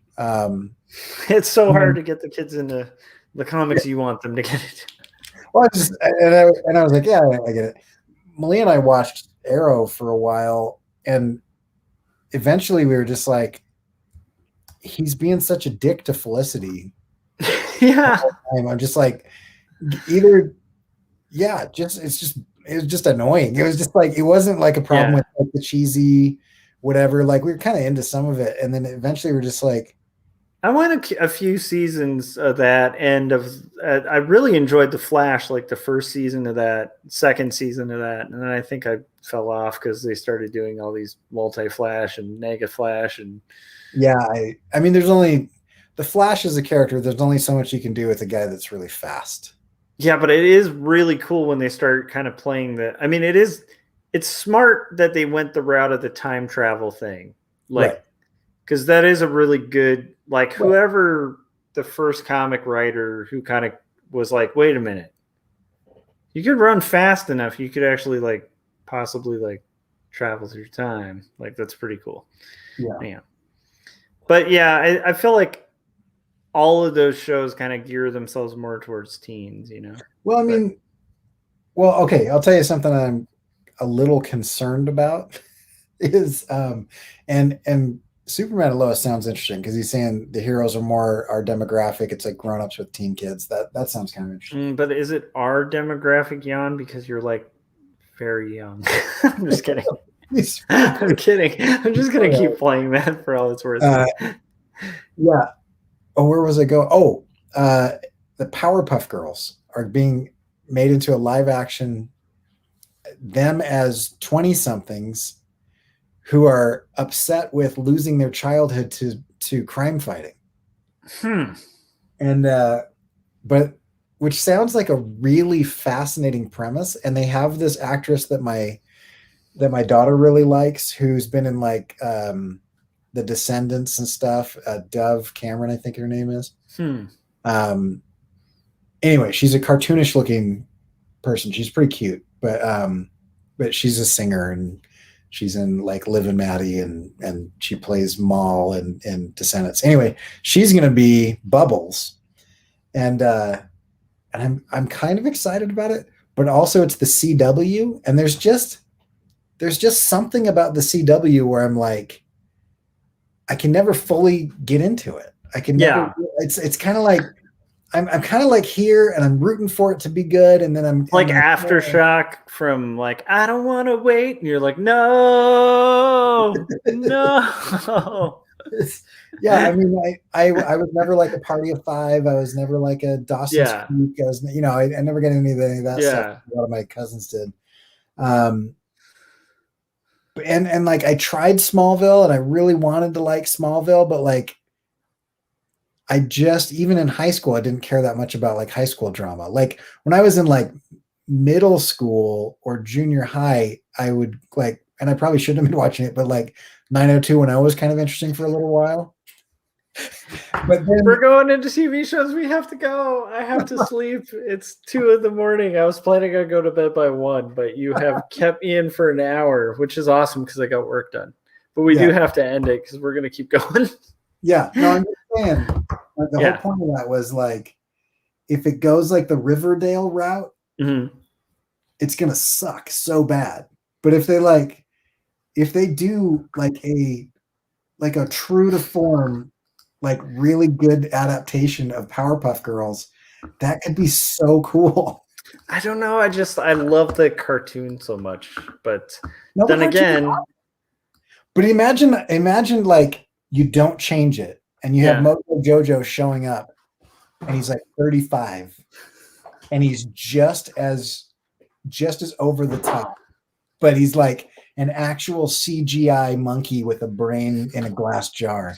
It's so hard to get the kids into the comics you want them to get into. Well, I was like, yeah, I get it. Malia and I watched Arrow for a while, and eventually we were just like, he's being such a dick to Felicity. Yeah. I'm just like, it was just annoying. It was just like, it wasn't like a problem with like the cheesy whatever. Like we were kind of into some of it, and then eventually we're just like, I went a few seasons of that, and I really enjoyed the Flash, like the first season of that, second season of that, and then I think I fell off because they started doing all these multi-Flash and Mega Flash, and I mean, there's only the Flash as a character. There's only so much you can do with a guy that's really fast. Yeah, but it is really cool when they start kind of playing the. I mean, it's smart that they went the route of the time travel thing, like, because that is a really good, like, whoever the first comic writer who kind of was like, wait a minute, you could run fast enough, you could actually like possibly like travel through time, like that's pretty cool. Yeah. But yeah, I feel like all of those shows kind of gear themselves more towards teens, Well, I mean, okay, I'll tell you something I'm a little concerned about is, and Superman and Lois sounds interesting because he's saying the heroes are more our demographic. It's like grown-ups with teen kids. That sounds kind of interesting. But is it our demographic, Jan? Because you're like very young. I'm just kidding. I'm kidding. I'm just gonna keep playing that for all it's worth. Yeah. Oh, where was I going? Oh, the Powerpuff Girls are being made into a live action. Them as 20-somethings who are upset with losing their childhood to crime fighting. And but which sounds like a really fascinating premise. And they have this actress that my daughter really likes, who's been in like The Descendants and stuff. Dove Cameron, I think her name is. Anyway, she's a cartoonish looking person. She's pretty cute, but she's a singer, and she's in like Liv and Maddie, and she plays Maul and Descendants. Anyway, she's gonna be Bubbles, and I'm kind of excited about it, but also it's the CW, and there's just something about the CW where I'm like, I can never fully get into it. I can never. It's kind of like I'm kind of like here, and I'm rooting for it to be good, and then I'm like Aftershock from like I don't want to wait, and you're like no. Yeah, I mean, I was never like a Party of Five. I was never like a Dawson's Creek. I was, I never got any of that stuff. A lot of my cousins did. And like I tried Smallville, and I really wanted to like Smallville, but like I just, even in high school, I didn't care that much about like high school drama. Like when I was in like middle school or junior high, I would like, and I probably shouldn't have been watching it, but like 90210 was kind of interesting for a little while. But then we're going into TV shows. We have to go. I have to sleep. It's 2 a.m. I was planning on go to bed by 1, but you have kept me in for an hour, which is awesome because I got work done. But we do have to end it because we're going to keep going. Yeah, no, I'm just saying. The whole point of that was like, if it goes like the Riverdale route, it's going to suck so bad. But if they do like a true to form, like really good adaptation of Powerpuff Girls, that could be so cool. I don't know. I love the cartoon so much, but then again, but imagine like you don't change it, and you have Mojo Jojo showing up, and he's like 35, and he's just as over the top, but he's like an actual CGI monkey with a brain in a glass jar.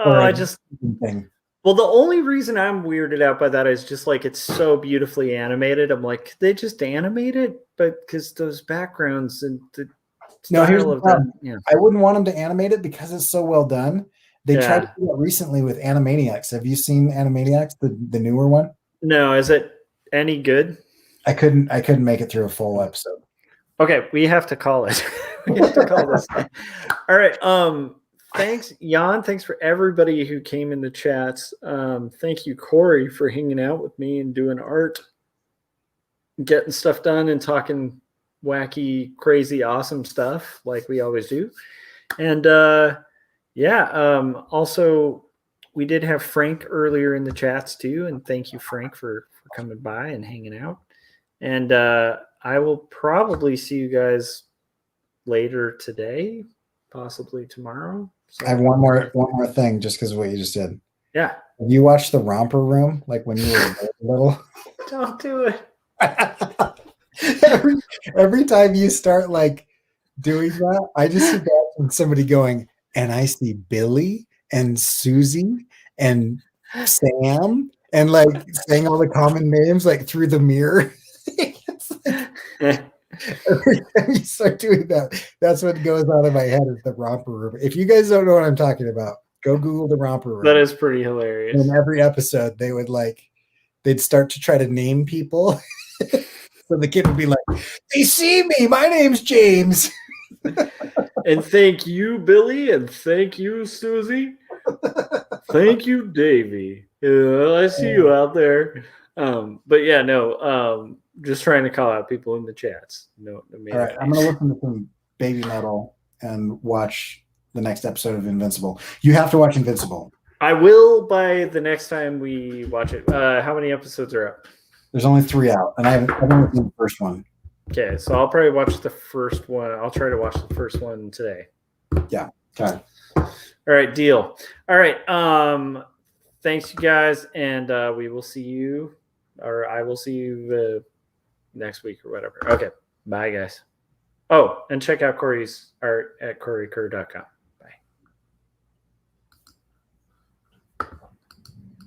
Well, the only reason I'm weirded out by that is just like it's so beautifully animated. I'm like, they just animate it, but because those backgrounds and the style of that. Yeah. I wouldn't want them to animate it because it's so well done. They tried to do it recently with Animaniacs. Have you seen Animaniacs, the newer one? No, is it any good? I couldn't make it through a full episode. Okay, we have to call it. We have to call this. All right. Thanks, Jan. Thanks for everybody who came in the chats. Thank you, Corey, for hanging out with me and doing art, getting stuff done, and talking wacky, crazy, awesome stuff like we always do. And also we did have Frank earlier in the chats too, and thank you, Frank, for coming by and hanging out. And I will probably see you guys later today, possibly tomorrow. So I have one more thing, just because of what you just did. Yeah. Have you watched The Romper Room, like when you were little? Don't do it. every time you start like doing that, I just imagine somebody going, and I see Billy and Susie and Sam, and like saying all the common names like through the mirror. Every time you start doing that, that's what goes out of my head is The Romper Room. If you guys don't know what I'm talking about, go Google The Romper Room. That is pretty hilarious. In every episode, they'd start to try to name people. So the kid would be like, they see me, my name's James. And thank you, Billy, and thank you, Susie. Thank you, Davey. I see you out there. But yeah, no, just trying to call out people in the chats. No, all right, I'm gonna listen to some Baby Metal and watch the next episode of Invincible. You have to watch Invincible. I will by the next time we watch it. How many episodes are up? There's only 3 out, and I've only seen the first one. Okay, so I'll probably watch the first one. I'll try to watch the first one today. Yeah. Okay. All right, deal. All right. Thanks, you guys, and we will see you, or I will see you next week or whatever. Okay. Bye, guys. Oh, and check out Corey's art at coreykerr.com.